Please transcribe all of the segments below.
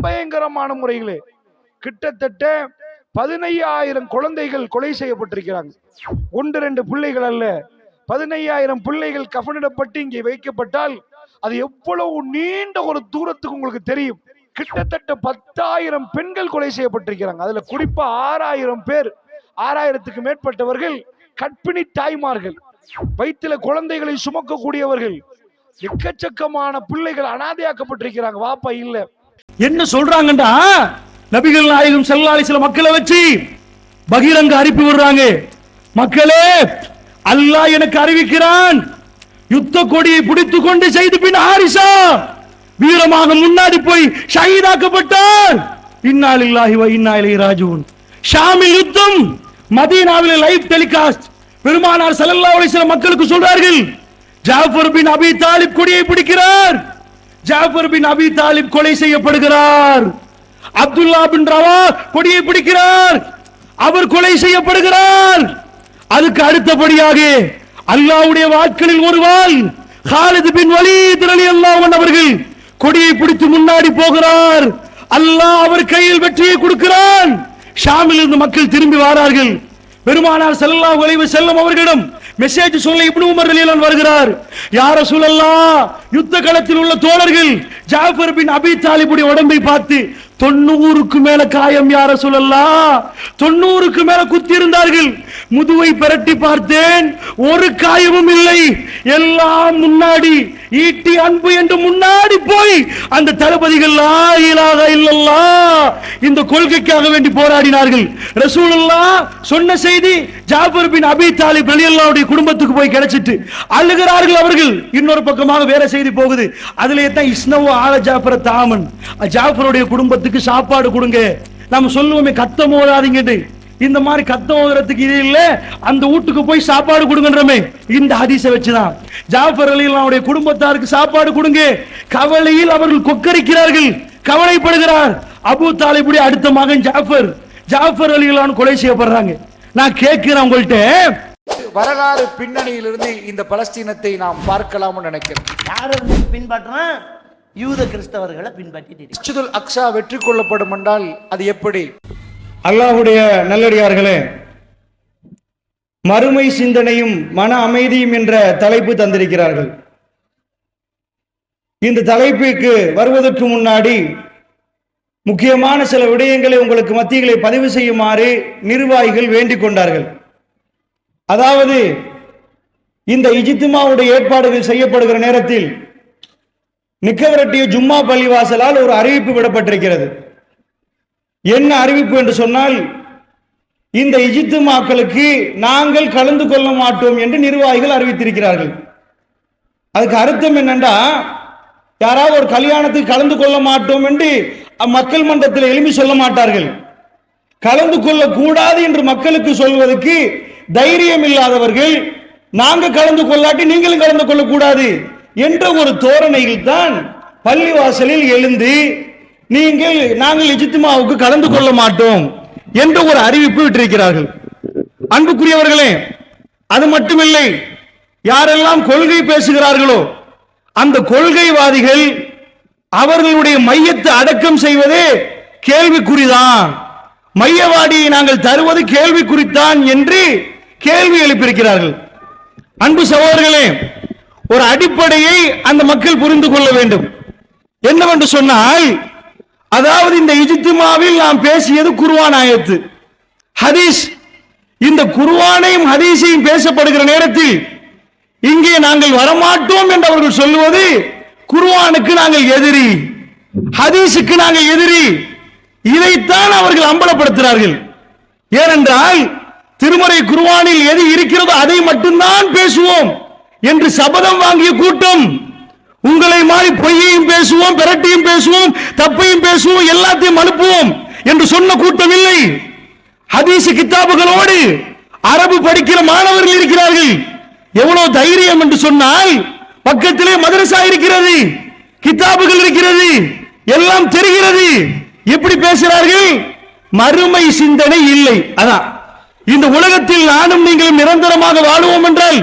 பயங்கரமான முறைகளே கிட்டத்தட்ட 15,000 குழந்தைகள் கொலை செய்யப்பட்டிருக்கிறாங்க. 1-2 பிள்ளைகள் அல்ல, 15,000 பிள்ளைகள் கஃனிடப்பட்டு இங்கே வைக்கப்பட்டால் அது எவ்வளவு நீண்ட ஒரு தூரத்துக்கு உங்களுக்கு தெரியும். கிட்டத்தட்ட 10,000 பெண்கள் கொலை செய்யப்பட்டிருக்கிறாங்க. அதுல குறிப்பா 6,000 பேர், 6,000க்கு மேற்பட்டவர்கள் கர்ப்பிணி தாய்மார்கள், வயிற்றுல குழந்தைகளை சுமக்கக்கூடியவர்கள், எக்கச்சக்கமான பிள்ளைகள் அனாதையாக்கப்பட்டிருக்கிறாங்க. வாப்பா இல்ல. என்ன சொல்றாங்கடா, நபிகள் நாயகம் ஸல்லல்லாஹு அலைஹி வஸல்லம் மக்களை வச்சு பகிரங்க அறிவிப்பு விடுறாங்க. மக்களே, அல்லாஹ் எனக்கு அறிவிக்கிறான், யுத்த கொடியை பிடித்துக் கொண்டு ஸைத் பின் ஹாரிஸா வீரமாக முன்னாடி போய் ஷஹீதாக்கப்பட்டார். இன்னா லில்லாஹி வ இன்னா இலைஹி ராஜிஊன். ஷாமில் யுத்தம், மதீனாவில் லைவ் டெலிகாஸ்ட். பெருமானார் ஸல்லல்லாஹு அலைஹி வஸல்லம் மக்களுக்கு சொல்றார்கள், ஜாஃபர் பின் அபி தாலிப் கொடியை பிடிக்கிறார். ஜாஃபர் பின் அபி தாலிப் கொலை செய்யப்படுகிறார். அப்துல்லா பின் ரவா கொடியை பிடிக்கிறார், அவர் கொலை செய்யப்படுகிறார். அதுக்கு அடுத்தபடியாக அல்லாஹ்வுடைய வாட்களில் ஒருவாள் காலித் பின் வலீத் ரலியல்லாஹு அன்ஹு அவர்கள் கொடியை பிடித்து முன்னாடி போகிறார். அல்லாஹ் அவர் கையில் வெற்றியை கொடுக்கிறான். ஷாமில் இருந்து மக்கள் திரும்பி வரார்கள். பெருமானார் ஸல்லல்லாஹு அலைஹி வஸல்லம் அவர்களிடம் மெசேஜ் சொல்ல இப்னு உமர் ரலியல்லாஹு அன்ஹு வருகிறார். யா ரசூலல்லாஹ், யுத்த களத்தில் உள்ள தோழர்கள் ஜாஃபர் பின் அபி தாலிபுடைய உடம்பை பார்த்து 90க்கு மேல காயம், யா ரசூலல்லாஹ், 90க்கு மேல குத்தி இருந்தார்கள். முதுவை பிரட்டி பார்த்தேன், ஒரு காயமும் இல்லை. எல்லாம் முன்னாடி ஈட்டி அன்பு என்று முன்னாடி போய் அந்த தளபதிகள் லா இலாஹ இல்லல்லாஹ் இந்த கொள்கைக்காக வேண்டி போராடினார்கள். ரசூலுல்லாஹ் சொன்ன செய்தி ஜாஃபர் பின் அபி தாலிப் ரலியல்லாஹு குடும்பத்துக்கு போய் கிடைச்சிட்டு அழுகிறார்கள் அவர்கள். இன்னொரு பக்கமாக வேற செய்தி போகுது, அதுல தான் இஸ்னவு ஆல ஜாஃபர் தாமன், ஜாஃபருடைய குடும்பத்துக்கு சாப்பாடு கொடுங்க. நம்ம சொல்லுவோமே கத்தம் ஓதாதீங்கன்னு, இந்த மாதிரி கத்தம் ஓதுறதுக்கு இது இல்ல, அந்த வீட்டுக்கு போய் சாப்பாடு கொடுங்கன்றமே. இந்த ஹதீஸை வச்சுதான் ஜாஃபர் ரலியல்லாஹு குடும்பத்தாருக்கு சாப்பாடு கொடுங்க. கவலையில் அவர்கள் கொக்கரிக்கிறார்கள், கவலைப்படுகிறார். அபூ தாலிபுடைய அடுத்த மகன் ஜாஃபர், ஜாஃபர் ரலியல்லாஹு கொலை செய்யப்படுறாங்க. நான் கேட்கிறேன் உங்கள்கிட்ட, வரலாறு பின்னணியிலிருந்து இந்த பலஸ்தீனத்தை நாம் பார்க்கலாம்னு நினைக்கிறேன். யாரை பின்பற்றான்? யூத கிறிஸ்தவர்களை பின்பற்றி மஸ்ஜிதுல் அக்ஸா வெற்றி கொள்ளப்படும் என்றால் அது எப்படி? அல்லாஹ்வுடைய நல்லடியார்களே, மறுமை சிந்தனையும் மன அமைதியும் என்ற தலைப்பு தந்திருக்கிறார்கள். இந்த தலைப்புக்கு வருவதற்கு முன்னாடி முக்கியமான சில விடயங்களை உங்களுக்கு மத்தியிலே பதிவு செய்யுமாறு நிர்வாகிகள் வேண்டிக் கொண்டார்கள். அதாவது, இந்த இஜ்திமாவுடைய ஏற்பாடுகள் செய்யப்படுகிற நேரத்தில் நிக்கவரட்டிய ஜும்மா பள்ளிவாசலால் ஒரு அறிவிப்பு விடப்பட்டிருக்கிறது. என்ன அறிவிப்பு என்று சொன்னால், இந்த இஜ்திமாக்களுக்கு நாங்கள் கலந்து கொள்ள மாட்டோம் என்று நிர்வாகிகள் அறிவித்திருக்கிறார்கள். அதுக்கு அர்த்தம் என்னன்னா, யாராவது ஒரு கல்யாணத்துக்கு கலந்து கொள்ள மாட்டோம் என்று மக்கள் மன்றத்தில் எழுப்பி சொல்ல மாட்டார்கள். கலந்து கொள்ள கூடாது என்று மக்களுக்கு சொல்வதற்கு தைரியம் இல்லாதவர்கள், நாங்க கலந்து கொள்ளாட்டி நீங்களும் கலந்து கொள்ள கூடாது என்ற ஒரு தோரணையில் தான் பள்ளிவாசலில் எழுந்து நாங்கள் இஜ்திமாவுக்கு கலந்து கொள்ள மாட்டோம் என்ற ஒரு அறிவிப்பு விட்டிருக்கிறார்கள். அன்புக்குரியவர்களே, அது மட்டுமில்லை, யாரெல்லாம் கொள்கை பேசுகிறார்களோ அந்த கொள்கைவாதிகள் அவர்களுடைய மையத்தை அடக்கம் செய்வதே கேள்விக்குறிதான், மையவாடியை நாங்கள் தருவது கேள்விக்குறித்தான் என்று கேள்வி எழுப்பியிருக்கிறார்கள். அன்பு சகோதரர்களே, ஒரு அடிப்படையை அந்த மக்கள் புரிந்து கொள்ள வேண்டும். என்னவென்று சொன்னால், அதாவது இந்த இஜ்திமாவில் நாம் பேசியது குர்ஆன் ஆயத்து, ஹதீஸ். இந்த குர்ஆனையும் ஹதீஸையும் பேசப்படுகிற நேரத்தில் இங்கே நாங்கள் வரமாட்டோம் என்று அவர்கள் சொல்லுவது குர்ஆனுக்கு நாங்கள் எதிரி, ஹதீஸுக்கு நாங்கள் எதிரி. இதைத்தான் அவர்கள் அம்பலப்படுத்துகிறார்கள். ஏனென்றால் திருமறை குர்ஆனில் எது இருக்கிறதோ அதை மட்டும்தான் பேசுவோம் என்று சபதம் வாங்கிய கூட்டம். உங்களை மாதிரி பொய்யையும் பேசுவோம், பிரட்டியும் பேசுவோம், தப்பையும் பேசுவோம், எல்லாத்தையும் அனுப்புவோம் என்று சொன்ன கூட்டம் இல்லை. ஹதீஸ் கிதாபுகளோடு அரபு படிக்கிற மாணவர்கள் இருக்கிறார்கள். எவ்வளவு தைரியம் என்று சொன்னால், பக்கத்திலே மதரசா இருக்கிறது, கிதாபுகள் இருக்கிறது, எல்லாம் தெரிகிறது. எப்படி பேசுகிறார்கள்? மறுமை சிந்தனை இல்லை. அதான் இந்த உலகத்தில் நானும் நீங்களும் நிரந்தரமாக வாழுவோம் என்றால்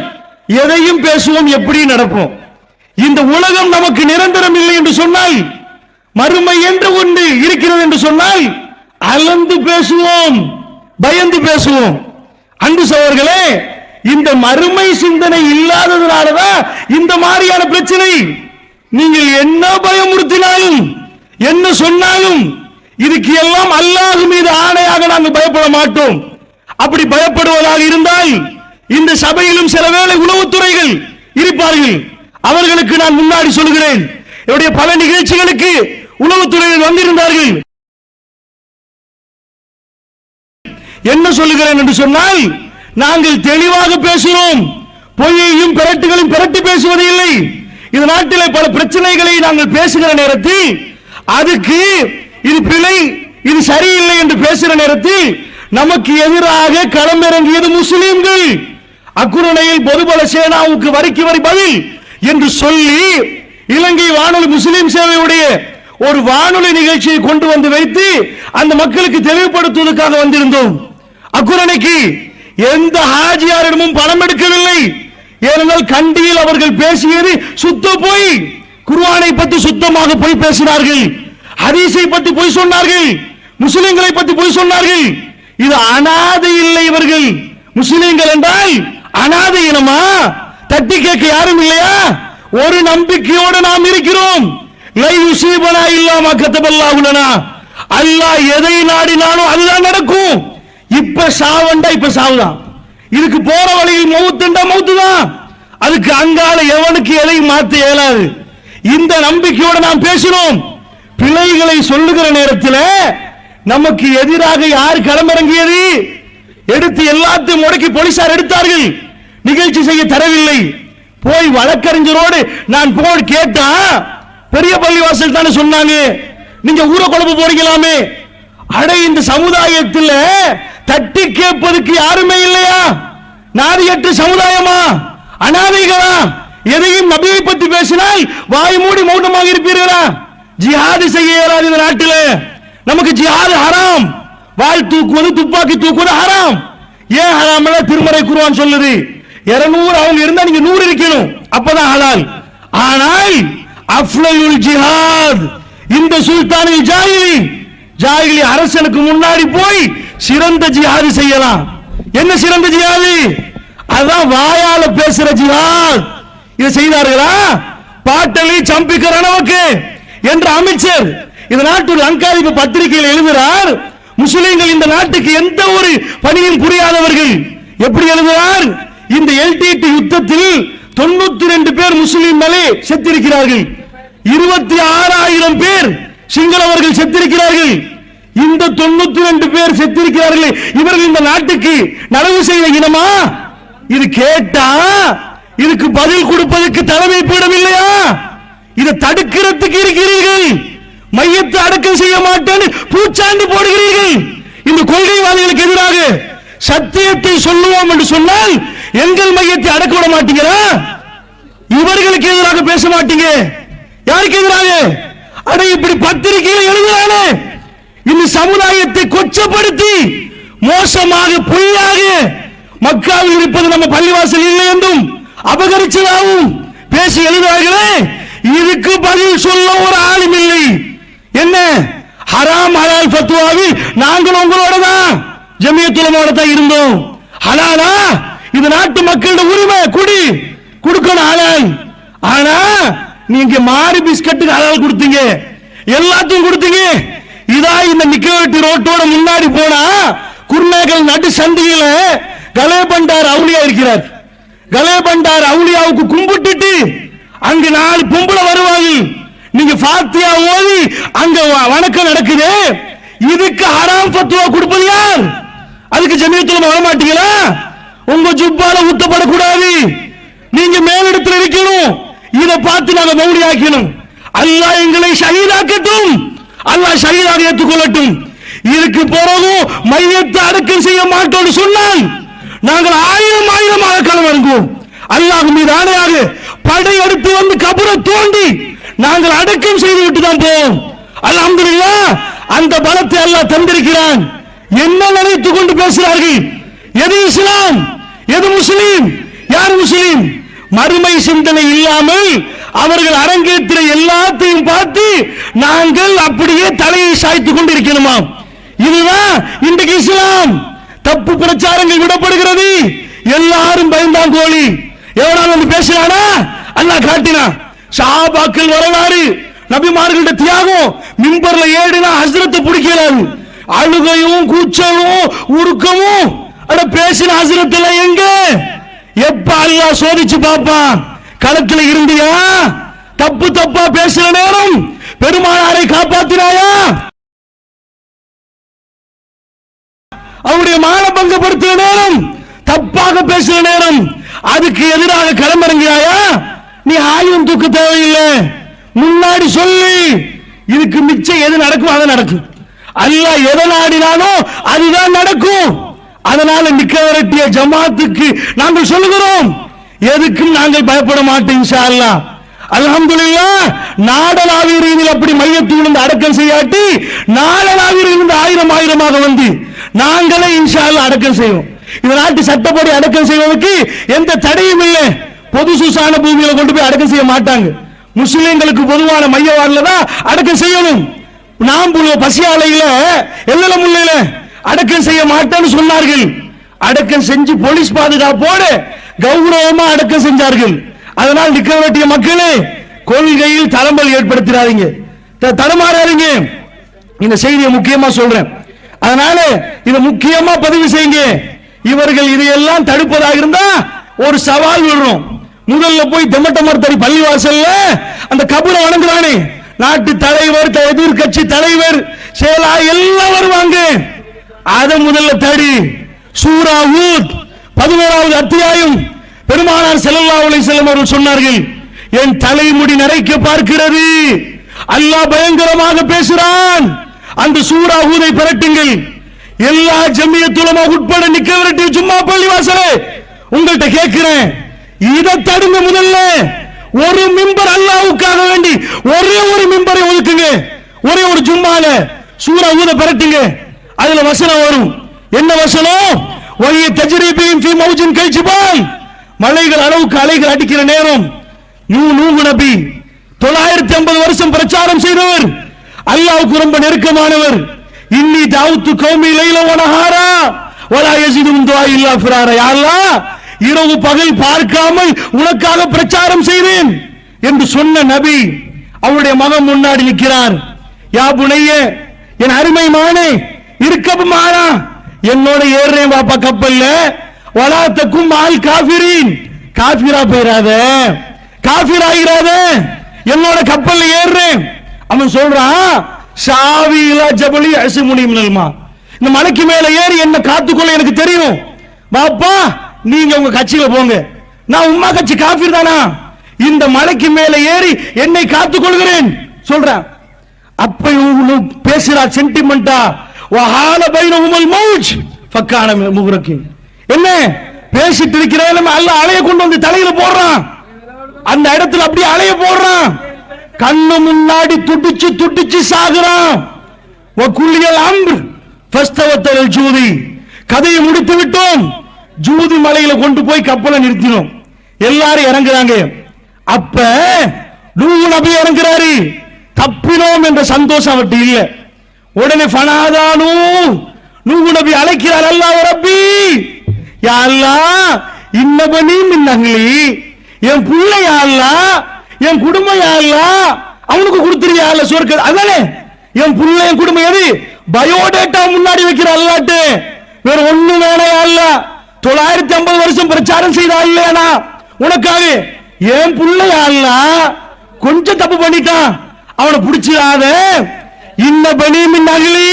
எதையும் பேசுவோம், எப்படி நடப்போம். இந்த உலகம் நமக்கு நிரந்தரம் இல்லை என்று சொன்னால் மறுமை என்று ஒன்று இருக்கிறது. அளந்து பேசுவோம், பயந்து பேசுவோம். அன்பு சகோதரர்களே, இந்த மறுமை சிந்தனை இல்லாததுனாலதான் இந்த மாதிரியான பிரச்சனை. நீங்கள் என்ன பயமுறுத்தினாலும் என்ன சொன்னாலும் இதுக்கு எல்லாம் அல்லாஹ் மீது ஆணையாக நாங்கள் பயப்பட மாட்டோம். அப்படி பயப்படுவதாக இருந்தால் இந்த சபையிலும் சில வேளை உளவுத்துறைகள் இருப்பார்கள். அவர்களுக்கு நான் முன்னாடி சொல்கிறேன், என்னுடைய பல நிகழ்ச்சிகளுக்கு உளவுத்துறையில் வந்திருந்தார்கள். என்ன சொல்லுகிறேன் என்று சொன்னால், நாங்கள் தெளிவாக பேசுகிறோம், பொய்யையும் பிரட்டுகளையும் பிரட்டி பேசுவது இல்லை. இந்த நாட்டிலே பல பிரச்சனைகளை நாங்கள் பேசுகிற நேரத்தில் அதுக்கு இது பிழை, இது சரியில்லை என்று பேசுகிற நேரத்தில் நமக்கு எதிராக களமிறங்கியது முஸ்லிம்கள். அக்குரணையில் பொதுபல சேனாவுக்கு வரிக்கு வரி பதில் என்று சொல்லி இலங்கை வானொலி முஸ்லிம் சேவையுடைய ஒரு வானொலி நிகழ்ச்சியை கொண்டு வந்து வைத்து அந்த மக்களுக்கு தெளிவுபடுத்துவதற்காக வந்திருந்தோம். அக்குரணைக்கு எந்த ஹாஜியாரிடமும் பணம் எடுக்கவில்லை. ஏனென்றால் கண்டியில் அவர்கள் பேசியது சுத்த போய், குர்ஆனை பற்றி சுத்தமாக போய் பேசினார்கள், ஹதீஸை பற்றி போய் சொன்னார்கள், முஸ்லிம்களை பற்றி போய் சொன்னார்கள். இது அனாதை இல்லை. இவர்கள் முஸ்லிம்கள் என்றால் அனாதை இனமா? தட்டி கேட்க யாரும் இல்லையா? ஒரு நம்பிக்கையோடு நாம் இருக்கிறோம். லை யுஸீபனா இல்லா மா கதபல்லாஹு லனா. அல்லாஹ் எதை நாடினாலும் அதுதான் நடக்கும். இப்ப சாவண்டா இப்ப சாவுதான். இதுக்கு போற வழியில் மௌத்துண்டா மௌத்து தான். அதுக்கு அங்கால எவனுக்கு எதையும் மாற்ற இயலாது. இந்த நம்பிக்கையோடு நாம் பேசினோம். பிழைகளை சொல்லுகிற நேரத்தில் நமக்கு எதிராக யார் களமிறங்கியது? எடுத்து எல்லாத்தையும் முடக்கி போலீசார் எடுத்தார்கள். நிகழ்ச்சி செய்ய தரவில்லை. போய் வழக்கறிஞரோடு நான் போய் கேட்டா, பெரிய பள்ளிவாசல் தானே சொன்னாங்க, நீங்க ஊரை குழப்ப போறீங்களாமே. அட, இந்த சமுதாயத்தில் தட்டி கேட்பதற்கு யாருமே இல்லையா? நாதியற்ற சமுதாயமா? அனாதைகளா? எதையும் நபியை பற்றி பேசினால் வாய் மூடி மௌனமாக இருப்பீர்களா? ஜிஹாது செய்ய இயலாது இந்த நாட்டில். நமக்கு ஜிஹாது ஹராம். வாள் தூக்குவது, துப்பாக்கி தூக்குவது ஹராம். ஏன் ஹராம்? திருமறை குர்ஆன் சொல்லுது. 200 அவங்க இருந்தா நீங்க 100 இருக்கணும், அப்பதான் ஹலால். ஆனால் அஃலலுல் ஜிஹாத் இந்த சுல்தானில் ஜாகிலி அரசனுக்கு முன்னாடி போய் சிறந்த ஜிஹாது செய்யலாம். என்ன சிறந்த ஜிஹாது? அதான் வாயால பேசுற ஜிஹாத். இதை செய்தார்களா? பாட்டலி சம்பிக்கிற அளவுக்கு என்ற அமைச்சர் இந்த நாட்டு லங்காதிப பத்திரிகையில் எழுதுகிறார், முஸ்லிம்கள் இந்த நாட்டுக்கு எந்த ஒரு பணியும் புரியாதவர்கள். எப்படி எழுதுகிறார்? இந்த எல்டிடி யுத்தத்தில் 92 பேர் முஸ்லிம் மேலே செத்திருக்கிறார்கள், 26,000 பேர் சிங்களவர்கள் செத்திருக்கிறார்கள். இந்த 92 பேர் செத்திருக்கிறார்கள். இவர்கள் இந்த நாட்டுக்கு நலவு செய்த இனமா? இது கேட்டா இதுக்கு பதில் கொடுப்பதற்கு தலைமை பீடம் இல்லையா? இதை தடுக்கிறதுக்கு இருக்கிறீர்கள். மையத்தை அடக்கம் செய்ய மாட்டேன்னு பூச்சாண்டு போடுகிறீர்கள். இந்த கொள்கைவாதிகளுக்கு எதிராக சத்தியத்தை சொல்லுவோம் என்று சொன்னால் எங்கள் மையத்தை அடக்க விட மாட்டீங்களா? இவர்களுக்கு எதிராக பேச மாட்டீங்க. யாருக்கு எதிராக? அட, இப்படி பத்திரிகையில் எழுதுறானே, இந்த சமுதாயத்தை கொச்சப்படுத்தி மோசமாக பொய்யாக மக்காவில் இருப்பது நம்ம பள்ளிவாசல் இல்லை என்றும் அபகரிச்சதாகவும் பேசி எழுதுகிறார்களே, இதுக்கு பதில் சொல்ல ஒரு ஆளும் இல்லை. என்ன ஹராம் ஹலால் ஃபத்வாவில் நாங்கள் உங்களோட தான், ஜமியத்துல் உலமாவோட தான் இருந்தோம். ஹலாலா? இது நாட்டு மக்களோட உரிமை, குடி கொடுக்கணும் ஹலால். ஆனா நீங்க மாறி பிஸ்கட்டுக்கு ஹலால் கொடுத்தீங்க, எல்லாத்தையும் கொடுத்தீங்க. இதா இந்த நிக்கவெட்டி ரோட்டோட முன்னாடி போனா குர்நேகல் நடு சந்தியில கலேபண்டார் அவுலியா இருக்கிறார். கலேபண்டார் அவுலியாவுக்கு கும்பிட்டுட்டு அங்க 4 பொம்பளை வருவாங்க. நீங்க ஃபாத்தியா ஓதி அங்க வணக்கம் நடக்குது. இதுக்கு ஹராம் ஃபத்வா கொடுப்பது யார்? அதுக்கு ஜமியத்துல் வர மாட்டீங்களா? உங்க ஜுப்பால ஊத்தப்படக்கூடாது, நீங்க மேலிடத்தில் இருக்கணும். இதை பார்த்து நாங்க மௌலி ஆக்கணும். அல்லாஹ் எங்களை ஷஹீதாக்கட்டும், அல்லாஹ் ஷஹீதாக ஏற்றுக்கொள்ளட்டும். இதுக்கு பிறகு மையத்தை அடக்கம் செய்ய மாட்டோம் சொன்னால் நாங்கள் 1000 களம் இறங்குவோம். அல்லாஹ் மீது ஆணையாக படையெடுத்து வந்து கபரை தோண்டி நாங்கள் அடக்கம் செய்து விட்டு தான் போவோம். அல்ஹம்துலில்லாஹ், அந்த பலத்தை அல்லாஹ் தந்திருக்கிறான். என்ன நினைத்துக் கொண்டு பேசுகிறார்கள்? எது இஸ்லாம், எது முஸ்லீம், யார் முஸ்லீம்? மறுமை சிந்தனை இல்லாமல் அவர்கள் அரங்கேற்ற எல்லாத்தையும் பார்த்து நாங்கள் அப்படியே தலையை சாய்த்துக் கொண்டிருக்கணுமா? இதுதான் இன்றைக்கு இஸ்லாம். தப்பு பிரச்சாரங்கள் விடப்படுகிறது. எல்லாரும் பயந்தான் கோழி. எவனாலும் வந்து பேசினானா அல்லாஹ் காட்டினா. சஹாபாக்கள் வரலாறு, நபிமார்களோட தியாகம். மிம்பர்ல ஏறினா ஹஸ்ரத்தை பிடிக்கிறாரு. அழுகையும் கூச்சலும் உருக்கமும். அட பேசின ஹஸ்ரத்துல எங்க? எப்ப அல்லாஹ் சோதிச்சு பாப்பான்? களத்துல இருந்தியா? தப்பு தப்பா பேசுற நேரம் பெருமானாரை காப்பாத்தினாயா? அவருடைய மானபங்கப்படுத்துற நேரம், தப்பாக பேசுற நேரம், அதுக்கு எதிராக களமிறங்கியாயா? நீ ஆயுதம் தூக்க தேவையில்லை. முன்னாடி சொல்லி இதுக்கு மிச்சம் எது நடக்கும் அது நடக்கும். அல்லாஹ் எதை நாடினாலும் அதுதான் நடக்கும். அதனால நிக்க விரட்டிய ஜமாத்துக்கு நாங்கள் சொல்லுகிறோம், எதுக்கும் நாங்கள் பயப்பட மாட்டோம் இன்ஷா அல்லாஹ். அல்ஹம்துலில்லாஹ். நாடளாவிய ரீதியில் அப்படி மையத்தில் இருந்து அடக்கம் செய்யாட்டி நாடளாவிய இருந்து ஆயிரம் ஆயிரமாக வந்து நாங்களே இன்ஷா அல்லாஹ் அடக்கம் செய்வோம். இந்த நாட்டு சட்டப்படி அடக்கம் செய்வதற்கு எந்த தடையும் இல்லை. பொது சுசான பூமியில கொண்டு போய் அடக்கம் செய்ய மாட்டாங்க. முஸ்லிம்களுக்கு பொதுவான மையவாடில தான் அடக்கம் செய்யணும். நாம் பசியாலையில எல்ல முல்லையில அடக்கம் செய்ய மாட்டேன்னு சொன்னார்கள். அடக்கம் செஞ்சு போலீஸ் பாதுகாப்போடு கௌரவமா அடக்கம் செஞ்சார்கள். அதனால் நிக்க வேண்டிய மக்களே, கொள்கையில் தளம்பல் ஏற்படுத்திடாதீங்க, தடமாறாதீங்க. இந்த செய்தியை முக்கியமா சொல்றேன். அதனால இதை முக்கியமா பதிவு செய்யுங்க. இவர்கள் இதையெல்லாம் தடுப்பதாக இருந்தா ஒரு சவால் விடுறோம். முதல்ல போய் தெமட்டமர்த்தடி பள்ளிவாசல்ல அந்த கபரை வணங்குறானே, நாட்டு தலைவர், எதிர்கட்சி தலைவர், செயலா எல்லாம் வருவாங்க. அதை முதல்ல தடி. சூரா ஹூத் 11வது அத்தியாயம். பெருமானார் ஸல்லல்லாஹு அலைஹி வஸல்லம் அவர்கள் சொன்னார்கள், என் தலைமுடி நரைக்க பார்க்கிறது, அல்லாஹ் பயங்கரமாக பேசுறான். அந்த சூரா ஹூதை பிரட்டுங்கள். எல்லா ஜமியத் உலமா உட்பட நிக்க விரட்டி சும்மா பள்ளிவாசலே உங்கள்கிட்ட கேட்கிறேன், இதை தடுங்க. முதல்ல ஒரு மிம்பர் அல்லாஹ்வுக்காக வேண்டி ஒரே ஒரு மிம்பரை ஒதுக்குங்க. ஒரே ஒரு ஜும்மால சூரா ஹூதை பிரட்டுங்க. அதுல வசனம் வரும். என்ன வசனம்? வலிய தஜ்ரீபின் ஃபீ மௌஜின் கல்ஜிபால். மலைகள் அளவுக்கு அலைகள் அடிக்கிற நேரம். நூஹ் நபி 950 வருஷம் பிரச்சாரம் செய்தவர், அல்லாஹ்வுக்கு ரொம்ப நெருக்கமானவர். இன்னி தாவுத்து கௌமி லைல வ நஹாரா வலா யஸிதுஹும் துஆ இல்லா ஃபிராரா. யா அல்லாஹ், இரவு பகல் பார்க்காமல் உனக்காக பிரச்சாரம் செய்தேன் என்று சொன்ன நபி அவருடைய மகன் முன்னாடி நிற்கிறார். யா புனைய, என் அருமை மானே, இருக்கப்புமானா, என்னோட ஏறுறேன் பாப்பா கப்பல்ல. வலாத்தக்கும் ஆல் காஃபிரின், காஃபிரா போயிராத, காஃபிராயிராத, என்னோட கப்பல்ல ஏறுறேன். அவன் சொல்றான், ஷாவிலா ஜபலி அஸ்முனி மினல் மா, இந்த மலைக்கு மேல ஏறி என்ன காத்துக்கொள்ள எனக்கு தெரியும். பாப்பா நீங்க உங்க கட்சியில போங்க, நான் உம்மா கட்சி காஃபிர் தானா, இந்த மலைக்கு மேல ஏறி என்னை காத்துக்கொள்கிறேன் சொல்றான். அப்ப பேசுறா சென்டிமெண்டா. வஹால பைனஹுமல் மௌஜ் ஃபக்கான முக்ரகின். என்ன பேசிட்டு இருக்கிறேன், அல்லாஹ் அலைய கொண்டு வந்து தலையில போடுறான். அந்த இடத்துல அப்படியே அலைய போடுறான். கண்ணு முன்னாடி துடிச்சு துடிச்சு சாகுறான். வகுல்லியல் அம்ர் ஃபஸ்தவத்தல் ஜூதி. கதையை முடித்து விட்டோம். ஜூதி மலையில கொண்டு போய் கப்பலை நிறுத்தினோம். எல்லாரும் இறங்குறாங்க. அப்ப நூஹ் நபி இறங்குறாரு. தப்பினோம் என்ற சந்தோஷம் அவர்கிட்ட இல்ல. உடனே ஃபனாதானு, நூஹ் நபி அழைக்கிறார், அல்லாஹ் ரப்பி, யா அல்லாஹ், இன்னபனி மின் அஹ்லி, என் புள்ள யா அல்லாஹ், என் குடும்பம் யா அல்லாஹ், அவனுக்கு கொடுத்துறியா அல்லாஹ் சொர்க்கம். அதானே என் புள்ள என் குடும்பம். எது பயோடேட்டா முன்னாடி வைக்கிற அல்லாஹ்ட்டு, வேற ஒண்ணு வேணாம் யா அல்லாஹ். 950 வருஷம் பிரச்சாரம் செய்தா இல்லையா உனக்காக, என் புள்ள யா அல்லாஹ் கொஞ்சம் தப்பு பண்ணிட்டான், அவனை பிடிச்சிடாத. இன்ன பனி மின் அஹ்லி,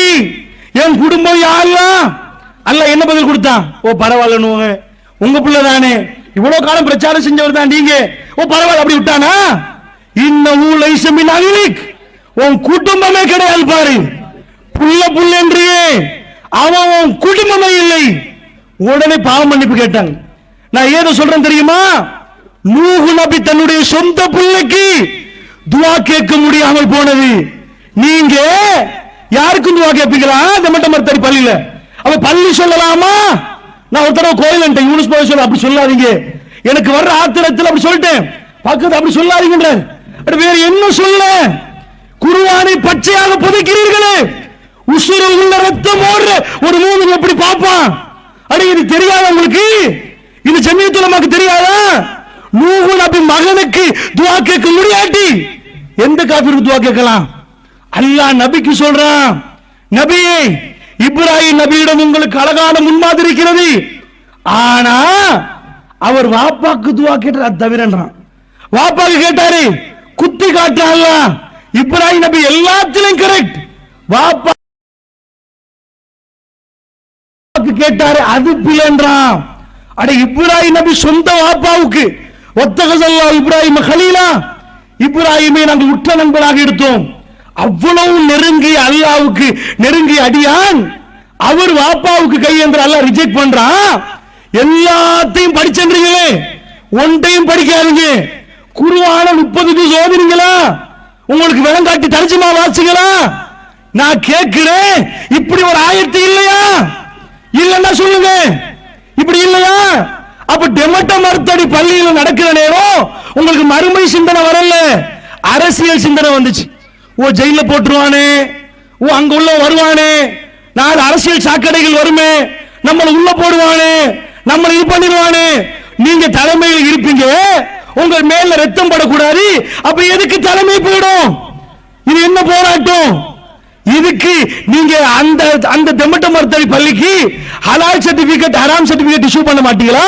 என் குடும்பம் யா அல்லாஹ். அல்லாஹ் என்ன பதில் கொடுத்தான்? ஓ பரவாயில்ல, உங்க புள்ள தானே, இவ்வளவு காலம் பிரச்சாரம் செஞ்சவர் தான் நீங்க, ஓ பரவாயில்ல அப்படி விட்டானா. இன்னஹு லைஸ மின் அஹ்லிக், உன் குடும்பமே கிடையாது பாரு. புள்ள புள்ள என்றியே அவன் உன் குடும்பமே இல்லை. உடனே பாவ மன்னிப்பு கேட்டாங்க. நான் ஏதோ சொல்றேன் தெரியுமா? நூஹ் நபி தன்னுடைய சொந்த பிள்ளைக்கு துஆ கேட்க முடியாமல் போனது. நீங்க யாருக்கும் துஆ கேட்பீங்களா? தெமட்டமர்த்தடி பள்ளியில அவ பள்ளி சொல்லலாமா? நான் ஒரு தடவை கோயில் யூனிஸ் போய் சொல்ல, அப்படி சொல்லாதீங்க, எனக்கு வர்ற ஆத்திரத்தில் அப்படி சொல்லிட்டேன், பக்கத்து அப்படி சொல்லாதீங்க. வேற என்ன சொல்ல? குர்ஆனை பச்சையாக புதைக்கிறீர்களே, உசுறு உள்ள ரத்தம் ஓடுற ஒரு மூமின் எப்படி பார்ப்பான்? அட இது தெரியாதா உங்களுக்கு? இது ஜம்மியத்துல் உலமாக்கு தெரியாதா? நூஹ் நபி மகனுக்கு துஆ கேட்க முடியாட்டி எந்த காபிருக்கு துஆ கேட்கலாம்? அல்லாஹ் நபிக்கு சொல்றான், நபியே இப்ராஹிம் நபியிடம் உங்களுக்கு அழகான முன்மாதிரி இருக்கிறது, ஆனா அவர் வாப்பாக்கு துஆ கேட்டார் தவிரன்றான். வாப்பாக்கு கேட்டாரு, குத்தி காட்டாங்க. இப்ராஹிம் நபி எல்லாத்திலும் கரெக்ட், வாப்பா கேட்டாரு அது பிள்ளைன்றான். அட இப்ராஹிம் நபி சொந்த வாப்பாவுக்கு ஒத்தகசல்லா இப்ராஹிம் கலீலா, இப்ராஹிமை நாங்கள் உற்ற நண்பராக எடுத்தோம். அவ்வளவு நெருங்கிய அல்லாவுக்கு நெருங்கிய அடியான் அவர் வாப்பாவுக்கு கை என்று அல்லாஹ் ரிஜெக்ட் பண்றான். எல்லாத்தையும் படிச்சீங்களே, ஒன்றையும் படிக்காதீங்க. குர்ஆன 30 ஜுஸ் ஓதுறீங்களா? உங்களுக்கு விளங்காட்டி தர்ஜுமா வாசிங்களா? நான் கேட்கிறேன், இப்படி ஒரு ஆயத்து இல்லையா? இல்லன்னா சொல்லுங்க, இப்படி இல்லையா? அப்ப டெமட்ட மருத்தடி பள்ளியில் நடக்கிற நேரம் உங்களுக்கு மறுமை சிந்தனை வரல, அரசியல் சிந்தனை வந்துச்சு. ஓ ஜெயில போட்டுருவானே, ஓ அங்க உள்ள வருவானே, நாலு அரசியல் சாக்கடைகள் வருமே, நம்மள உள்ள போடுவானே, நம்மள இது பண்ணிடுவானே. நீங்க தலைமையில் இருப்பீங்க, உங்க மேல ரத்தம் படக்கூடாது. அப்ப எதுக்கு தலைமை போயிடும்? இது என்ன போராட்டம்? இதுக்கு நீங்க அந்த அந்த தெம்மட்ட மருத்துவ பள்ளிக்கு ஹலால் சர்டிபிகேட் ஹராம் சர்டிபிகேட் இஷ்யூ பண்ண மாட்டீங்களா?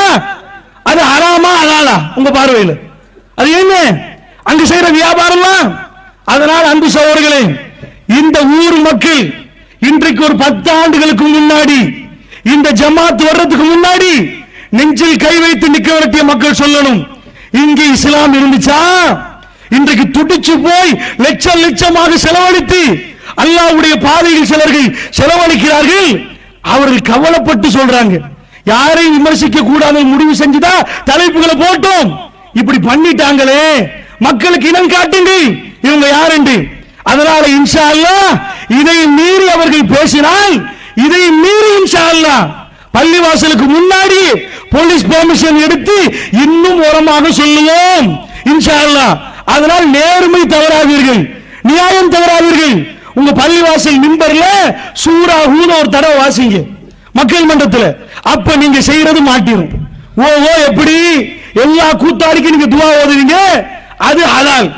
அது ஹராமா ஹலாலா உங்க பார்வையில்? அது என்ன அங்க செய்யற வியாபாரமா? அதனால் அன்பு சகோதரர்களே, இந்த ஊர் மக்கள் இன்றைக்கு ஒரு 10 ஆண்டுகளுக்கு முன்னாடி இந்த ஜமாத் வர்றதுக்கு முன்னாடி நெஞ்சில் கை வைத்து நிக்க வேண்டிய மக்கள் சொல்லணும், இங்கே இஸ்லாம் இருந்துச்சா? இன்றைக்கு துடிச்சு போய் லட்சம் லட்சமாக செலவழித்து அல்லாஹ்வுடைய பாதையில் சிலர்கள் செலவழிக்கிறார்கள். அவர்கள் கவலைப்பட்டு சொல்றாங்க, யாரையும் விமர்சிக்க கூடாது முடிவு செஞ்சுதான் தலைப்புகளை போட்டோம். இப்படி பண்ணிட்டாங்களே, மக்களுக்கு இனம் காட்டுங்கள் இவங்க யார் என்று. அதனால இன்ஷா அல்லாஹ் இதை மீறி அவர்கள் பேசினால், இதை மீறி இன்ஷா அல்லாஹ் பள்ளிவாசலுக்கு முன்னாடி போலீஸ் பெர்மிஷன் எடுத்து இன்னும் ஓரமாக சொல்லுவோம் இன்ஷா அல்லாஹ். அதனால் நேர்மை தவறாதீர்கள், நியாயம் தவறாதீர்கள். உங்க பள்ளிவாசல் மிம்பர்ல சூரா ஹூத் ஒரு தடவை வாசிங்க மக்கள் மன்றத்தில், அப்ப நீங்க செய்யறது மாட்டிரும். ஓ எப்படி எல்லா கூத்தாடிக்கு நீங்க துவா ஓதுவீங்க, அது ஹலால்.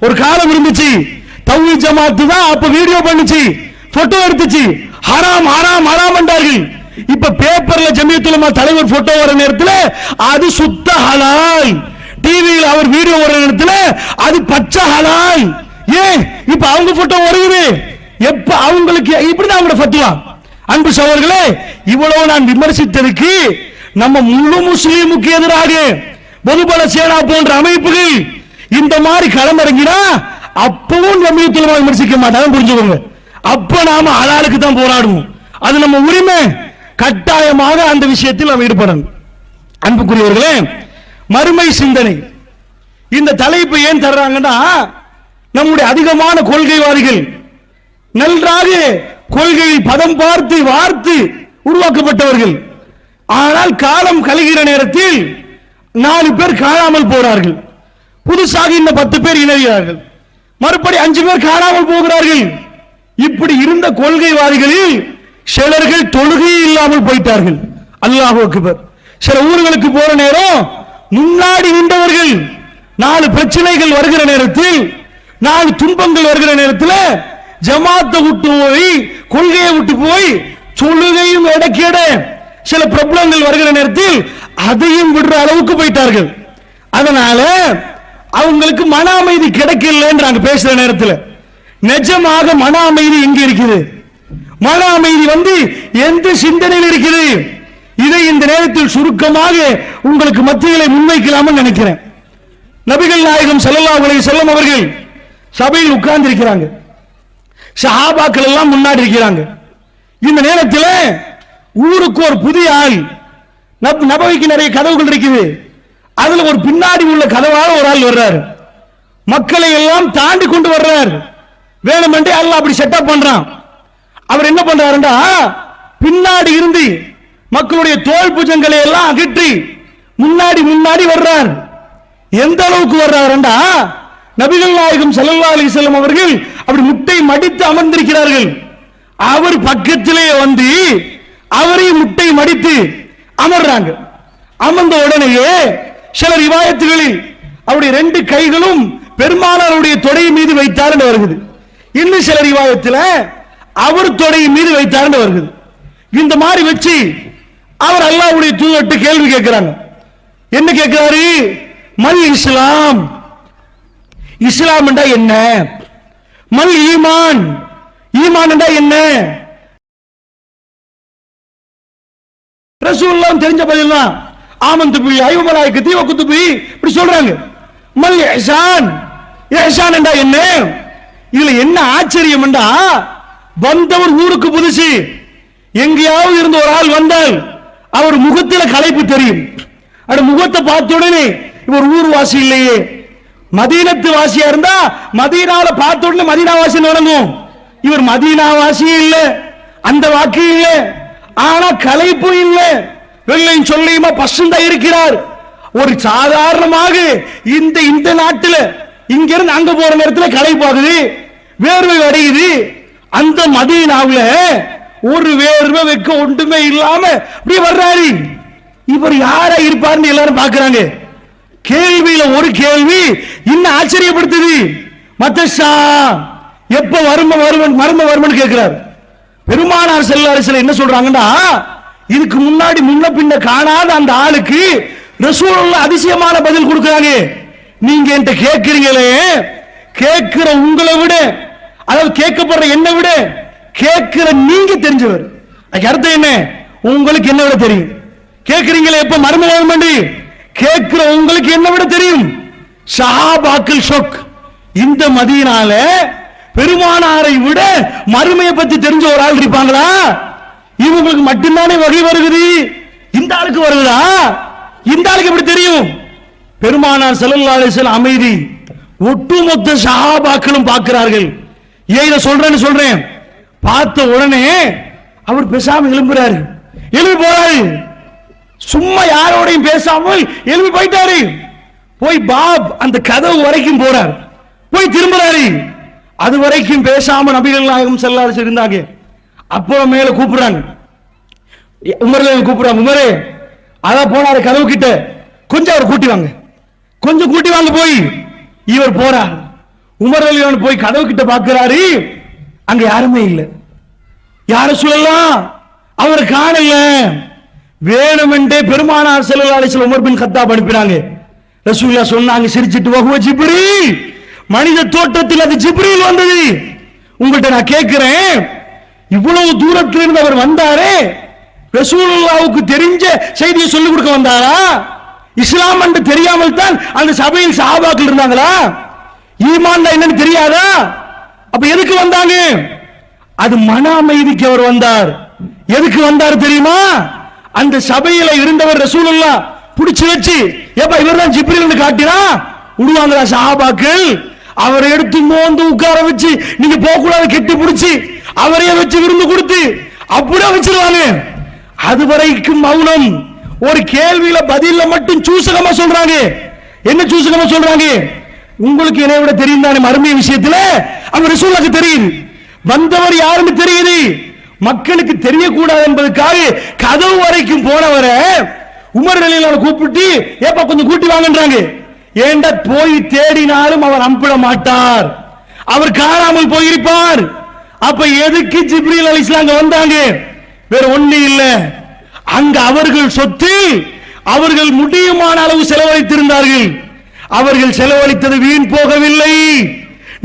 ஒரு காலம் இருந்துச்சு, தௌஹீத் ஜமாத் தான் அப்ப வீடியோ பண்ணுச்சு, போட்டோ எடுத்துச்சு, ஹராம் ஹராம் ஹராம் என்றார்கள். இப்ப பேப்பர்ல ஜமியத்துல் உலமா தலைவர் போட்டோ வர நேரத்தில் அது சுத்த ஹலால், டிவியில் அவர் வீடியோ வர நேரத்தில் அது பச்சை ஹலால். ஏன் இப்ப அவங்க போட்டோ வருது? எப்ப அவங்களுக்கு இப்படிதான் அவங்களோட ஃபத்வா. அன்பு சகோதரர்களே, இவ்வளவு நான் விமர்சித்ததுக்கு நம்ம முழு முஸ்லீமுக்கு எதிராக பொதுபல சேனா போன்ற அமைப்புகள் இந்த மாதிரி களமிறங்கினா அப்பவும் ஜமியத்துல் உலமா விமர்சிக்க மாட்டாங்க, புரிஞ்சுக்கோங்க. அப்ப நாம ஹலாலுக்கு தான் போராடுவோம், அது நம்ம உரிமை. கட்டாயமாக அந்த விஷயத்தில் நாம் ஈடுபடணும். அன்புக்குரியவர்களே, மறுமை சிந்தனை இந்த தலைப்பு ஏன் தர்றாங்கன்னா, நம்முடைய அதிகமான கொள்கைவாதிகள் நன்றாக கொள்கையை பதம் பார்த்து வார்த்து உருவாக்கப்பட்டவர்கள். ஆனால் காலம் கழிகிற நேரத்தில் 4 பேர் காணாமல் போறார்கள், புதுசாக இந்த 10 பேர் இணைகிறார்கள், மறுபடி 5 பேர் காணாமல் போகிறார்கள். இப்படி இருந்த கொள்கைவாதிகளில் சிலர்கள் தொழுகை இல்லாமல் போயிட்டார்கள். அல்லாஹ் அக்பர். சில ஊர்களுக்கு போற நேரம் முன்னாடி நின்றவர்கள் 4 பிரச்சனைகள் வருகிற நேரத்தில், 4 துன்பங்கள் வருகிற நேரத்தில் ஜமாத்தை விட்டு போய் கொள்கையை விட்டு போய் தொழுகையும் இடக்கேட சில பிரபலங்கள் வருகிற நேரத்தில் அதையும் விடுற அளவுக்கு போயிட்டார்கள். அதனால அவங்களுக்கு மன அமைதி கிடைக்கலன்றாங்க பேசுற நேரத்தில். நிஜமாக மன அமைதி எங்க இருக்குது? மன அமைதி எந்த சிந்தனையில் இருக்குது? இதை இந்த நேரத்தில் சுருக்கமாக உங்களுக்கு மத்தியிலே முன்வைக்கலாம்னு நினைக்கிறேன். நபிகள் நாயகம் ஸல்லல்லாஹு அலைஹி வஸல்லம் அவர்கள் சபையில் உட்கார்ந்து இருக்கிறாங்க, சஹாபாக்கள் எல்லாம் முன்னாடி இருக்கிறாங்க. இந்த நேரத்தில் ஊருக்கு ஒரு புதிய ஆள், நபவிக்கு நிறைய கதவுகள் இருக்குது, அதுல ஒரு பின்னாடி உள்ள கதவால ஒரு ஆள் வர்றாரு, மக்களை எல்லாம் தாண்டி கொண்டு வர்றாரு. வேணுமென்றே அல்லாஹ் அப்படி செட்டப் பண்றான். அவர் என்ன பண்றாருன்னா, பின்னாடி இருந்து மக்களுடைய தோல் புஜங்களை எல்லாம் அகற்றி முன்னாடி முன்னாடி வர்றார். எந்த அளவுக்கு வர்றாருண்டா, நபிகள் நாயகம் ஸல்லல்லாஹு அலைஹி வஸல்லம் அவர்கள் அப்படி முட்டை மடித்து அமர்ந்திருக்கிறார்கள். அவர் பக்கத்திலே வந்து அவரையும் முட்டை மடித்து அமர்றாங்க. அமர்ந்த உடனேயே சில ரிவாயத்துகளில் அவருடைய 2 கைகளும் பெருமானாருடைய தொடை மீது வைத்தார் வருகிறது. இன்னும் சில ரிவாயத்தில் அவர் தொடை மீது வைத்தார் வருகிறது. இந்த மாதிரி வச்சு அவர் அல்லாஹ்வுடைய தூதர்ட்ட கேள்வி கேட்கிறாங்க. என்ன கேட்கிறாரு? மல் இஸ்லாம், இஸ்லாம் என்றா என்ன? மல் ஈமான், ஈமான் என்றா என்ன? ரசூலுல்லாஹ் தெரிஞ்ச பதில் தான். ஆமன்து பில் ஐவ மலாயிகத்தி வ குதுபி இப்படி சொல்றாங்க. மல் இஹ்சான், இஹ்சான் என்றா என்ன? இதுல என்ன ஆச்சரியம் என்றா, வந்தவர் ஊருக்கு புதுசு. எங்கேயாவது இருந்து ஒரு ஆள் வந்தால் அவர் முகத்துல களைப்பு தெரியும். அந்த முகத்தை பார்த்த உடனே இவர் ஊர்வாசி இல்லையே, மதீனத்து வாசியா இருந்தா மதீனால பார்த்த உடனே மதீனா வாசி நடங்கும். இவர் மதீனா வாசியே இல்ல, அந்த வாக்கு இல்ல, ஆனா களைப்பு இல்ல, வெள்ளையும் சொல்லியுமா பசுந்தா இருக்கிறார். ஒரு சாதாரணமாக இந்த நாட்டுல இங்க இருந்து அங்க போற நேரத்தில் களைப்பாகுது, வேர்வை அடையுது. அந்த மதீனாவுல ஒரு வேர்வை வைக்க ஒன்றுமே இல்லாம இப்படி வர்றாரு. இவர் யாரா இருப்பார்னு எல்லாரும் பாக்குறாங்க. கேள்வியில ஒரு கேள்வி இன்னும் ஆச்சரியப்படுத்துது. மத்தஷா எப்ப மர்ம கேட்கிறார். பெருமானார் ஸல்லல்லாஹு அலைஹி வஸல்லம் என்ன சொல்றாங்கன்னா, இதுக்கு முன்னாடி முன்ன பின்ன காணாத அந்த ஆளுக்கு ரசூலுல்லாஹ் அதிசயமான பதில் கொடுக்கறாங்க. நீங்க என்கிட்ட கேட்கிறீங்களே, கேட்கிற உங்களை விட, அதாவது கேட்கப்படுற என்னை விட கேட்கிற நீங்க தெரிஞ்சவர். அர்த்தம் என்ன? உங்களுக்கு என்ன விட தெரியும். கேட்கிறீங்களே எப்ப மர்மம் பண்ணி, கேட்கிற உங்களுக்கு என்ன விட தெரியும். ஷஹாபாக்கள் ஷொக். இந்த மதீனால பெருமானாரை விட மறுமையை பத்தி தெரிஞ்ச ஒரு ஆள் இருப்பாங்களா? இவங்களுக்கு மட்டும்தானே வகை வருகிறது, இந்த ஆளுக்கு வருதா? இந்த ஆளுக்கு எப்படி தெரியும்? பெருமானார் ஸல்லல்லாஹு அலைஹி வஸல்லம் அமைதி. ஒட்டுமொத்த ஷஹாபாக்களும் பார்க்கிறார்கள். ஏன் இதை சொல்றேன்? பார்த்த உடனே அவர் பேசாம எழும்புறாரு, எழுப்பி போறாரு. சும்மா யாரோடையும் பேசாமல் எழுப்பி போயிட்டாரு. போய் பாப் அந்த கதவு வரைக்கும் போறார், போய் திரும்புறாரு. அது வரைக்கும் பேசாம நபிகள் நாயகம் ஸல்லல்லாஹு அலைஹி வஸல்லம் இருந்தாங்க. அப்போ மேல கூப்பிடுறாங்க, உமரே கூப்பிடுறாங்க. உமரே அதான் போனாரு கதவு கிட்ட, கொஞ்சம் அவர் கூட்டி வாங்க, கொஞ்சம் கூட்டி வாங்க. போய் இவர் போறார். உமர் ரலியல்லாஹு போய் கதவு கிட்ட பார்க்கிறாரு, அங்க யாருமே இல்லை. யார சொல்லலாம், அவர் காணல. வேணுமென்றே பெருமானார் ஸல்லல்லாஹு அலைஹி வஸல்லம் உமர் பின் கத்தாப் அனுப்பினாங்க. ரசூலுல்லாஹ் சொன்னாங்க சிரிச்சிட்டு, வஹுவ ஜிப்ரீல், மனித தோற்றத்தில் அது ஜிப்ரீல் வந்தது. உங்கள்கிட்ட நான் கேட்கிறேன், இவ்வளவு தூரத்தில் இருந்து அவர் வந்தாரே, ரசூலுல்லாஹ்வுக்கு தெரிஞ்ச செய்தியை சொல்லிக் கொடுக்க வந்தாரா? இஸ்லாம் என்று தெரியாமல் தான் அந்த சபையில் சஹாபாக்கள் இருந்தாங்களா? ஈமான் என்னன்னு தெரியாதா? அப்ப எதுக்கு வந்தாங்க? அது மன அமைதிக்கு அவர் வந்தார். எதுக்கு வந்தார் தெரியுமா? அந்த சபையில இருந்தவர் ரசூலுல்லாஹ் பிடிச்சு வச்சு, ஏப்பா இவர்தான் ஜிப்ரீல்னு காட்டினா விடுவாங்களா சஹாபாக்கள்? அவரை எடுத்து மோந்து உட்கார வச்சு, நீங்க போக கூடாது கெட்டி பிடிச்சி அவரையே வச்சு விருந்து கொடுத்து அப்படியே வச்சிருவாங்க. அது வரைக்கும் மௌனம். ஒரு கேள்வியில பதில மட்டும் சூசகமா சொல்றாங்க. என்ன சூசகமா சொல்றாங்க? உங்களுக்கு என்னை விட தெரியும் தானே மர்மிய விஷயத்துல. அவர் ரசூலுல்லாஹ்க்கு தெரியுது, வந்தவர் யாருன்னு தெரியுது. மக்களுக்கு தெரியக்கூடாது என்பதற்காக கதவு வரைக்கும் போனவரை உமர் ரலியல்லாஹு கூப்பிட்டு, ஏப்பா கொஞ்சம் கூட்டி வாங்கன்றாங்க. ஏண்டா போய் தேடினாலும் அவர் அம்பிட மாட்டார், அவர் காணாமல் போயிருப்பார். அப்ப எதுக்கு ஜிப்ரீல் அலைஹிஸ்ஸலாம் வந்தாங்க? வேற ஒண்ணு இல்ல, அங்க அவர்கள் சொத்து அவர்கள் முடியுமான அளவு செலவழித்திருந்தார்கள். அவர்கள் செலவழித்தது வீண் போகவில்லை.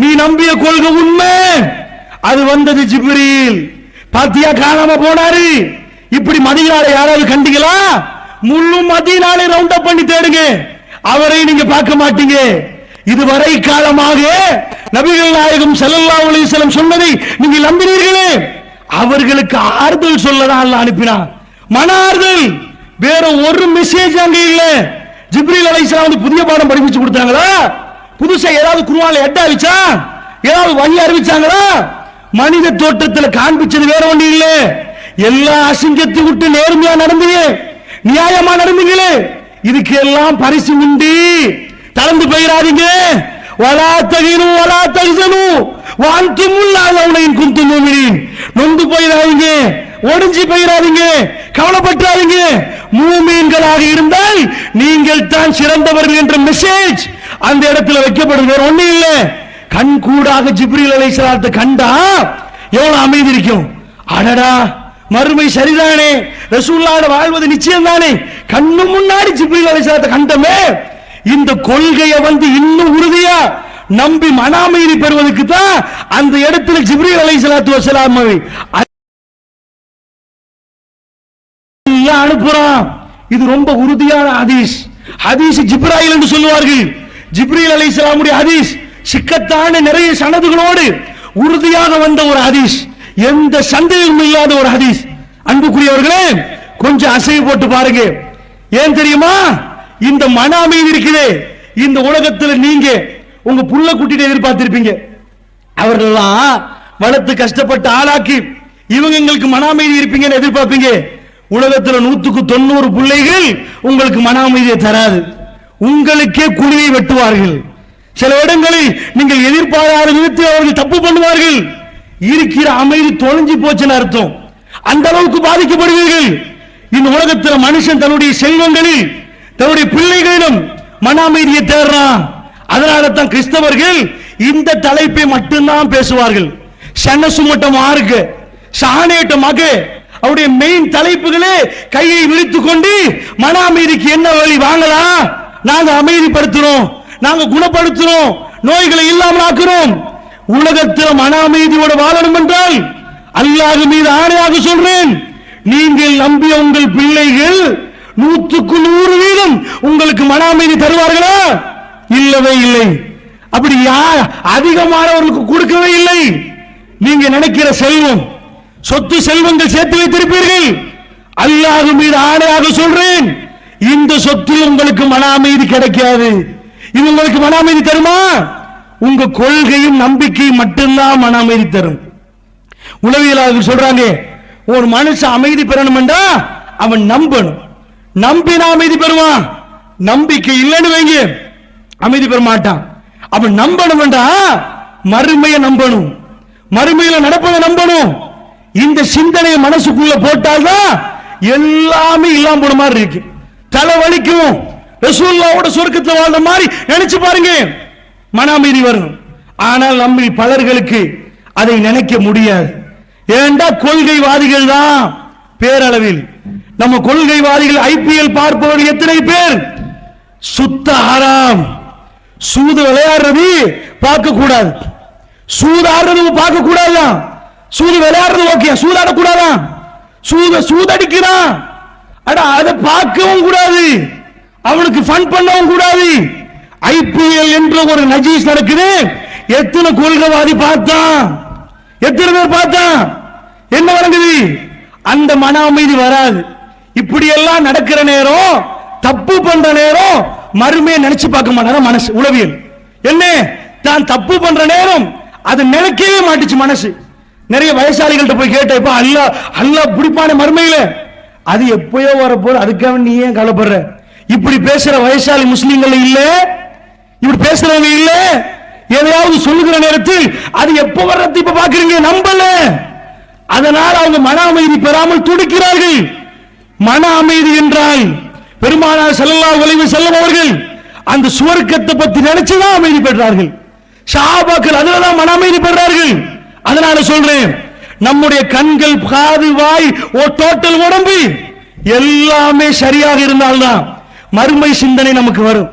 நீ நம்பிய கொள்கை உண்மை. அது வந்தது ஜிப்ரீல். பாத்தியா, காணாம போனாரு. இப்படி மதீனால யாராவது கண்டீங்களா? முழு மதீனாலை ரவுண்ட் அப் பண்ணி தேடுங்க, அவரை நீங்க பார்க்க மாட்டீங்க. இதுவரை காலமாக நபிகள் நாயகம் ஸல்லல்லாஹு அலைஹி வஸல்லம் சொன்னதை நீங்கள் நம்பினீர்களே, அவர்களுக்கு ஆறுதல் சொல்லதான் அல்லாஹ் அனுப்பினார். மன ஆறுதல். வேற ஒரு மெசேஜ் அங்க இல்ல. ஜிப்ரீல் அலைஹிஸ்ஸலாம் வந்து புதிய பாடம் படிப்பிச்சு கொடுத்தாங்களா? புதுசா ஏதாவது குர்ஆன்ல எட்ட அறிவிச்சா? ஏதாவது வழி அறிவிச்சாங்களா? மனித தோற்றத்தில் காண்பிச்சது வேற ஒண்ணு இல்ல. எல்லா அசிங்கத்தை விட்டு நேர்மையா நடந்தீங்க, நியாயமா நடந்தீங்களே, இதுக்கு எல்லாம் பரிசு உண்டு. தளர்ந்து போயிடாதீங்க. வலா தகினு வலா தஹ்சனு வான்துமுல்லாஹ்வுனைன் குன்தும் முஃமினீன். நொந்து போயிடாதீங்க, ஒடிஞ்சு போயிடாதீங்க, கவலைப்பட்டாதீங்க. மூமீன்களாக இருந்தால் நீங்கள் தான் சிறந்தவர்கள் என்ற மெசேஜ் அந்த இடத்துல வைக்கப்படுது. வேற ஒண்ணு இல்ல. கண் கூடாக ஜிப்ரீல் அலைஹிஸ்ஸலாத்தை கண்டா எவ்வளவு அமைதி இருக்கும். அடடா, மறுமை சரிதானே, ரசூலுல்லாஹ் வாழ்வது நிச்சயம் தானே, கண்ணு முன்னாடி ஜிப்ரீல் அலைஹிஸ்ஸலாத்தை கண்டமே. இந்த கொள்கையை இன்னும் உறுதியா நம்பி மனாமையை பெறுவதற்கு தான் அந்த இடத்துல ஜிப்ரீல் அலைஹிஸ்ஸலாத்து வஸலாம் அனுப்புறான். இது ரொம்ப உறுதியான ஹதீஸ். ஹதீஸ் ஜிப்ராயில் என்று சொல்லுவார்கள். ஜிப்ரீல் அலைஹிஸ்ஸலாமுடைய ஹதீஸ் சிக்கத்தான நிறைய சனதுகளோடு உறுதியாக வந்த ஒரு ஹதீஸ், எந்த சந்தேகமும் இல்லாத ஒரு ஹதீஸ். அன்புக்குரியவர்களே, கொஞ்சம் அசைவு போட்டு பாருங்க. ஏன் தெரியுமா? இந்த மன அமைதி இருக்குது. இந்த உலகத்தில் நீங்க உங்க புள்ள குட்டியை எதிர்பார்த்திருப்பீங்க. அவர்களெல்லாம் வளர்த்து கஷ்டப்பட்டு ஆளாக்கி இவங்க எங்களுக்கு மன அமைதி இருப்பீங்கன்னு எதிர்பார்ப்பீங்க. உலகத்தில் 100க்கு 90 பிள்ளைகள் உங்களுக்கு மன அமைதியை தராது. உங்களுக்கே குழியை வெட்டுவார்கள். சில இடங்களில் நீங்கள் எதிர்பாராத விதத்தில் அவர்கள் தப்பு பண்ணுவார்கள். இருக்கிற அமைதி தொலைஞ்சு போச்சுன்னு அர்த்தம். அந்த அளவுக்கு பாதிக்கப்படுவீர்கள். இந்த உலகத்தில் மனுஷன் தன்னுடைய செல்வங்களில் தன்னுடைய பிள்ளைகளிடம் மன அமைதியை தேடுறான். அதனால தான் கிறிஸ்தவர்கள் இந்த தலைப்பை மட்டும்தான் பேசுவார்கள். சனசுமட்டமாக சாணேட்டமாக அவருடைய மெயின் தலைப்புகளே கையை விரித்துக் கொண்டு மன அமைதிக்கு என்ன வழி வாங்கலாம், நாங்க அமைதிப்படுத்துறோம், நாங்க குணப்படுத்துறோம், நோய்களை இல்லாமல் ஆக்குறோம். உலகத்தில் மன அமைதியோடு வாழணும் என்றால் அல்லாஹ் மீது ஆணையாக சொல்றேன், நீங்கள் நம்பிய உங்கள் பிள்ளைகள் 100க்கு 100% உங்களுக்கு மன அமைதி தருவார்களா? இல்லவே இல்லை. அப்படி அதிகமானவர்களுக்கு கொடுக்கவே இல்லை. நீங்க நினைக்கிற செல்வம், சொத்து செல்வங்கள் சேர்த்து வைத்திருப்பீர்கள். அல்லாஹ் மீது ஆணையாக சொல்றேன், இந்த சொத்தில் உங்களுக்கு மன அமைதி கிடைக்காது. இது உங்களுக்கு மன அமைதி தருமா? உங்க கொள்கையும் நம்பிக்கையும் மட்டும்தான் மன அமைதி தரும். உளவியலாளர்கள் சொல்றாங்க, ஒரு மனுஷன் அமைதி பெறணும் என்றா அவன் நம்பணும். நம்பினா அமைதி பெறுவான். நம்பிக்கை இல்லைன்னு வைங்க, அமைதி பெற மாட்டான். அவன் நம்பணும் என்றா மறுமையை நம்பணும், மறுமையில நடப்பதை நம்பணும். இந்த சிந்தனையை மனசுக்குள்ள போட்டால்தான் எல்லாமே இல்லாம போன மாதிரி இருக்கு. தலை வலிக்கும். ரசூலுல்லாஹ்வோட சொர்க்கத்தில் வாழ்ந்த மாதிரி நினைச்சு பாருங்க, மன அமைதி வரும். ஆனால் நம்ம பலர்களுக்கு அதை நினைக்க முடியாது. ஏண்டா கொள்கைவாதிகள் தான் பேரளவில். நம்ம கொள்கைவாதிகள் ஐபிஎல் பார்ப்பவர்கள் எத்தனை பேர்? சுத்த ஹராம். சூது விளையாடுறது பார்க்க கூடாது, சூதாடுறது பார்க்க கூடாது. சூது விளையாடுறது ஓகே, சூதாட கூடாதா? சூதடிக்கிறான், அட அதை பார்க்கவும் கூடாது, அவனுக்கு ஃபன் பண்ணவும் கூடாது. ஐபிஎல் என்ற ஒரு நஜீஸ் நடக்குது. எத்தனை கொள்கைவாதி பார்த்தான், எத்தனை பேர் பார்த்தான்? என்ன வழங்குது? அந்த மன அமைதி வராது. இப்படி எல்லாம் நடக்கிற நேரம், தப்பு பண்ற நேரம் மறுமையை நினைச்சு பார்க்க மாட்டாங்க மனசு. உளவியல் என்ன, தான் தப்பு பண்ற நேரம் அது நினைக்கவே மாட்டுச்சு மனசு. நிறைய வயசாளிகள்ட்ட போய் கேட்ட, இப்ப அல்லாஹ் பிடிப்பான மறுமையில, அது எப்பயோ வரப்போற, அதுக்காக நீ ஏன் கவலைப்படுற? இப்படி பேசுற வயசாளி முஸ்லீம்கள் இல்ல, இப்படி பேசுறவங்க இல்ல. எதையாவது சொல்லுகிற நேரத்தில் அது எப்ப வர்றது இப்ப பாக்குறீங்க, நம்பல. அதனால் அவங்க மன அமைதி பெறாமல் துடிக்கிறார்கள். மன அமைதி என்றால் பெருமானார் ஸல்லல்லாஹு அலைஹி வஸல்லம் அவர்கள் அந்த சுவர்க்கத்தை பத்தி நினைச்சுதான் அமைதி பெற்றார்கள். சஹாபாக்கள் அதுலதான் மன அமைதி பெற்றார்கள். அதனால சொல்றேன், நம்முடைய கண்கள், காது, வாய், டோட்டல் உடம்பு எல்லாமே சரியாக இருந்தால்தான் மறுமை சிந்தனை நமக்கு வரும்.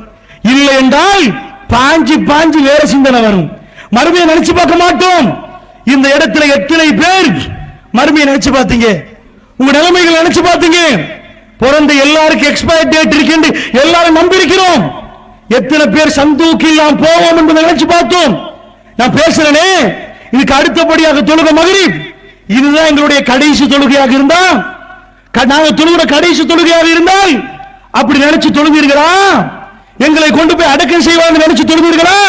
இல்லை என்றால் பாஞ்சு பாஞ்சு வேற சிந்தனை வரும். மறுமையை நினைச்சு பார்க்க மாட்டோம். இந்த இடத்துல எத்தனை பேர் மறுமையை நினைச்சு பார்த்தீங்க? உங்க நிலைமைகள் நினைச்சு பார்த்தீங்க? பிறந்த எல்லாருக்கும் எக்ஸ்பயர் டேட் இருக்கு எல்லாரும் நம்பி இருக்கிறோம். எத்தனை பேர் சந்தூக்கில் நாம் போவோம் என்பதை நினைச்சு பார்த்தோம். நான் பேசுறேனே, இதுக்கு அடுத்தபடியாக தொழுகை மக்ரிப், இதுதான் எங்களுடைய கடைசி தொழுகையாக இருந்தா, நாங்க தொழுகிற கடைசி தொழுகையாக இருந்தால் அப்படி நினைச்சு தொழுவீர்களா? எங்களை கொண்டு போய் அடக்கம் செய்வாங்க நினைச்சு தொழுவீர்களா?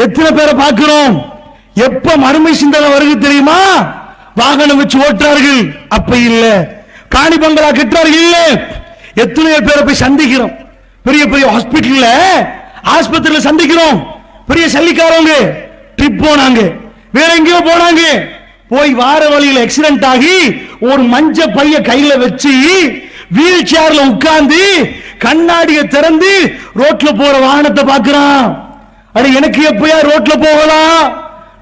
எத்தனை பேரை பார்க்கிறோம்? எப்ப மறுமை சிந்தனை வருது தெரியுமா? வாகனம் வச்சு ஓட்டுறார்கள், அப்ப இல்ல. காணி பங்களா கட்டுறார்கள், இல்ல. எத்தனை பேரை போய் சந்திக்கிறோம், பெரிய பெரிய ஹாஸ்பிட்டல்ல, ஆஸ்பத்திரியில சந்திக்கிறோம். பெரிய சல்லிக்காரங்க ட்ரிப் போனாங்க, வேற எங்கேயோ போனாங்க. போய் வார வழியில் ஆக்சிடென்ட் ஆகி ஒரு மஞ்ச பைய கையில வச்சு வீல் சேர்ல உட்கார்ந்து கண்ணாடியை திறந்து ரோட்ல போற வாகனத்தை பார்க்கிறான். அட எனக்கு எப்பயா ரோட்ல போகலாம்,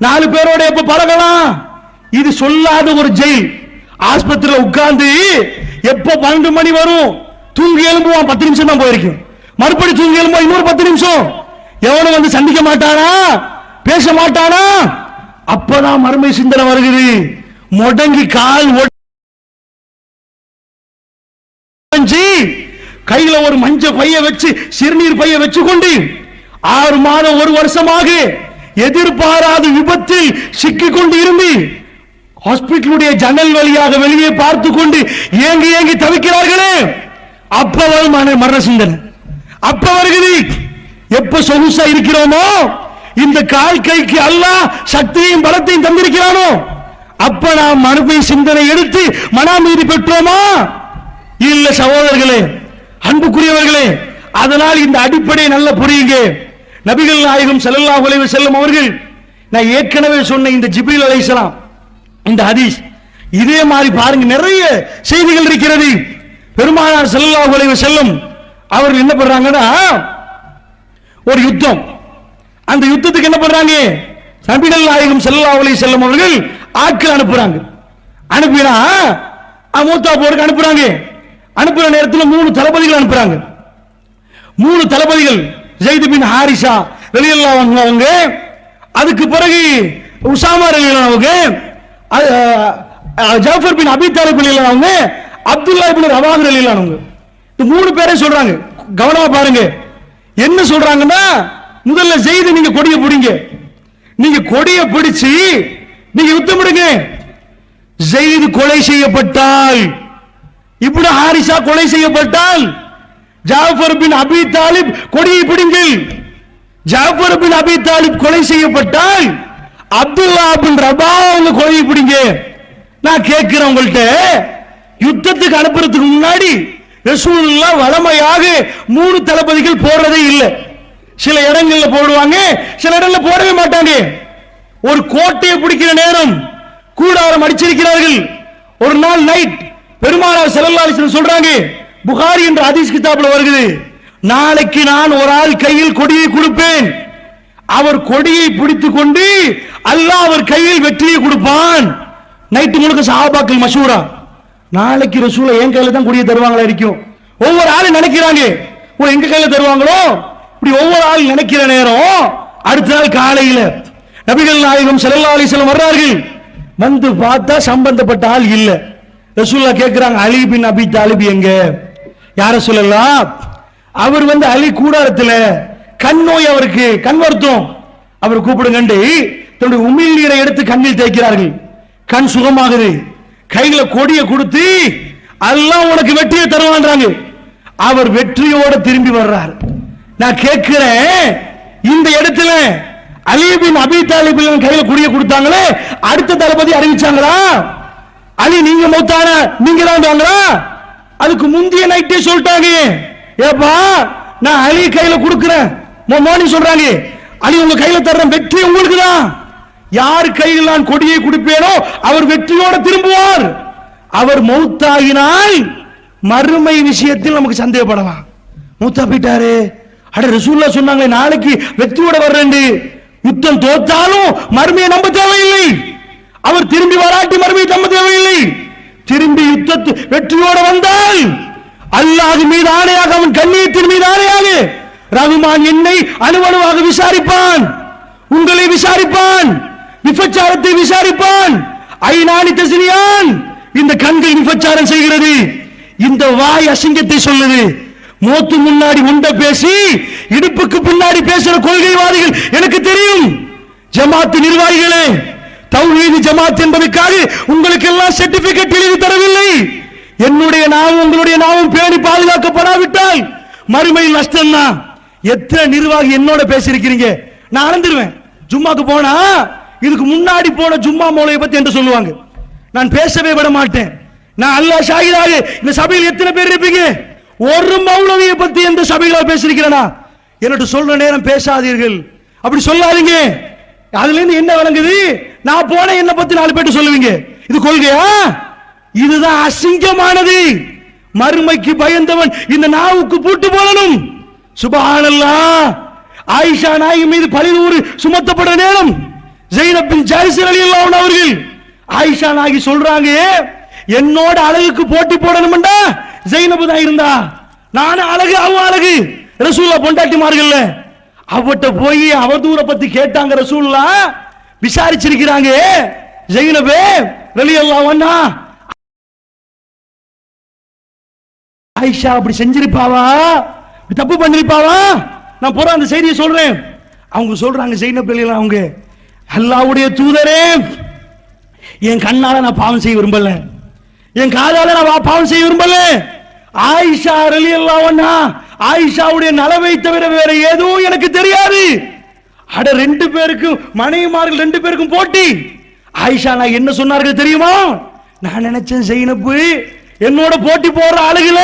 4 பேரோட எப்ப பழகலாம்? இது சொல்லாத ஒரு ஜெயில். ஆஸ்பத்திரியில உட்கார்ந்து எப்ப 12 மணி வரும், தூங்கி எழும்புவான். 10 நிமிஷம் தான் போயிருக்கும். மறுபடி தூங்கி எழும்புவான், இன்னொரு 10 நிமிஷம். எவனும் வந்து சந்திக்க மாட்டானா, பேச மாட்டானா. அப்பதான் மறுமை சிந்தனை வருகிறது. முடங்கி கால் ஒடிஞ்சு கையில ஒரு மஞ்ச பைய வச்சு சிறுநீர் பைய வச்சு கொண்டு 6 மாதம் 1 வருஷமாக எதிர்பாராத விபத்தில் சிக்கிக் கொண்டு இருந்து ஹாஸ்பிட்டலுடைய ஜன்னல் வழியாக வெளியே பார்த்து கொண்டு ஏங்கி ஏங்கி தவிக்கிறார்களே, அப்ப வரும் மரண சிந்தனை. அப்ப வருகிறது. எப்ப சொகுசா இருக்கிறோமோ, இந்த கால் கைக்கு அல்லாஹ் சக்தியையும் பலத்தையும் தந்திருக்கிறானோ, அப்ப நாம் மறுமை சிந்தனை எடுத்து மனாமீதி பெற்றோமா? இல்ல சகோதரர்களே, அன்புக்குரியவர்களே. அதனால் இந்த அடிப்படை நல்ல புரியுங்க. நபிகள் நாயகம் ஸல்லல்லாஹு அலைஹி வஸல்லம் அவர்கள், நான் ஏற்கனவே சொன்ன இந்த ஜிப்ரீல் அலைஹிஸ்ஸலாம், இந்த ஹதீஸ் இதே மாதிரி பாருங்க, நிறைய செய்திகள் இருக்கிறது. பெருமானார் ஸல்லல்லாஹு அலைஹி வஸல்லம் அவர்கள் என்ன பண்றாங்கன்னா, ஒரு யுத்தம், அந்த யுத்தத்துக்கு என்ன பண்றாங்க, நபிகள் நாயகம் ஸல்லல்லாஹு அலைஹி வஸல்லம் அவர்கள் ஆட்கள் அனுப்புறாங்க. அனுப்பினா மூத்தா போருக்கு அனுப்புறாங்க. அனுப்புற நேரத்தில் 3 தளபதிகள் அனுப்புறாங்க. 3 தளபதிகள் ஸைத் பின் ஹாரிஸா ரலியல்லாஹு அன்ஹு அவங்க, அதுக்கு பிறகு உசாமா ரலியல்லாஹு அவங்க, ஜாஃபர் பின் அபி தாலிப் ரலியல்லாஹு அவங்க, அப்துல்லா இப்னு ரவாஹா ரலியல்லாஹு அவங்க. இந்த 3 பேரை சொல்றாங்க. கவனமா பாருங்க என்ன சொல்றாங்கன்னா, முதல்ல ஸைத் நீங்க கொடியை பிடிங்க, நீங்க கொடியை பிடிச்சு நீங்க யுத்தம் பண்ணுங்க. ஸைத் கொலை செய்யப்பட்டால், இப்னு ஹாரிஸா கொலை செய்யப்பட்டால், ஜாஃபர் பின் அபி தாலிப் கொடியை பிடிங்கள். ஜாஃபர் பின் அபி தாலிப் கொலை செய்யப்பட்டால் அப்துல்லா பின் ரவாஹா அவங்க கொலையை பிடிங்க. நான் கேட்கிறேன் உங்கள்கிட்ட, யுத்தத்துக்கு அனுப்புறதுக்கு முன்னாடி ரசூலுல்லாஹ் வளமையாக 3 தளபதிகள் போடுறதே இல்லை. சில இடங்கள்ல போடுவாங்க, சில இடங்கள்ல போடவே மாட்டாங்க. ஒரு கோட்டையை பிடிக்கிற நேரம் கூடாரம் அடிச்சிருக்கிறார்கள். ஒரு நாள் நைட் பெருமானார் ஸல்லல்லாஹு அலைஹி வஸல்லம் சொல்றாங்க, புகாரி என்ற ஹதீஸ் கிதாபுல வருகிறது, நாளைக்கு நான் ஒரு ஆள் கையில் கொடியை கொடுப்பேன், அவர் கொடியை பிடித்துக் கொண்டு அல்லாஹ் அவர் கையில் வெற்றியை கொடுப்பான். நைட்டு முழுக்க சஹாபாக்கள் மஷூரா, நாளைக்கு ரசூலை என் கையில தான் கொடியை தருவாங்களா இருக்கும். ஒவ்வொரு ஆளும் நினைக்கிறாங்க, ஓ எங்க கையில தருவாங்களோ, இப்படி ஒவ்வொரு ஆள் நினைக்கிற நேரம் அடுத்த நாள் காலையில நபிகள் நாயகம் ஸல்லல்லாஹு அலைஹி வஸல்லம் வர்றார்கள். வந்து பார்த்தா சம்பந்தப்பட்ட ஆள் இல்ல. ரசூலுல்லாஹ் கேக்குறாங்க, அலி பின் அபி தாலிப் எங்க? யார சொல்லலாம், அவர் வந்து அலி கூடாரத்துல கண் நோய், அவருக்கு கண் வருத்தம், அவர் கூப்பிடுங்கண்டு தன்னுடைய உமிழ் நீரை எடுத்து கண்ணில் தேய்க்கிறார்கள். கண் சுகமாகுது. கையில கொடியை கொடுத்து அல்லாஹ் உனக்கு வெற்றியை தருவான்றாங்க. அவர் வெற்றியோட திரும்பி வர்றார். நான் கேட்கிறேன், இந்த இடத்துல அலி பின் அபி தாலிப் கையில கொடியை கொடுத்தாங்களே, அடுத்த தளபதி அறிவிச்சாங்களா, அலி நீங்க மௌத்தான நீங்க தான் வாங்களா? அதுக்கு முந்தைய நைட்டே சொல்லிட்டாங்க, ஏப்பா நான் அலி கையில கொடுக்கிறேன், மார்னிங் சொல்றாங்க, அலி உங்க கையில தர்ற வெற்றி உங்களுக்கு தான். யார் கையில் நான் கொடியை கொடுப்பேனோ அவர் வெற்றியோட திரும்புவார். அவர் மௌத்தாகினால் மறுமை விஷயத்தில் நமக்கு சந்தேகப்படலாம். மூத்தா போயிட்டாரு, அட ரசூலுல்லாஹ் சொன்னாங்களே நாளைக்கு வெற்றியோட வர்றேன், யுத்தம் தோத்தாலும் மறுமையை நம்ப தேவையில்லை, அவர் திரும்பி வராட்டி மறுமையை நம்ப தேவையில்லை. திரும்பி யுத்தத்து வெற்றியோட வந்தால் அல்லாஹ் மீது ஆணையாக, அவன் கண்ணியத்தின் மீது ஆணையாக ரஹ்மான் என்னை அணுவணுவாக விசாரிப்பான், உங்களை விசாரிப்பான், விபச்சாரத்தை விசாரிப்பான். ஐநானி தஸ்னியான், இந்த கண்கள் விபச்சாரம் செய்கிறது, இந்த வாய் அசிங்கத்தை சொல்லுது. மூத்து முன்னாடி உண்ட பேசி இடுப்புக்கு பின்னாடி பேசுற கொள்கைவாதிகள் எனக்கு தெரியும். ஜமாத் நிர்வாகிகளே, தௌஹீத் ஜமாத் என்பதற்காக உங்களுக்கு எல்லாம் சர்டிபிகேட் எழுதி தரவில்லை. என்னுடைய நாவும் உங்களுடைய நாவும் பேணி பாதுகாக்கப்படாவிட்டால் மறுமையில் நஷ்டம் தான். எத்தனை நிர்வாகி என்னோட பேசியிருக்கிறீங்க, நான் அறந்துருவேன். ஜும்மாக்கு போனா இதுக்கு முன்னாடி போன ஜும்மா மௌலையை பத்தி என்று சொல்லுவாங்க, நான் பேசவே விட மாட்டேன். நான் அல்லாஹ் ஷாஹிதாக, இந்த சபையில் எத்தனை பேர் இருப்பீங்க, ஒரு மௌலவியை பத்தி எந்த சபையில பேசியிருக்கிறேனா? என்னட்டு சொல்ற நேரம் பேசாதீர்கள், அப்படி சொல்லாதீங்க. அதுல இருந்து என்ன விளங்குது, நான் போன என்ன பத்தி 4 பேர்ட்ட சொல்லுவீங்க. இது கொள்கையா? இதுதான் அசிங்கமானது. மறுமைக்கு பயந்தவன் இந்த நாவுக்கு பூட்டு போடணும். சுப்ஹானல்லாஹ். ஆயிஷா நாயகி மீது பழிதூறு சுமத்தப்பட்ட நேரம் ஸைனப் பின் ஜாயிஸ் ரலியல்லாஹு அன்ஹு அவர்கள் ஆயிஷா நாயகி சொல்றாங்க, என்னோட அழகுக்கு போட்டி போடணும்டா ஸைனப் தான் இருந்தா. நானும் அழகு, அவன் அழகு. ரசூலுல்லாஹ் பொண்டாட்டிமார்கள்ல அவட்ட போய் அவதூற பத்தி கேட்டாங்க. ரசூலுல்லாஹ் விசாரிச்சிருக்கிறாங்க. ஸைனப் ரலியல்லாஹு அன்ஹா ஆயிஷா அப்படி செஞ்சிருப்பாவா, தப்பு பண்ணிருப்பாவா? நான் போற அந்த செய்தியை சொல்றேன். அவங்க சொல்றாங்க, ஸைனப் ரலியல்லாஹு அவங்க, அல்லாஹ்வுடைய தூதரே, என் கண்ணால நான் பாவம் செய்ய விரும்பல, என் காதால நான் பாவம் செய்ய விரும்பல. ஆயிஷா ரலியல்லாஹு அன்ஹா ஆயிஷாவுடைய நலவை தவிர வேற எதுவும் எனக்கு தெரியாது. அட 2 பேருக்கும் மனைவிமார்கள் 2 பேருக்கும் போட்டி. ஆயிஷா நான் என்ன சொன்னார்கள் தெரியுமா? நான் நினைச்சேன் ஸைனப் என்னோட போட்டி போடுற அழகுல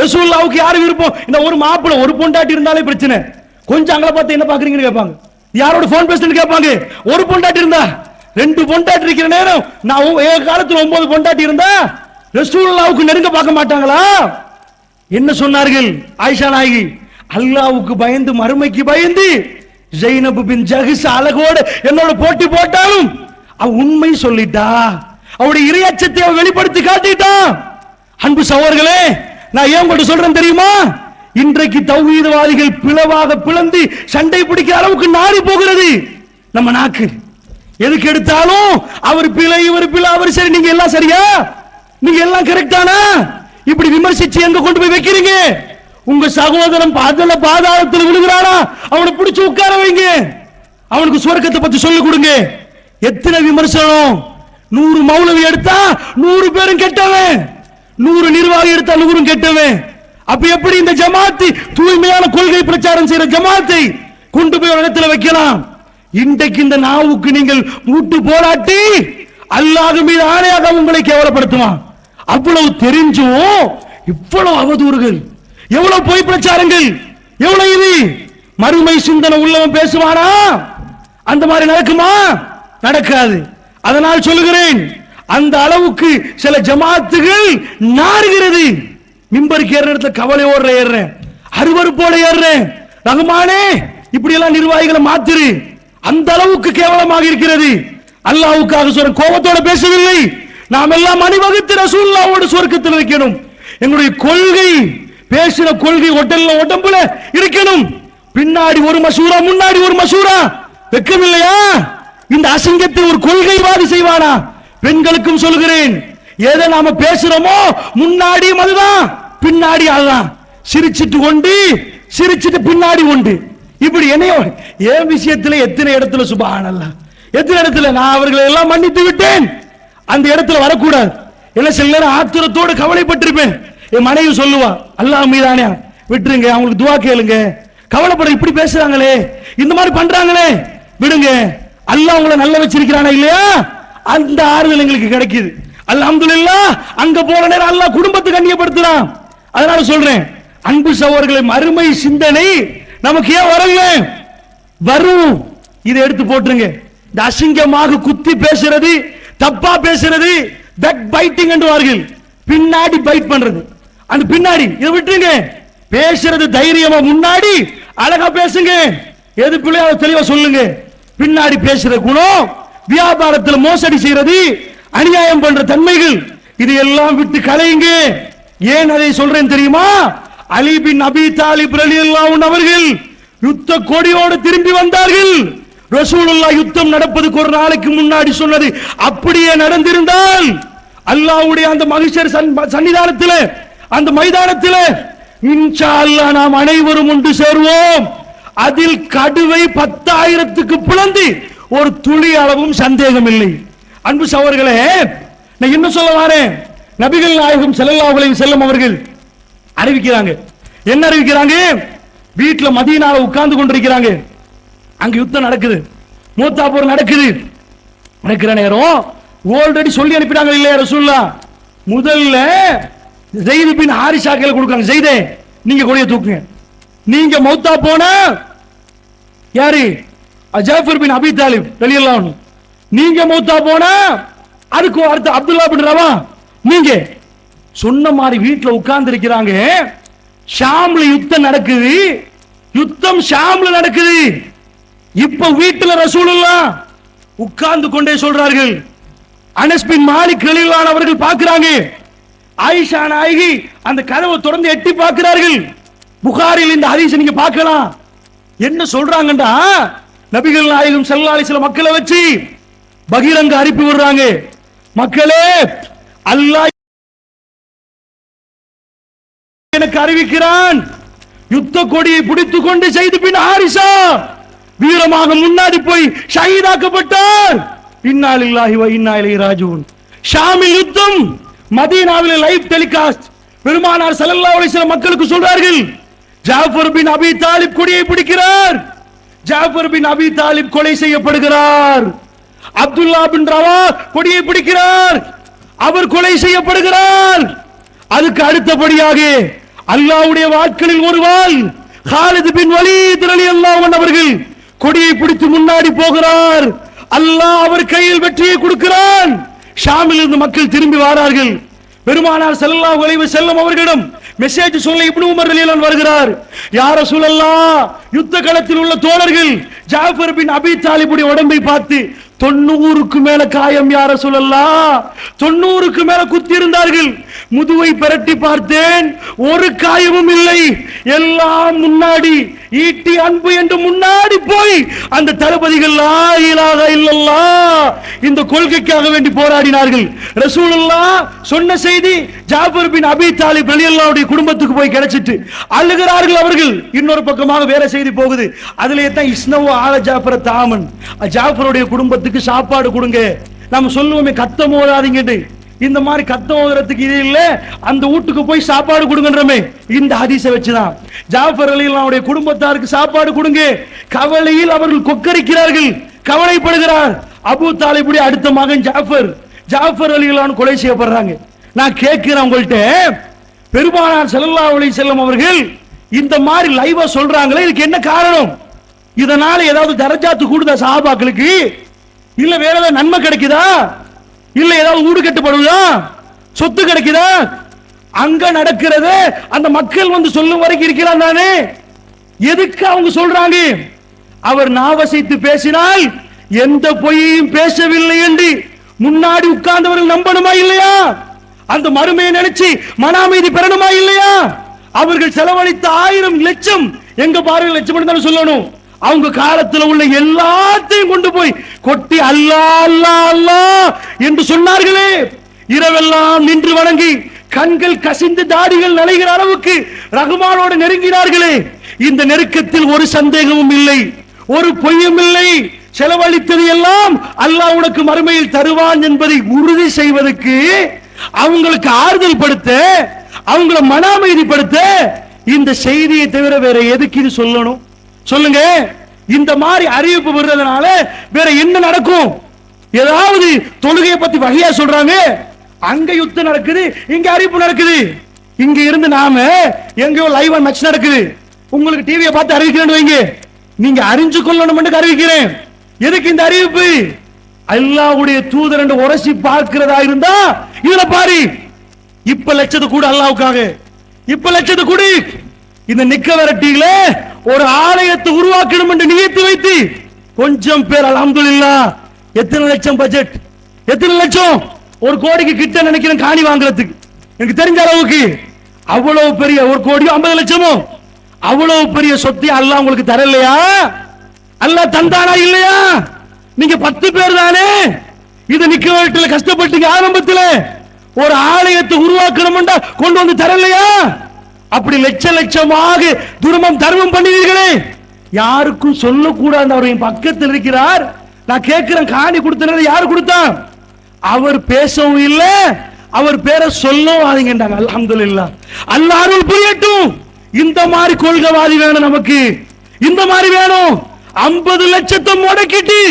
ரசூலுல்லாஹ்வுக்கு யாரு விருப்பம்? இந்த ஒரு மாப்பிள்ளை ஒரு பொண்டாட்டி இருந்தாலே பிரச்சனை. கொஞ்சம் அங்களை பார்த்து என்ன பாக்குறீங்கன்னு கேட்பாங்க, யாரோட போன் பேசுன்னு கேட்பாங்க. ஒரு பொண்டாட்டி இருந்தா, 2 பொண்டாட்டி இருக்கிற நேரம் நான் காலத்துல 9 பொண்டாட்டி இருந்தா ரசூலுல்லாஹ்வுக்கு நெருங்க பார்க்க மாட்டாங்களா? என்ன சொன்னார்கள் ஆயிஷா நாயகி? அல்லாஹ்வுக்கு பயந்து, மறுமைக்கு பயந்து ஸைனப் பின் ஜஹ்ஷ் அழகோடு என்னோட போட்டி போட்டாலும் அவ உண்மை சொல்லிட்டா, அவருடைய இறையச்சத்தை அவ வெளிப்படுத்தி காட்டிட்டா. அன்பு சகோதரர்களே, நான் ஏன் உங்கள்ட்ட சொல்றேன் தெரியுமா? இன்றைக்கு தௌஹீத்வாதிகள் பிளவாக பிளந்து சண்டை பிடிக்கிற அளவுக்கு நாடி போகிறது நம்ம நாக்கு. எதுக்கு எடுத்தாலும் அவர் பிழை, இவர் பிழை, அவர் சரி, நீங்க எல்லாம் சரியா, நீங்க எல்லாம் கரெக்டானா? இப்படி விமர்சிச்சு எங்க கொண்டு போய் வைக்கிறீங்க? உங்க சகோதரன் பாதாளத்தில் விழுகிறானா, அவனை பிடிச்சு உட்கார வைங்க, அவனுக்கு சுவர்க்கத்தை பத்தி சொல்லிக் கொடுங்க. எத்தனை விமர்சனம்! 100 மௌலவி எடுத்தா 100 பேரும் கெட்டவன், 100 நிர்வாகி எடுத்தா 100 கெட்டவன். அப்ப எப்படி இந்த ஜமாத்து, தூய்மையான கொள்கை பிரச்சாரம் செய்யற ஜமாத்தை கொண்டு போய் ஒரு இடத்துல வைக்கலாம்? இன்றைக்கு இந்த நாவுக்கு நீங்கள் மூட்டு போராட்டி அல்லாஹ் மீது ஆணையாக உங்களை கேவலப்படுத்துவான். அவ்வளவு தெரிஞ்சும் இவ்வளவு அவதூறுகள், எவ்வளவு பொய் பிரச்சாரங்கள், எவ்வளவு இது மறுமை சிந்தனை உள்ளவன் பேசுவானா? அந்த மாதிரி நடக்குமா? நடக்காது. அதனால் சொல்லுகிறேன், அந்த அளவுக்கு சில ஜமாத்துகள் நாறுகிறது. மிம்பருக்கு ஏற இடத்துல கவலையோட ஏறுறேன், அருவருப்போட ஏறுறேன், ரஹ்மானே இப்படி எல்லாம் நிர்வாகிகளை மாத்திரு. அந்த அளவுக்கு கேவலமாக இருக்கிறது. அல்லாஹ்வுக்காக சொல்ற கோபத்தோட பேசவில்லை. நாம் எல்லாம் அணிவகுத்து ரசூலுல்லாஹ்வோட சொர்க்கத்தில் இருக்கணும். எங்களுடைய கொள்கை, பேசின கொள்கை ஹோட்டல்ல உடம்புல இருக்கணும். பின்னாடி ஒரு மசூரா, முன்னாடி ஒரு மசூரா, வெக்கமில்லையா? இந்த அசிங்கத்தை ஒரு கொள்கைவாதி செய்வானா? பெண்களுக்கும் சொல்கிறேன், எதை நாம பேசுறோமோ முன்னாடி அதுதான், பின்னாடி அதுதான். சிரிச்சிட்டு கொண்டு, சிரிச்சிட்டு பின்னாடி உண்டு. இப்படி என்னையோ என் விஷயத்துல எத்தனை இடத்துல சுப்ஹானல்லாஹ், எத்தனை இடத்துல நான் அவர்களை எல்லாம் மன்னித்து விட்டேன். அந்த இடத்துல வரக்கூடாது. என்ன சில நேரம் ஆத்திரத்தோடு கவலைப்பட்டிருப்பேன். என் மனைவி சொல்லுவா, அல்லாஹ் மீதானே விட்டுருங்க, அவங்களுக்கு துஆ கேளுங்க, கவலைப்பட இப்படி பேசுறாங்களே, இந்த மாதிரி பண்றாங்களே, விடுங்க, அல்லாஹ் உங்களை நல்ல வச்சிருக்கிறானா இல்லையா? அந்த ஆறுதல் எங்களுக்கு கிடைக்குது. அல்ஹம்துலில்லாஹ். அங்க போற நேரம் அல்லாஹ் குடும்பத்தை கண்ணியப்படுத்துறான். அதனால சொல்றேன், அன்பு சகோதரர்களை, மறுமை சிந்தனை நமக்கு ஏன் வரல? வரும். இதை எடுத்து போட்டுருங்க. இந்த அசிங்கமாக குத்தி பேசுறது, தப்பா பேசுறது, பேக் பைட்டிங் என்றுவார்கள், பின்னாடி பைட் பண்றது. அந்த பின்னாடி இதை விட்டுருங்க. பேசுறது தைரியமா, முன்னாடி அழகா பேசுங்க, எது பிள்ளையா தெளிவா சொல்லுங்க. பின்னாடி பேசுற குணம், வியாபாரத்தில் மோசடி செய்யறது, அநியாயம் பண்ற தன்மைகள், இதையெல்லாம் விட்டு கலையுங்க. ஏன் அதை சொல்றேன் தெரியுமா? அலி பின் அபி தாலிப் ரலியல்லாஹு அன்ஹு அவர்கள் யுத்த கொடியோடு திரும்பி வந்தார்கள். ரசூலுல்லாஹ் யுத்தம் நடப்பதுக்கு ஒரு நாளைக்கு முன்னாடி சொன்னது அப்படியே நடந்திருந்தால் அல்லாஹ்வுடைய அந்த மகிஷர் சன்னிதானத்தில், அந்த மைதானத்தில் இன்ஷா அல்லாஹ் நாம் அனைவரும் ஒன்று சேருவோம். அதில் கடுவை 10,000க்கு பிளந்து ஒரு துளி அளவும் சந்தேகம் இல்லை. அன்பு சகோதரர்களே, நான் என்ன சொல்ல வரேன்? நபிகள் நாயகம் ஸல்லல்லாஹு அலைஹி வஸல்லம் அவர்கள் அறிவிக்கிறாங்க. என்ன அறிவிக்கிறாங்க? வீட்டுல மதீனால உட்கார்ந்து கொண்டிருக்கிறாங்க. அங்க யுத்தம் நடக்குது, மூத்தா போர் நடக்குது. நடக்கிற நேரம் ஆல்ரெடி சொல்லி அனுப்பினாங்க இல்லையா ரசூலுல்லாஹ்? முதல்ல ஸைத் பின் ஹாரிஸா கையில கொடுக்குறாங்க. ஸைதே, நீங்க கொடியை தூக்குங்க. நீங்க மௌத்தா போன யாரு? ஜாஃபர் பின் அபி தாலிப் ரலியல்லாஹு அன்ஹு, நீங்க மூத்தா போனா அதுக்கு அடுத்து அப்துல்லா பின் ரவா நீங்க சொன்ன மாதிரி வீட்டுல உட்கார்ந்து இருக்கிறாங்க. ஷாம்ல யுத்தம் நடக்குது, யுத்தம் ஷாம்ல நடக்குது. இப்ப வீட்டுல ரசூலுல்லாஹ் உட்கார்ந்து கொண்டே சொல்றார்கள். அனஸ் பின் மாலிக் ரலியல்லாஹு அன்ஹு அவர்கள் பார்க்கிறாங்க. ஆயிஷா நாயகி அந்த கதவை திறந்து எட்டி பார்க்கிறார்கள். புகாரில் இந்த ஹதீஸ் நீங்க பார்க்கலாம். என்ன சொல்றாங்கடா, நபிகள் நாயகம் ஸல்லல்லாஹு அலைஹி வஸல்லம் மக்களை வச்சு பகிரங்க அனுப்பி விடுறாங்க. மக்களே, அல்லாஹ் எனக்கு அறிவிக்கிறான், யுத்த கொடியை பிடித்துக் கொண்டு செய்து பின் ஹாரிஸா வீரமாக முன்னாடி போய் ஷஹீதாக்கப்பட்டார். இன்னா லில்லாஹி வ இன்னா இலைஹி ராஜிஊன். ஷாமில் யுத்தம், மதீனாவில் லைவ் டெலிகாஸ்ட். பெருமானார் ஸல்லல்லாஹு அலைஹி வஸல்லம் மக்களுக்கு சொல்றார்கள், ஜாஃபர் பின் அபி தாலிப் கொடியை பிடிக்கிறார். ஜாஃபர் பின் அபி தாலிப் கொலை செய்யப்படுகிறார். அப்துல்லா பின் ரவா கொடியை பிடிக்கிறார், அவர் கொலை செய்யப்படுகிறார். அதுக்கு அடுத்தபடியாக அல்லாஹ்வுடைய வாட்களில் ஒருவாள் காலித் பின் வலீத் ரலியல்லாஹு அன்ஹு அவர்கள் கொடியை பிடித்து முன்னாடி போகிறார். அல்லாஹ் அவர் கையில் வெற்றியை கொடுக்கிறான். ஷாமில் இருந்து மக்கள் திரும்பி வரார்கள். பெருமானார் ஸல்லல்லாஹு அலைஹி வஸல்லம் அவர்களிடம் மெசேஜ் சொல்ல இப்னு உமர் ரலியல்லாஹு அன்ஹு வருகிறார். யா ரசூலல்லாஹ், யுத்த களத்தில் உள்ள தோழர்கள் ஜாஃபர் பின் அபி தாலிபுடைய உடம்பை பார்த்து 90க்கு மேல காயம் யா ரசூலல்லாஹ், 90க்கு மேல குத்தி இருந்தார்கள். முதுவை பிரட்டி பார்த்தேன், ஒரு காயமும் இல்லை. எல்லாம் முன்னாடி ஈட்டி அன்பு என்று முன்னாடி போய் அந்த தளபதிகள் லா இலாஹ இல்லல்லாஹ் இந்த கொள்கைக்காக வேண்டி போராடினார்கள். ரசூலுல்லாஹ் சொன்ன செய்தி ஜாஃபர் பின் அபி தாலிப் ரலியல்லாஹு அன்ஹு குடும்பத்துக்கு போய் கிடைச்சிட்டு அழுகிறார்கள் அவர்கள். இன்னொரு பக்கமாக வேற செய்தி போகுது. அதிலே தான் இஸ்னவு ஆல ஜாஃபர் தாமன், ஜாஃபருடைய குடும்பத்துக்கு சாப்பாடு கொடுங்க. நம்ம சொல்லுவோமே கத்தம் ஓதாதீங்கன்னு, இந்த மாதிரி கத்தம் ஓதுறதுக்கு இது இல்ல, அந்த வீட்டுக்கு போய் சாப்பாடு கொடுங்கன்றமே. இந்த ஹதீஸை வச்சுதான் ஜாஃபர் ரலியல்லாஹு அன்ஹுடைய குடும்பத்தாருக்கு சாப்பாடு கொடுங்க. கவலையில் அவர்கள் கொக்கரிக்கிறார்கள், கவலைப்படுகிறார். அபூ தாலிபுடைய அடுத்த மகன் ஜாஃபர், ஜாஃபர் ரலியல்லாஹு அன்ஹு கொலை செய்யப்படுறாங்க. நான் கேட்கிறேன் உங்கள்கிட்ட, பெருமானார் ஸல்லல்லாஹு அலைஹி வஸல்லம் அவர்கள் இந்த மாதிரி லைவா சொல்றாங்களே, இதுக்கு என்ன காரணம்? இதனால ஏதாவது தரஜாத்து கூடுதா சஹாபாக்களுக்கு? இல்ல வேற ஏதாவது நன்மை கிடைக்குதா? இல்ல ஏதாவது ஊடு கட்டுப்படுதா? சொத்து கிடைக்குதா? அங்க நடக்கிறது அந்த மக்கள் வந்து சொல்லும் வரைக்கும் இருக்கிறான் தானே. எதுக்கு அவங்க சொல்றாங்க? அவர் நாவசைத்து பேசினால் எந்த பொய்யையும் பேசவில்லை என்று முன்னாடி உட்கார்ந்தவர்கள் நம்பணுமா இல்லையா? அந்த மறுமையை நினைச்சு மன அமைதி பெறணுமா இல்லையா? அவர்கள் செலவழித்த 1000 லட்சம் எங்க பாருங்க, லட்சம் சொல்லணும். அவங்க காலத்தில் உள்ள எல்லாத்தையும் கொண்டு போய் கொட்டி அல்லாஹ் அல்லாஹ் அல்லாஹ் என்று சொன்னார்களே. இரவெல்லாம் நின்று வணங்கி கண்கள் கசிந்து தாடிகள் நனைகிற அளவுக்கு ரஹ்மானோடு நெருங்கினார்களே. இந்த நெருக்கத்தில் ஒரு சந்தேகமும் இல்லை, ஒரு பொய்யும் இல்லை. செலவழித்தது எல்லாம் அல்லாஹ் உனக்கு மறுமையில் தருவான் என்பதை உறுதி செய்வதற்கு, அவங்களுக்கு ஆறுதல் படுத்த, அவங்கள மன அமைதிப்படுத்த இந்த செய்தியை தவிர வேற எதுக்கு இது சொல்லணும்? சொல்லுங்க. இந்த மாதிரி அறிவிப்பு வருவதனால வேற என்ன நடக்கும்? ஏதாவது தொழுகையை பத்தி வகையா சொல்றாங்க, அங்க யுத்தம் நடக்குது, இங்க அறிவிப்பு நடக்குது. இங்க இருந்து நாம எங்கயோ லைவ் மேட்ச் நடக்குது, உங்களுக்கு டிவியை பார்த்து அறிவிக்கிறேன்னு வைங்க, நீங்க அறிஞ்சு கொள்ளணும் என்று அறிவிக்கிறேன். எதுக்கு இந்த அறிவிப்பு? அல்லாஹ்வுடைய தூதர் என்று உரசி பார்க்கிறதா இருந்தா இதுல பாரு. இப்ப லட்சத்து கூட அல்லாஹ்வுக்காக, இப்ப லட்சத்து கூடி இந்த நிக்க வரட்டியில ஒரு ஆலயத்தை உருவாக்கணும் என்று நியத்து வைத்து கொஞ்சம் பேர் அல்ஹம்துலில்லாஹ். எத்தனை லட்சம் பட்ஜெட்? எத்தனை லட்சம்? 1 கோடிக்கு கிட்ட நினைக்கிறேன் காணி வாங்குறதுக்கு. எனக்கு தெரிஞ்ச அளவுக்கு அவ்வளவு பெரிய 1 கோடியோ 50 லட்சமோ அவ்வளவு பெரிய சொத்தை அல்லாஹ் உங்களுக்கு தரலையா? அல்லாஹ் தந்தானா இல்லையா? நீங்க 10 பேர் தானே இது நிக்க வரட்டில கஷ்டப்பட்டீங்க. ஆரம்பத்தில் ஒரு ஆலயத்தை உருவாக்கணும் கொண்டு வந்து தரலையா? அப்படி லட்ச லட்சமாக துருமம் தர்மம் பண்ணினீர்களே, யாருக்கும் சொல்லக்கூடாது. அவர் பக்கத்தில் இருக்கிறார். நான் கேட்கிறேன், காணி கொடுத்தது யாரு கொடுத்தான்? அவர் பேசவும் இல்லை, அவர் பேரை சொல்லவும் ஆதீங்கன்றாங்க. அல்ஹம்துலில்லாஹ், அல்லாஹ் அருள் புரியட்டும். இந்த மாதிரி கொள்கைவாதி வேணும் நமக்கு, இந்த மாதிரி வேணும். 50 லட்சத்தை முடக்கிட்டு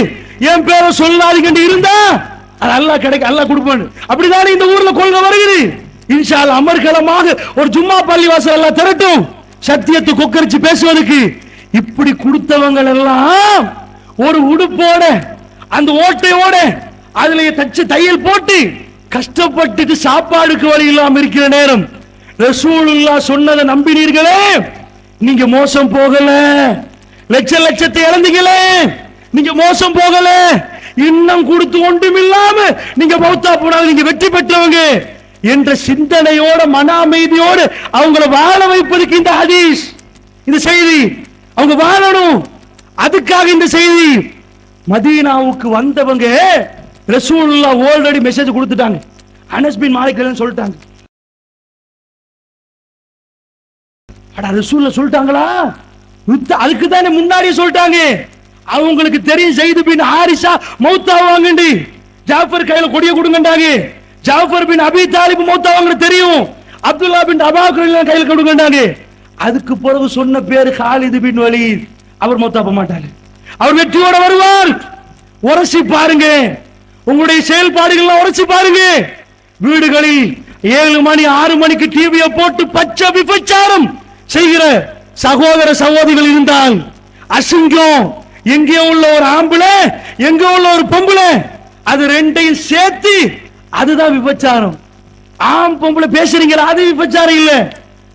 என் பேரை சொல்லாதீங்க இருந்தா அது அல்லாஹ் கிடைக்க, அல்லாஹ் கொடுப்பான். அப்படிதானே இந்த ஊர்ல கொள்கை வருகிறது. இன்ஷா அல்லாஹ் அமர்கலமாக ஒரு ஜும்மா பள்ளி வாசல் எல்லாம் திரட்டும் சத்தியத்தை கொக்கரிச்சு பேசுவதற்கு. இப்படி கொடுத்தவங்க எல்லாம் ஒரு உடுப்போட அந்த ஓட்டையோட அதுல தச்சு தையல் போட்டு கஷ்டப்பட்டுட்டு சாப்பாடுக்கு வழி இல்லாம இருக்கிற நேரம் ரசூலுல்லாஹ் சொன்னதை நம்பினீர்களே, நீங்க மோசம் போகல. லட்சத்தை இழந்தீங்களே, நீங்க மோசம் போகல. இன்னும் கொடுத்து ஒன்றும் இல்லாம நீங்க மௌத்தா போனாலும் நீங்க வெற்றி பெற்றவங்க என்ற சிந்தனையோட மன அமைதியோடு அவங்கள வாழ வைப்பதற்கு இந்த ஹதீஸ், இந்த செய்தி. அவங்க வாழணும், அதுக்காக இந்த செய்தி. மதீனாவுக்கு வந்தவங்க ரசூலுல்லாஹ் ஆல்ரெடி மெசேஜ் கொடுத்துட்டாங்க. அனஸ் பின் மாலிக் சொல்லிட்டாங்க. அட ரசூலுல்லாஹ் சொல்லிட்டாங்களா? அதுக்கு தானே முன்னாடியே சொல்லிட்டாங்க. அவங்களுக்கு தெரியும் ஸைத் பின் ஹாரிஸா மௌத்தாவாங்கண்டி, ஜாஃபர் கையில கொடிய கொடுங்கண்டாங்க. ஜாஃபர் பின் அபி தாலிப் மௌத்தாவாங்க தெரியும், அப்துல்லா பின் அபூபக்கர் கையில கொடுங்கண்டாங்க. அதுக்கு பிறகு சொன்ன பேர் காலித் பின் வலீத். அவர் மௌத்தா போக மாட்டாரு, அவர் வெற்றியோட வருவார். உரசி பாருங்க, உங்களுடைய செயல்பாடுகள் உரசி பாருங்க. வீடுகளில் 7 மணி 6 மணிக்கு டிவியை போட்டு பச்சை விபச்சாரம் செய்கிற சகோதர சகோதரிகள் இருந்தால் அசிங்கம். எங்கே உள்ள ஒரு ஆம்பளை, எங்கே உள்ள ஒரு பொம்பளை, அது ரெண்டையும் சேர்த்து அதுதான் விபச்சாரம். ஆம் பொம்பளை பேசுறீங்களா, அது விபச்சாரம் இல்ல.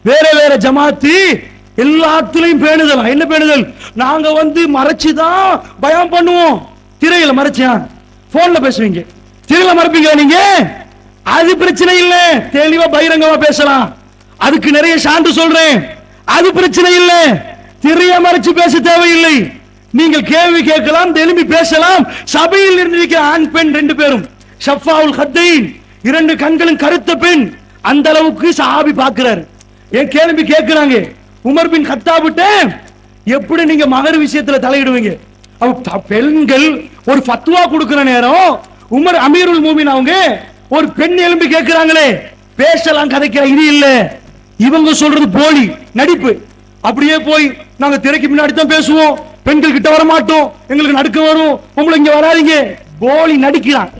வேற வேற ஜமாத்து எல்லாத்துலயும் பேணுதல். என்ன பேணுதல்? நாங்க மறைச்சுதான் பயம் பண்ணுவோம். திரையில மறைச்சியா, போன்ல பேசுவீங்க, திரையில மறைப்பீங்க நீங்க, அது பிரச்சனை இல்ல. தெளிவா பகிரங்கமா பேசலாம், அதுக்கு நிறைய சான்று சொல்றேன், அது பிரச்சனை இல்ல. திரைய மறைச்சு பேச தேவையில்லை. நீங்கள் கேள்வி கேட்கலாம், எழுப்பி பேசலாம். சபையில் இருந்திருக்கிற ஆண் பெண் 2 பேரும் ஷஃபாவுல் ஹத்தைன், 2 கண்களும் கருத்த பெண், அந்த அளவுக்கு சஹாபி பார்க்கிறார். ஏன் கேள்வி கேட்கிறாங்க, உமர் பின் கத்தாபிட்ட எப்படி நீங்க மகர் விஷயத்துல தலையிடுவீங்க? பெண்கள் ஒரு ஃபத்வா கொடுக்கிற நேரம் உமர் அமீருல் மூமின் அவங்க ஒரு பெண் எழுப்பி கேட்கிறாங்களே, பேசலாம் கதைக்கிற இது இல்ல. இவங்க சொல்றது போலி நடிப்பு. அப்படியே போய் நாங்க திரைக்கு முன்னாடி தான் பேசுவோம், பெண்கள் கிட்ட வர மாட்டோம், எங்களுக்கு நடுக்க வரும், உங்களை இங்க வராதீங்க. போலி நடிக்கிறான்.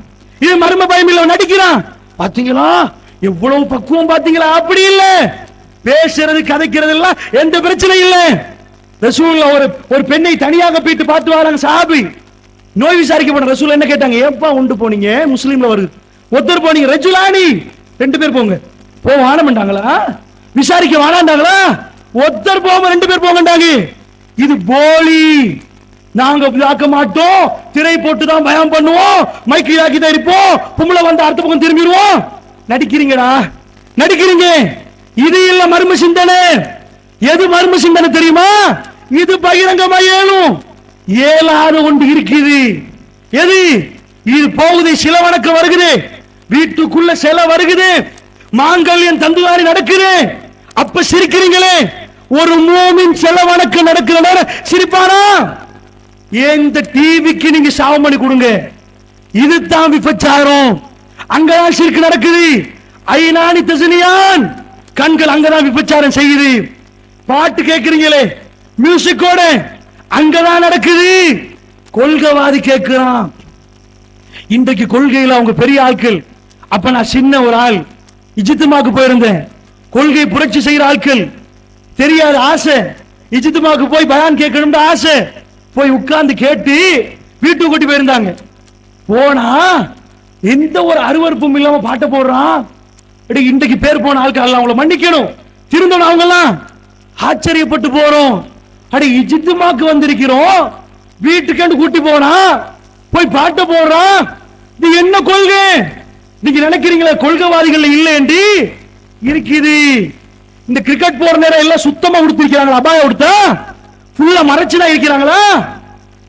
இது மர்ம பயம் இல்ல, நடிக்கிறான். பாத்தீங்களா எவ்வளவு பக்குவம் பாத்தீங்களா? அப்படி இல்ல, பேசுறது கதைக்கிறது எல்லாம் எந்த பிரச்சனை இல்ல. ரசூலுல்லாஹ் ஒரு பெண்ணை தனியாக போயிட்டு பார்த்து வராங்க சஹாபி. நோய் விசாரிக்க போன ரசூல் என்ன கேட்டாங்க, ஏப்பா உண்டு போனீங்க? முஸ்லீம்ல வருது. ஒருத்தர் போனீங்க, ரஜுலானி 2 பேர் போங்க. வானம்ண்டாங்களா? விசாரிக்க வானாண்டாங்களா? ஒருத்தர் போக 2 பேர் போங்கண்டாங்க. இது போலி. நாங்க ஆக்க மாட்டோம், திரை போட்டு தான் பயம் பண்ணுவோம், மைக்கு ஆக்கி தான் இருப்போம், பொம்பளை அடுத்த பக்கம் திரும்பிடுவோம். நடிக்கிறீங்கடா, நடிக்கிறீங்க. இது இல்ல மர்ம சிந்தனை. எது மர்ம சிந்தனை தெரியுமா? இது பகிரங்கமா ஏழாறு ஒன்று இருக்குது. எது? இது போகுது, சில வணக்கம் வருகுது, வீட்டுக்குள்ள சில வருகுது, மாங்கல்யம் தந்துதாரி நடக்குது. அப்ப சிரிக்கிறீங்களே, ஒரு மூமின் சில வணக்கம் நடக்கிற நேரம் சிரிப்பானா? இந்த டிவிக்கு நீங்க சாவம் பண்ணி கொடுங்க. இதுதான் விபச்சாரம். அங்கதான் சிரிக்கு நடக்குது. ஐநானி தஸ்னியான், கண்கள் அங்கதான் விபச்சாரம் செய்யுது. பாட்டு கேட்கிறீங்களே மியூசிக்கோட, அங்கதான் நடக்குது. கொள்கைவாதி கேட்கிறான். இன்றைக்கு கொள்கையில் அவங்க பெரிய ஆட்கள். அப்ப நான் சின்ன ஒரு ஆள், இஜித்துமாக்கு போயிருந்தேன். கொள்கை புரட்சி செய்யற ஆட்கள், தெரியாத ஆசை, இஜித்துமாக்கு போய் பயான் கேட்கணும் ஆசை, போய் உட்கார்ந்து கேட்டு வீட்டுக்கு கூட்டி போயிருந்தாங்க. போனா எந்த ஒரு அருவருப்பும் இல்லாம பாட்டை போடுறான். இன்றைக்கு பேர் போன ஆட்கள் அவங்கள மன்னிக்கணும், திருந்தணும். அவங்க எல்லாம் ஆச்சரியப்பட்டு போறோம். அடி இஜித்துமாக்கு வந்திருக்கிறோம், வீட்டுக்கு கூட்டி போனா போய் பாட்டை போடுறான். இது என்ன கொள்கை? நீங்க நினைக்கிறீங்களா கொள்கைவாதிகள் இல்லையண்டி? இருக்குது. இந்த கிரிக்கெட் போற நேரம் எல்லாம் சுத்தமா உடுத்திருக்கிறாங்களா? அபாயம் உடுத்தா ஃபுல்லா மறைச்சுதான் இருக்கிறாங்களா?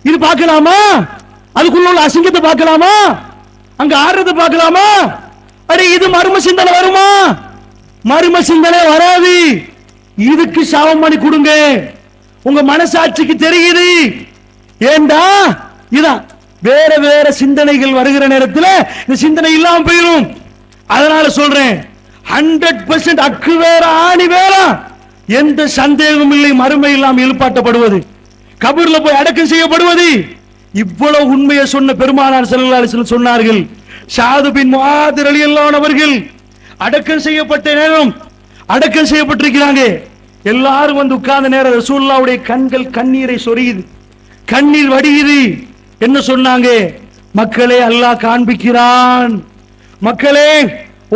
இது பார்க்கலாமா? அதுக்குள்ள உள்ள அசிங்கத்தை பார்க்கலாமா? அங்க ஆடுறதை பார்க்கலாமா? அடி இது மர்ம சிந்தனை வருமா? மர்ம சிந்தனை வராது. இதுக்கு சாவம் பண்ணி கொடுங்க. உங்க மனசாட்சிக்கு தெரியுது. ஏண்டா இதான் வேற வேற சிந்தனைகள் வருகிற நேரத்தில் இந்த சிந்தனை இல்லாம போயிடும். அதனால சொல்றேன், 100% அக்கு வேற ஆணி வேற, எந்த சந்தேகமும் இல்லை. மறுமை இல்லாமல் எழுப்பாட்டப்படுவது, கபூர்ல போய் அடக்கம் செய்யப்படுவது. இவ்வளவு உண்மையை சொன்ன பெருமானார் ஸல்லல்லாஹு அலைஹி வஸல்லம் சொன்னார்கள், ஷாது பின் முஆத் ரலியல்லாஹு அன்ஹு அவர்கள் அடக்கம் செய்யப்பட்ட நேரம், அடக்கம் செய்யப்பட்டிருக்கிறாங்க. எல்லாரும் வந்து உட்கார்ந்த நேரம் ரசூலுல்லாஹ்வுடைய கண்கள் கண்ணீரை சொரியுது, கண்ணீர் வடியுது. என்ன சொன்னாங்க? மக்களே அல்லாஹ் காண்பிக்கிறான். மக்களே,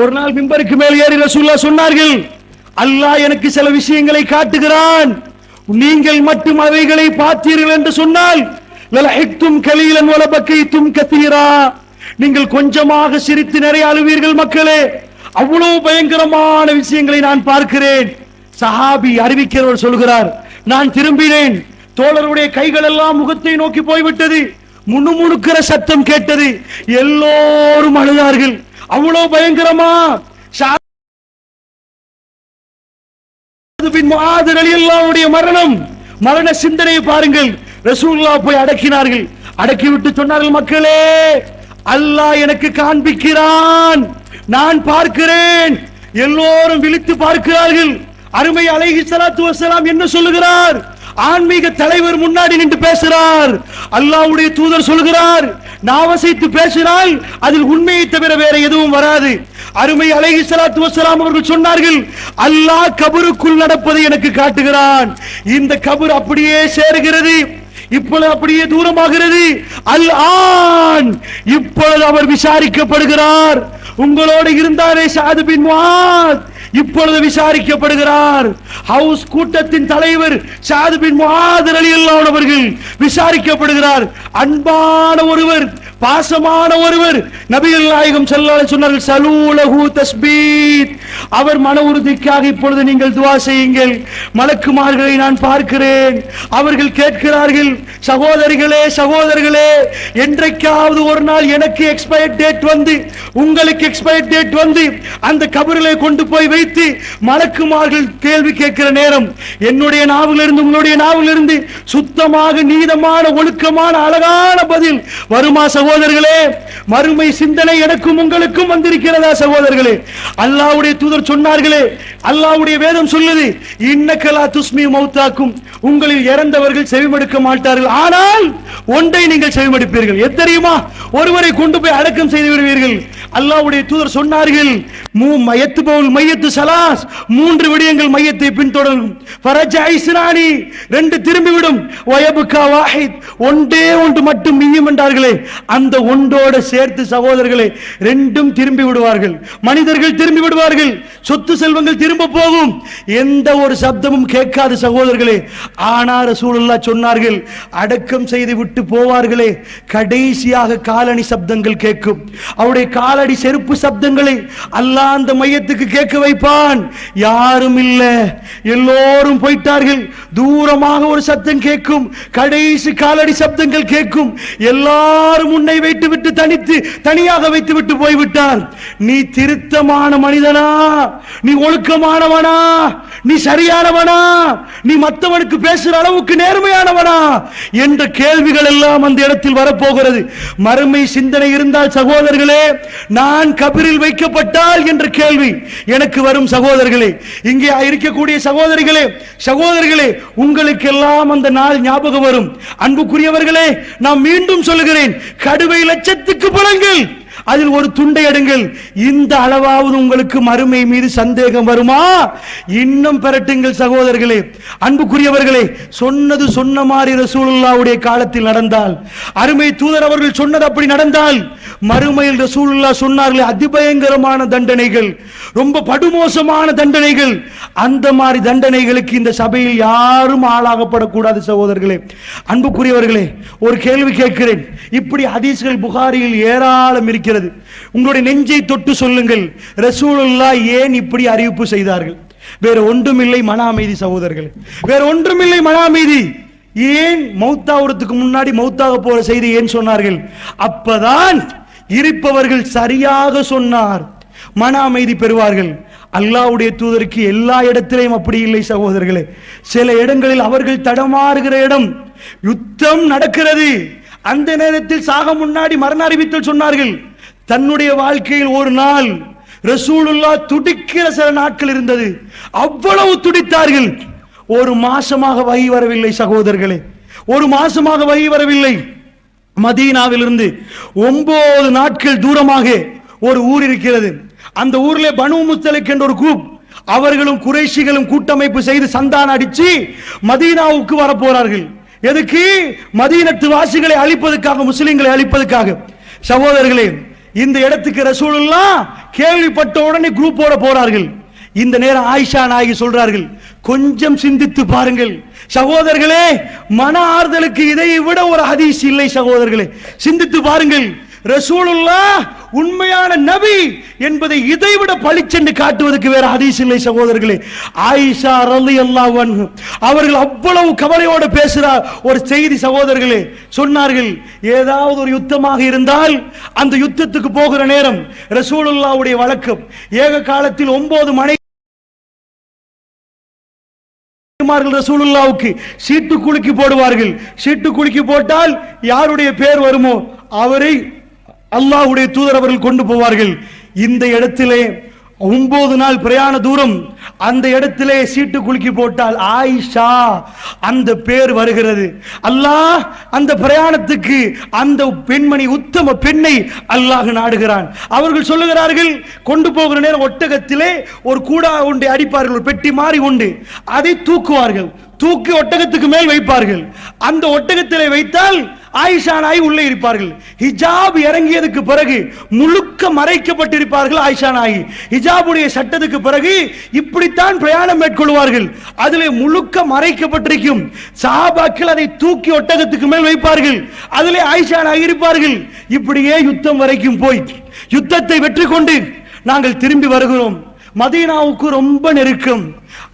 ஒரு நாள் மிம்பருக்கு மேல் ஏறி ரசூலுல்லாஹ் சொன்னார்கள், அல்லாஹ் எனக்கு சில விஷயங்களை காட்டுகிறான், நீங்கள் மட்டும் அவைகளை பார்த்தீர்கள் என்று சொன்னால் லலஹிக்தும் கலீலன் வலபகைத்தும் கதீரா, நீங்கள் கொஞ்சமாக சிரித்து நிறைய அழுவீர்கள். மக்களே, அவ்வளவு பயங்கரமான விஷயங்களை நான் பார்க்கிறேன். சஹாபி அறிவிக்கிறவர் சொல்கிறார், நான் திரும்பினேன், தோழருடைய கைகள் எல்லாம் முகத்தை நோக்கி போய்விட்டது, முணுமுணுக்கிற சத்தம் கேட்டது, எல்லோரும் அழுதார்கள். அவ்வளவு பயங்கரமா. மரணம், மரண சிந்தனையை பாருங்கள். ரசூலுல்லாஹ் போய் அடக்கினார்கள். அடக்கிவிட்டு சொன்னார்கள், மக்களே, அல்லாஹ் எனக்கு காண்பிக்கிறான், நான் பார்க்கிறேன். எல்லோரும் விழித்து பார்க்கிறார்கள். அருமை அலைஹிஸ்ஸலாத்து வஸ்ஸலாம் என்ன சொல்லுகிறார்? ஆன்மீக தலைவர் முன்னாடி நின்று பேசுறார். அல்லாஹ்வுடைய தூதர் சொல்கிறார், நாவசைத்து பேசினால் அதில் உண்மையை தவிர வேற எதுவும் வராது. அருமை அலைஹிஸ்ஸலாத்து வஸ்ஸலாம் அவர்கள் சொன்னார்கள், அல்லாஹ் கபருக்குள் நடப்பதை எனக்கு காட்டுகிறான். இந்த கபர் அப்படியே சேருகிறது, இப்பொழுது அப்படியே தூரமாகிறது. அல்-ஆன், இப்பொழுது அவர் விசாரிக்கப்படுகிறார். உங்களோடு இருந்தாரே ஸஅத் பின் முஆத், இப்பொழுது விசாரிக்கப்படுகிறார். ஹவுஸ் கூட்டத்தின் தலைவர் ஸஅத் பின் முஆத் ரலியல்லாஹு அன்ஹு அவர்கள் விசாரிக்கப்படுகிறார். அன்பான ஒருவர், பாசமான ஒருவர். நபிகள் நாயகம் ஸல்லல்லாஹு அலைஹி சொன்னார்கள், ஸலூலஹு தஸ்பீத், அவர் மன உறுதிக்காக இப்பொழுது நீங்கள் துஆ செய்யுங்கள். மலக்குமார்களை நான் பார்க்கிறேன், அவர்கள் கேட்கிறார்கள், சகோதரிகளே சகோதரர்களே, என்றைக்காவது ஒரு நாள் எனக்கு எக்ஸ்பயர் டேட் வந்து, உங்களுக்கு எக்ஸ்பயர் டேட் வந்து அந்த கபரிலே கொண்டு போய் வைத்து மலக்குமார்கள் கேள்வி கேட்கிற நேரம் என்னுடைய நாவிலிருந்து உங்களுடைய நாவிலிருந்து சுத்தமாக நீதமான ஒழுக்கமான அழகான பதில் வருமா சகோதரர்களே? மறுமை சிந்தனை எனக்கும் உங்களுக்கும் வந்திருக்கிறதா சகோதரர்களே? அல்லாஹ்வுடைய தூதர் சொன்னார்களே, அல்லாஹ்வுடைய வேதம் சொல்லுது, இன்னக லா துஸ்மி மௌதாக்கும், உங்களில் இறந்தவர்கள் செவிமடுக்க மாட்டார்கள், ஆனால் ஒன்றை நீங்கள் செவிமடுப்பீர்கள். எது தெரியுமா? ஒருவரை கொண்டு போய் அடக்கம் செய்து விடுவீர்கள். அல்லாஹ்வுடைய தூதர் சொன்னார்கள், மையத்து சலாஸ், மூன்று விடயங்கள் மையத்தை பின்தொடரும். ஃபரஜா இஸ்ரானி, ரெண்டு திரும்பிவிடும். வயபுகா வாஹித், ஒன்றே ஒன்று மட்டும் மிஞ்சும் என்றார்களே, அந்த ஒன்றோடு சேர்த்து சகோதரர்களே ரெண்டும் திரும்பி விடுவார்கள். மனிதர்கள் திரும்பி விடுவார்கள், சொத்து செல்வங்கள் திரும்ப போகும், எந்த ஒரு சப்தமும் கேட்காது சகோதரர்களே. ஆனால் ரசூலுல்லாஹ் சொன்னார்கள், அடக்கம் செய்து விட்டு போவார்களே, கடைசியாக காலணி சப்தங்கள் கேட்கும். அவருடைய காலடி செருப்பு சப்தங்களை அல்லாஹ் அந்த மையத்துக்கு கேட்க வைப்பான். யாரும் இல்ல, எல்லோரும் போயிட்டார்கள். தூரமாக ஒரு சத்தம் கேட்கும், கடைசி காலடி சப்தங்கள் கேட்கும். எல்லாரும் உன்னை வைத்து விட்டு தனியாக வைத்து விட்டு போய்விட்டார். நீ திருத்தமான மனிதனா? நீ ஒழுக்கமானவனா? நீ சரியானவனா? நீ மற்றவனுக்கு பேசுற அளவுக்கு நேர்மையானவனா என்ற கேள்விகள் எல்லாம் அந்த இடத்தில் வரப்போகிறது. மறுமை சிந்தனை இருந்தால் சகோதரர்களே, நான் கபரில் வைக்கப்பட்டால் என்ற கேள்வி எனக்கு வரும் சகோதரர்களே. இங்கே இருக்கக்கூடிய சகோதரிகளே, உங்களுக்கு எல்லாம் அந்த நாள் ஞாபகம் வரும். அன்புக்குரியவர்களே, நான் மீண்டும் சொல்லுகிறேன், கடுவை லட்சத்துக்கு பலங்கள், அதில் ஒரு துண்டை எடுங்கள். இந்த அளவாவது உங்களுக்கு மறுமை மீது சந்தேகம் வருமா? இன்னும் பெறட்டுங்கள் சகோதரர்களே. அன்புக்குரியவர்களே, சொன்னது சொன்ன மாதிரி ரசூலுல்லாஹ்வுடைய காலத்தில் நடந்தால், அருமை தூதர் அவர்கள் சொன்னது அப்படி நடந்தால், மறுமையில் ரசூலுல்லாஹ் சொன்னார்களே, அதிபயங்கரமான தண்டனைகள், ரொம்ப படுமோசமான தண்டனைகள், அந்த மாதிரி தண்டனைகளுக்கு இந்த சபையில் யாரும் ஆளாகப்படக்கூடாது சகோதரர்களே. அன்புக்குரியவர்களே, ஒரு கேள்வி கேட்கிறேன். இப்படி ஹதீஸ்கள் புகாரியில் ஏராளம் இருக்கிறது. உங்களுடைய நெஞ்சை தொட்டு சொல்லுங்கள், ரசூலுல்லாஹ் ஏன் இப்படி அறிவிப்பு செய்தார்கள்? வேற ஒன்றுமில்லை, மன அமைதி சகோதரர்களே, வேற ஒன்றுமில்லை, மன அமைதி. ஏன் மௌத்தாவதுக்கு முன்னாடி மௌத்தாக போற செய்தி ஏன் சொன்னார்கள்? அப்பதான் இருப்பவர்கள் சரியாக சொன்னார், மன அமைதி பெறுவார்கள். அல்லாஹ்வுடைய தூதருக்கு எல்லா இடத்திலையும் அப்படி இல்லை சகோதரர்களே. சில இடங்களில் அவர்கள் தடமாறுகிற இடம், யுத்தம் நடக்கிறது, அந்த நேரத்தில் சாக முன்னாடி மரண அறிவித்தல் சொன்னார்கள். தன்னுடைய வாழ்க்கையில் ஒரு நாள் ரசூலுல்லாஹ் துடிக்கிற சில நாட்கள் இருந்தது. அவ்வளவு துடித்தார்கள். ஒரு மாசமாக வகி வரவில்லை சகோதரர்களே, ஒரு மாசமாக வகி வரவில்லை. மதீனாவிலிருந்து 9 நாட்கள் தூரமாக ஒரு ஊர் இருக்கிறது. அந்த ஊரிலே பனு முஸ்தலிக் என்ற ஒரு குரூப், அவர்களும் குறைஷிகளும் கூட்டமைப்பு செய்து சந்தானம் அடிச்சு மதீனாவுக்கு வர போறார்கள். எதுக்கு? மதீனத்து வாசிகளை அழிப்பதற்காக, முஸ்லிம்களை அழிப்பதற்காக. சகோதரர்களே, இந்த இடத்துக்கு ரசூலுல்லாஹ் கேள்விப்பட்ட உடனே குரூப்போட போறார்கள். இந்த நேரம் ஆயிஷா நாயகி சொல்றார்கள், கொஞ்சம் சிந்தித்து பாருங்கள் சகோதரர்களே, மன ஆறுதலுக்கு இதை விட ஒரு ஹதீஸ் இல்லை சகோதரர்களே. சிந்தித்து பாருங்கள், ரசூலுல்லாஹ் உண்மையான நபி என்பதை இதைவிட பளிச்சென்று காட்டுவதற்கு வேற ஹதீஸ் இல்லை சகோதரர்களே. ஆயிஷா ரலியல்லாஹு அன்ஹா அவர்கள் அவ்வளவு கவலையோடு பேசுறார். ஒரு செய்தி சகோதரர்களே சொன்னார்கள், ஏதாவது ஒரு யுத்தமாக இருந்தால் அந்த யுத்தத்துக்கு போகிற நேரம் ரசூலுல்லாஹ்வுடைய வழக்கம், ஏக காலத்தில் 9 மணி ரசூலுல்லாஹ்வுக்கு சீட்டு குலுக்கி போடுவார்கள். சீட்டு குலுக்கி போட்டால் யாருடைய பேர் வருமோ அவரை அல்லாஹ்வுடைய தூதர் அவர்கள் கொண்டு போவார்கள். இந்த இடத்திலே 9 நாள் பிரயாண தூரம், அந்த இடத்திலே சீட்டு குலுக்கி போட்டால் ஆயிஷா அந்த பேர் வருகிறது. அல்லாஹ் அந்த பிரயாணத்துக்கு அந்த பெண்மணி, உத்தம பெண்ணை அல்லாஹ் நாடுகிறான். அவர்கள் சொல்லுகிறார்கள், கொண்டு போகிற நேரம் ஒட்டகத்திலே ஒரு கூடா உண்டு அடிப்பார்கள், ஒரு பெட்டி மாறி உண்டு, அதை தூக்குவார்கள். தூக்கி ஒட்டகத்துக்கு மேல் வைப்பார்கள். அந்த ஒட்டகத்திலே வைத்தால் ஆயிஷா நாய் உள்ளே இருப்பார்கள். ஹிஜாப் இறங்கியதுக்கு பிறகு முழுக்க மறைக்கப்பட்டிருப்பார்கள் ஆயிஷா நாய். ஹிஜாபுடைய சட்டத்துக்கு பிறகு இப்படித்தான் பிரயாணம் மேற்கொள்வார்கள். அதிலே முழுக்க மறைக்கப்பட்டிருக்கும். சஹாபாக்கள் அதை தூக்கி ஒட்டகத்துக்கு மேல் வைப்பார்கள். அதிலே ஆயிஷா நாய் இருப்பார்கள். இப்படியே யுத்தம் வரைக்கும் போய் யுத்தத்தை வெற்றி கொண்டு நாங்கள் திரும்பி வருகிறோம். மதீனாவுக்கு ரொம்ப நெருக்கம்.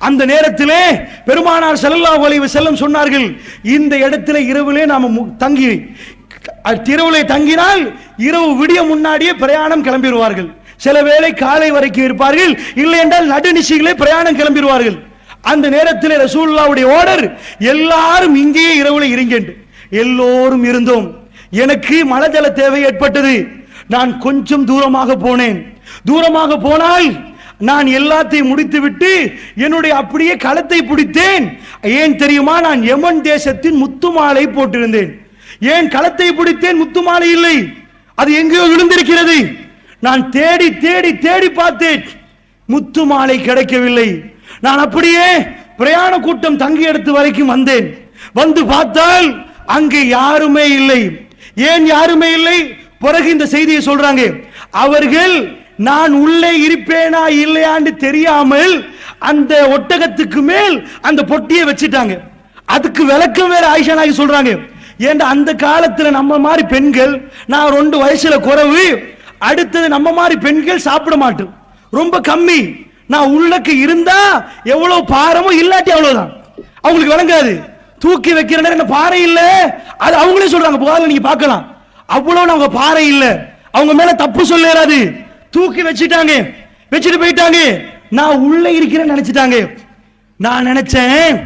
அந்த நேரத்திலே பெருமானார் ஸல்லல்லாஹு அலைஹி வஸல்லம் சொன்னார்கள், இந்த இடத்திலே இரவிலே நாம தங்கி, இரவிலே தங்கினால் இரவு விடிய முன்னாடியே பிரயாணம் கிளம்பிடுவார்கள். சில வேளை காலை வரைக்கும் இருப்பார்கள், இல்லை என்றால் நடுநிசிகளே பிரயாணம் கிளம்பிடுவார்கள். அந்த நேரத்திலே ரசூலுல்லாஹ்வுடைய ஆர்டர், எல்லாரும் இங்கேயே இரவுல இருங்க. எல்லோரும் இருந்தோம். எனக்கு மலஜல தேவை ஏற்பட்டது. நான் கொஞ்சம் தூரமாக போனேன். தூரமாக போனால் நான் எல்லாத்தையும் முடித்துவிட்டு என்னுடைய அப்படியே களத்தை பிடித்தேன். ஏன் தெரியுமா? நான் யமன் தேசத்தின் முத்துமாலை போட்டிருந்தேன். ஏன் களத்தை பிடித்தேன்? முத்துமாலை இல்லை, அது எங்கேயோ விழுந்திருக்கிறது. நான் தேடி தேடி தேடி பார்த்தேன், முத்துமாலை கிடைக்கவில்லை. நான் அப்படியே பிரயாண கூட்டம் தங்கி எடுத்து வரைக்கும் வந்தேன். வந்து பார்த்தால் அங்கே யாருமே இல்லை. ஏன் யாருமே இல்லை? பிறகு இந்த செய்தியை சொல்றாங்க, அவர்கள் நான் உள்ளே இருப்பேனா இல்லையான்னு தெரியாமல் அந்த ஒட்டகத்துக்கு மேல் அந்த பொட்டியை வச்சிட்டாங்க. அதுக்கு விளக்கம் வேற ஆயிஷா நாயகி சொல்றாங்க, ஏன்டா அந்த காலத்துல நம்ம மாதிரி பெண்கள், நான் 2 வயசுல குறைவு, அடுத்தது நம்ம மாதிரி பெண்கள் சாப்பிட மாட்டோம், ரொம்ப கம்மி. நான் உள்ளக்கு இருந்தா எவ்வளவு பாரமோ, இல்லாட்டி அவ்வளவுதான். அவங்களுக்கு விளங்காது. தூக்கி வைக்கிற நேரம் பாறை இல்ல, அது அவங்களே சொல்றாங்க, புகாரில் நீங்க பார்க்கலாம். அவ்வளவு அவங்க பாறை இல்ல, அவங்க மேல தப்பு சொல்லிடாது, தூக்கி வச்சிட்டாங்க, வச்சுட்டு போயிட்டாங்க. நான் உள்ள இருக்கிறேன்னு நினைச்சிட்டாங்க. நான் நினைச்சேன்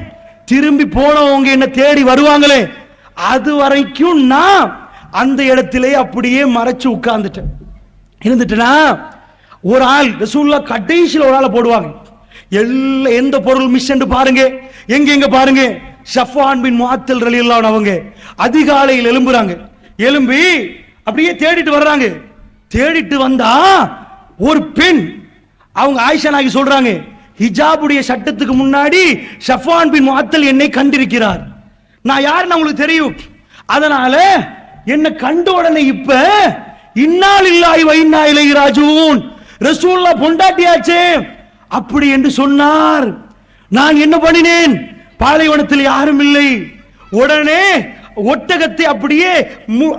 திரும்பி போனவங்க என்ன தேடி வருவாங்களே, அது வரைக்கும் நான் அந்த இடத்திலே அப்படியே மறைச்சு உட்கார்ந்துட்டேன். இருந்துட்டேனா, ஒரு ஆள் ரசூலுல்லாஹ் கடைசியில் ஒரு ஆளை போடுவாங்க. எந்த பொருள் மிஸ் என்று பாருங்க, எங்க பாருங்க, ஸஃப்வான் பின் முஅத்தல் ரலியல்லாஹு அன்ஹு அவங்க அதிகாலையில் எழும்புறாங்க. எழும்பி அப்படியே தேடிட்டு வர்றாங்க. தேடிட்டு வந்தா ஒரு பெண், அவங்க ஆயிஷா நாயகி சொல்றாங்க, ஹிஜாபுடைய சட்டத்துக்கு முன்னாடி ஸஃப்வான் பின் முஅத்தல் என்னை கண்டிருக்கிறார். நான் யாருன்னு உங்களுக்கு தெரியும், அதனால என்ன கண்ட உடனே இப்ப இன்னா லில்லாஹி வ இன்னா இலைஹி ராஜிஊன், ரசூலுல்லாஹ் பொண்டாட்டியாச்சே அப்படி என்று சொன்னார். நான் என்ன பண்ணினேன்? பாலைவனத்தில் யாரும் இல்லை. உடனே ஒட்டகத்தை அப்படியே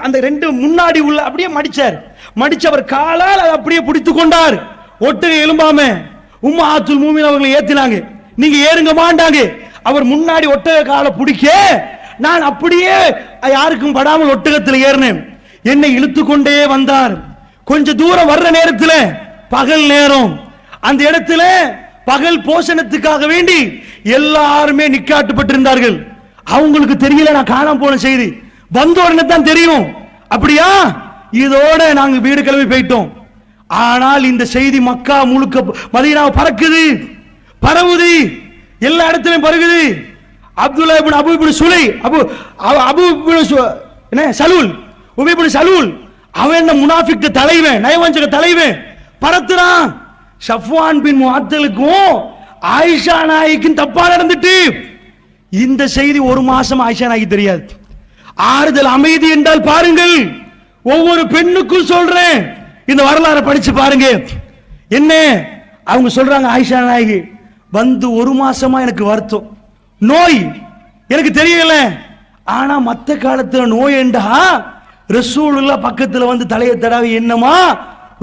அந்த 2 முன்னாடி உள்ள அப்படியே மடிச்சார். மடிச்சவர் காலால் அதை அப்படியே பிடித்துக் கொண்டார். ஒட்டகை எலும்பாம உம்மஹாத்துல் மூமின் அவர்களை ஏத்தினாங்க. நீங்க ஏறுங்க மாண்டாங்க. அவர் முன்னாடி ஒட்டக காலை பிடிக்க, நான் அப்படியே யாருக்கும் படாமல் ஒட்டகத்தில் ஏறினேன். என்னை இழுத்து கொண்டே வந்தார். கொஞ்ச தூரம் வர்ற நேரத்தில் பகல் நேரம், அந்த இடத்துல பகல் போஷணத்துக்காக வேண்டி எல்லாருமே நிக்காட்டுப்பட்டிருந்தார்கள். அவங்களுக்கு தெரியல நான் காணாம போன செய்தி, வந்த உடனே தான் தெரியும். அப்படியா, இதோட நாங்க வீடு கிளம்பி போயிட்டோம். ஆனால் இந்த செய்தி மக்கா முழுக்க, மதீனா பறக்குது, பரவுது, எல்லா இடத்திலும் பறக்குது. அப்துல்லா இப்னு அபூ இப்னு சுலை, அபூ இப்னு சலூல், உபை இப்னு சலூல், அவன் என்ன முனாஃபிக் தலைவன், நயவஞ்சக தலைவன், பறத்துறான். ஸஃப்வான் பின் முஅத்தலுக்கும் ஆயிஷா நாயகிக்கும் தப்பா நடந்துட்டு, இந்த செய்தி 1 மாசம் ஆயிஷா நாயகி தெரியாது. ஆறுதல் அமைதி என்றால் பாருங்கள், ஒவ்வொரு பெண்ணுக்கும் சொல்றேன், இந்த வரலாறை படிச்சு பாருங்க. என்ன அவங்க சொல்றாங்க, ஆயிஷா நாயகி வந்து 1 மாசமா எனக்கு வருத்தம், நோய் எனக்கு தெரியல. ஆனா மத்த காலத்துல நோய் என்றா ரசூலுல்லாஹ் பக்கத்துல வந்து தலையை தடவி என்னமா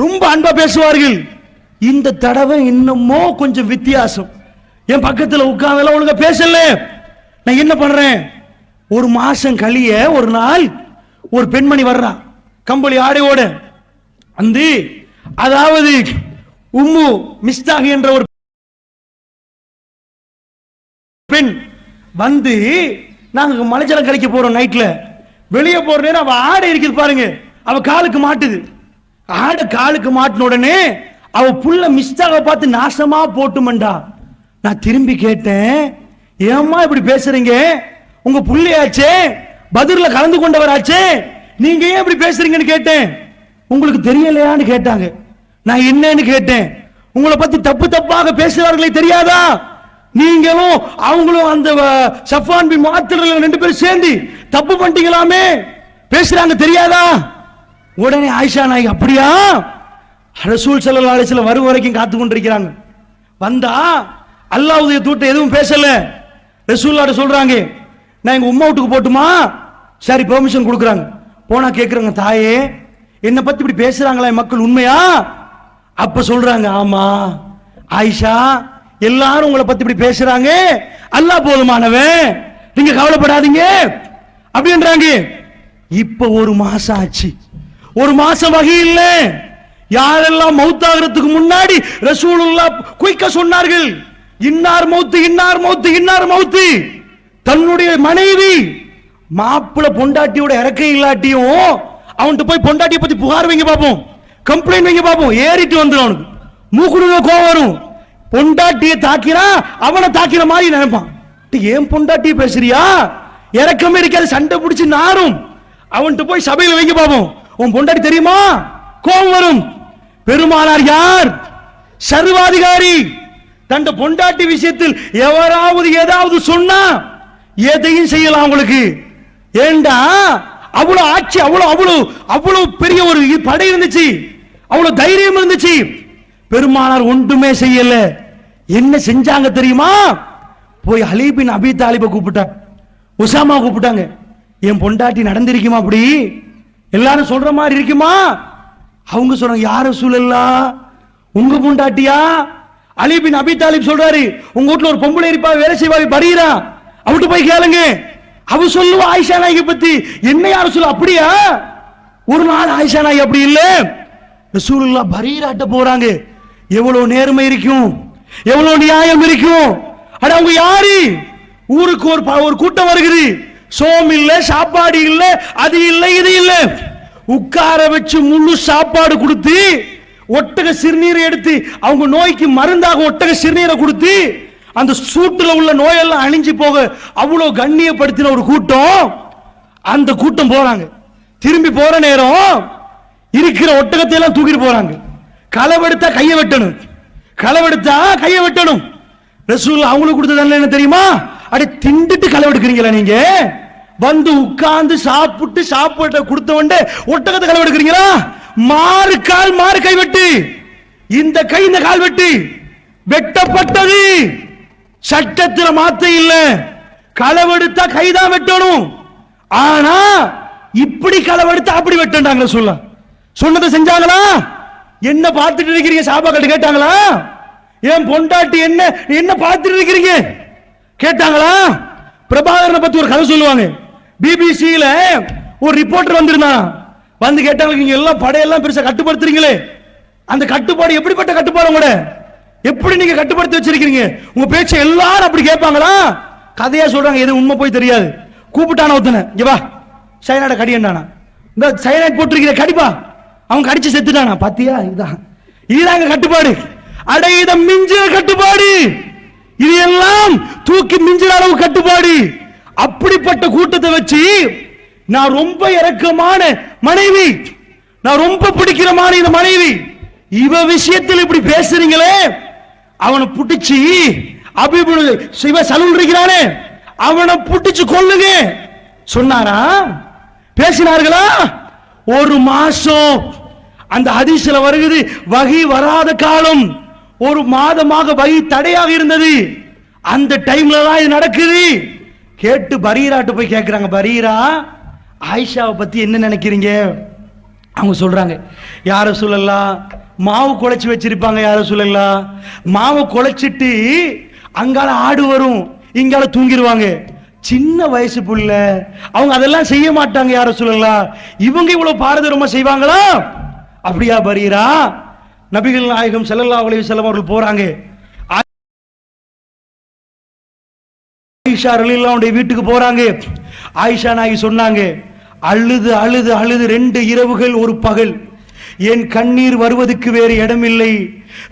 ரொம்ப அன்பா பேசுவார்கள். இந்த தடவை இன்னமோ கொஞ்சம் வித்தியாசம். என் பக்கத்துல உட்கார்ந்தெல்லாம் ஒழுங்கா பேசல. நான் என்ன பண்றேன், 1 மாசம் கழிய ஒரு நாள் ஒரு பெண்மணி வர்றா, கம்பளி ஆடையோட. அந்த அதாவது உம்மு மிஸ்தாக் என்ற ஒரு பெண் வந்து, நாங்க மலைஜலம் கழிக்க போறோம் நைட்ல, வெளியே போற நேரம் அவ ஆடை இருக்குது பாருங்க, அவ காலுக்கு மாட்டுது. ஆடை காலுக்கு மாட்டின உடனே அவ புள்ள மிஸ்டாக பார்த்து நாசமா போட்டுமண்டா. நான் திரும்பி கேட்டேன், ஏம்மா இப்படி பேசுறீங்க, உங்க புள்ளையாச்சே, பதிர்ல கலந்து கொண்டவராச்சே, நீங்க ஏன் இப்படி பேசுறீங்கன்னு கேட்டேன். உங்களுக்கு தெரியலையான்னு கேட்டாங்க. நான் என்னன்னு கேட்டேன், உங்களை பத்தி தப்பு தப்பாக பேசுறார்களே தெரியாதா, நீங்களும் அவங்களும் அந்த சஃபான் பின் முஅத்தல் 2 பேரும் சேர்ந்து தப்பு பண்ணிட்டீங்களாமே, பேசுறாங்க தெரியாதா. உடனே ஆயிஷா நாயகி அப்படியா, ரசூல் ஸல்லல்லாஹு அலைஹி வஸல்லம் வரும் வரைக்கும் காத்து கொண்டிருக்கிறாங்க. வந்தா அல்லாஹ்வுடைய தூட்ட எதுவும் பேசல. ரசூலுல்லாஹ் சொல்றாங்க, நான் எங்க உம்மா வீட்டுக்கு போட்டுமா, சரி பெர்மிஷன் கொடுக்குறாங்க. போனா கேக்குறாங்க, தாயே என்னை பத்தி இப்படி பேசுறாங்களா மக்கள், உண்மையா? அப்ப சொல்றாங்க, ஆமா ஆயிஷா, எல்லாரும் உங்களை பத்தி இப்படி பேசுறாங்க, அல்லாஹ் போதுமானவன், நீங்க கவலைப்படாதீங்க அப்படின்றாங்க. இப்ப 1 மாசம் ஆச்சு, 1 மாசம் வகை இல்ல. யாரெல்லாம் மௌத்தாகிறதுக்கு முன்னாடி ரசூலுல்லாஹ் குயிக்க சொன்னார்கள், இன்னார் மௌத்து, இன்னார் மௌத்து, இன்னார் மௌத்து. தன்னுடைய மனைவி மாப்பிள பொண்டாட்டியோட இறக்கை இல்லாட்டியும் அவன்கிட்ட போய் பொண்டாட்டியை பத்தி புகார் வைங்க பாப்போம், கம்ப்ளைண்ட் வைங்க பாப்போம், ஏறிட்டு வந்துடும். அவனுக்கு மூக்குடுங்க கோவம் வரும். பொண்டாட்டியை தாக்கினா அவனை தாக்கிற மாதிரி நினைப்பான். ஏன் பொண்டாட்டியை பேசுறியா, இறக்கமே இருக்காது, சண்டை பிடிச்சு நாரும். அவன்கிட்ட போய் சபையில் வைங்க பாப்போம், உன் பொண்டாட்டி தெரியுமா, கோபம் வரும். பெருமானார் யார், சர்வாதிகாரி. தன் பொண்டாட்டி விஷயத்தில் எவராவது ஏதாவது சொன்னா எதையும் செய்யலாம் உங்களுக்கு. ஏண்டா அவ்வளவு ஆட்சி, அவ்வளவு பெரிய ஒரு படை இருந்துச்சு, அவ்வளவு தைரியம் இருந்துச்சு. பெருமானார் ஒன்றுமே செய்யல. என்ன செஞ்சாங்க தெரியுமா, போய் அலி பின் அபி தாலிபை கூப்பிட்டாங்க, உசாமா கூப்பிட்டாங்க. என் பொண்டாட்டி நடந்திருக்குமா, அப்படி எல்லாரும் சொல்ற மாதிரி இருக்குமா? அவங்க சொல்றாங்க, யார சூழல்லா, உங்க பொண்டாட்டியா? அலி பின் அபி தாலிப் சொல்றாரு, உங்க வீட்டுல ஒரு பொம்பளை இருப்பா, வேலை செய்வாங்க, பரீரா, அவட்டு போய் கேளுங்க. அவ சொல்லுவா ஆயிஷா நாயகி பத்தி. என்ன யார சொல்ல, அப்படியா? ஒரு நாள் ஆயிஷா நாயகி அப்படி இல்ல, ரசூலுல்லாஹ் பரீராட்ட போறாங்க. எவ்வளவு நேர்மை இருக்கும், எவ்வளவு நியாயம் இருக்கும். அட அவங்க யாரு, ஊருக்கு ஒரு கூட்டம் வருகிறது, சோம் இல்ல, சாப்பாடு இல்ல, அது இல்ல, இது இல்ல. உட்கார வச்சு முழு சாப்பாடு கொடுத்து, ஒட்டக சிறுநீரை எடுத்து, அவங்க நோய்க்கு மருந்தாக ஒட்டக சிறுநீரை கொடுத்து, அந்த சூட்டுல உள்ள நோயெல்லாம் அழிஞ்சு போக அவ்வளவு கண்ணியப்படுத்தின ஒரு கூட்டம். அந்த கூட்டம் போறாங்க. திரும்பி போற நேரம் இருக்கிற ஒட்டகத்தை எல்லாம் தூக்கிட்டு போறாங்க. களவெடுத்தா கையை வெட்டணும், களவெடுத்தா கையை வெட்டணும். ரசூலுல்லாஹ் அவங்களுக்கு கொடுத்தது என்ன தெரியுமா, அட திண்டுட்டு களவெடுக்கிறீங்களா நீங்க, வந்து உட்கார்ந்து சாப்பிட்டு சாப்பாட்டை கொடுத்தவன்ட ஒட்டகத்தை களவெடுக்கிறீங்களா? மாறு கால் மாறு கை வெட்டு, இந்த கை இந்த கால் வெட்டு, வெட்டப்பட்டது. சட்டத்தில் மாத்த இல்ல, களவெடுத்தா கைதான் வெட்டணும். ஆனா இப்படி களவெடுத்தா அப்படி வெட்டாங்க. சொன்னதை செஞ்சாங்களா? என்ன பார்த்துட்டு இருக்கிறீங்க, சாபாக்கள் கேட்டாங்களா? ஏன் பொண்டாட்டி என்ன என்ன பார்த்துட்டு இருக்கிறீங்க கேட்டாங்களா? பிரபாகரனை பத்தி ஒரு கதை சொல்லுவாங்க. பிபிசியில ஒரு ரிப்போர்ட்டர் வந்திருந்தான். வந்து கேட்டாங்க, நீங்க எல்லாம் படையெல்லாம் பெருசா கட்டுப்படுத்துறீங்களே, அந்த கட்டுப்பாடு எப்படிப்பட்ட கட்டுப்பாடு, உங்களோட எப்படி நீங்க கட்டுப்படுத்தி வச்சிருக்கீங்க? உங்க பேச்ச எல்லாரும் அப்படி கேட்பாங்களா? கதையா சொல்றாங்க, எது உண்மை போய் தெரியாது. கூப்பிட்டான ஒருத்தனை, இங்க வா, சைனாட கடி என்னானா, இந்த சைனாட் போட்டிருக்கிற கடிப்பா, அவன் கடிச்சு செத்துட்டானா, பாத்தியா? இதுதாங்க கட்டுப்பாடு. அட இத மிஞ்சிற கட்டுப்பாடு, இது எல்லாம் தூக்கி மிஞ்சிற அளவு கட்டுப்பாடு. அப்படிப்பட்ட கூட்டத்தை வச்சு, நான் ரொம்ப இரக்கமான மனைவி, நான் ரொம்ப பிடிக்கிறமான இந்த மனைவி, இவ விஷயத்தில் இப்படி பேசுறீங்களே, அவனை புடிச்சு அபிபுல் சிவ சலூல் இருக்கிறானே, அவனை புடிச்சு கொல்லுங்க சொன்னாரா? பேசினார்களா? ஒரு மாசம் அந்த ஹதீஸ்ல வருகிறது, வகி வராத காலம், ஒரு மாதமாக வகி தடையாக இருந்தது. அந்த டைம்ல தான் இது நடக்குது. கேட்டு பரீராட்டு போய் கேட்கிறாங்க, பரீரா ஆயிஷாவை பத்தி என்ன நினைக்கிறீங்க? அவங்க சொல்றாங்க, யார சொல்லலாம், மாவு குழைச்சி வச்சிருப்பாங்க, யார சொல்லலாம், மாவை குழைச்சிட்டு அங்கால ஆடு வரும், இங்கால தூங்கிடுவாங்க. சின்ன வயசு புள்ள, அவங்க அதெல்லாம் செய்ய மாட்டாங்க, யார சொல்லலாம். இவங்க இவ்வளவு பாரதூரமா செய்வாங்களா? அப்படியா பரீரா? நபிகள் நாயகம் ஸல்லல்லாஹு அலைஹி வஸல்லம் அவர்கள் போறாங்க, ஆயிஷா ரலியல்லாஹு வீட்டுக்கு போறாங்க. ஆயிஷா நாயகி சொன்னாங்க, அழுது அழுது அழுது 2 இரவுகள் 1 பகல், என் கண்ணீர் வருவதற்கு வேறு இடமில்லை.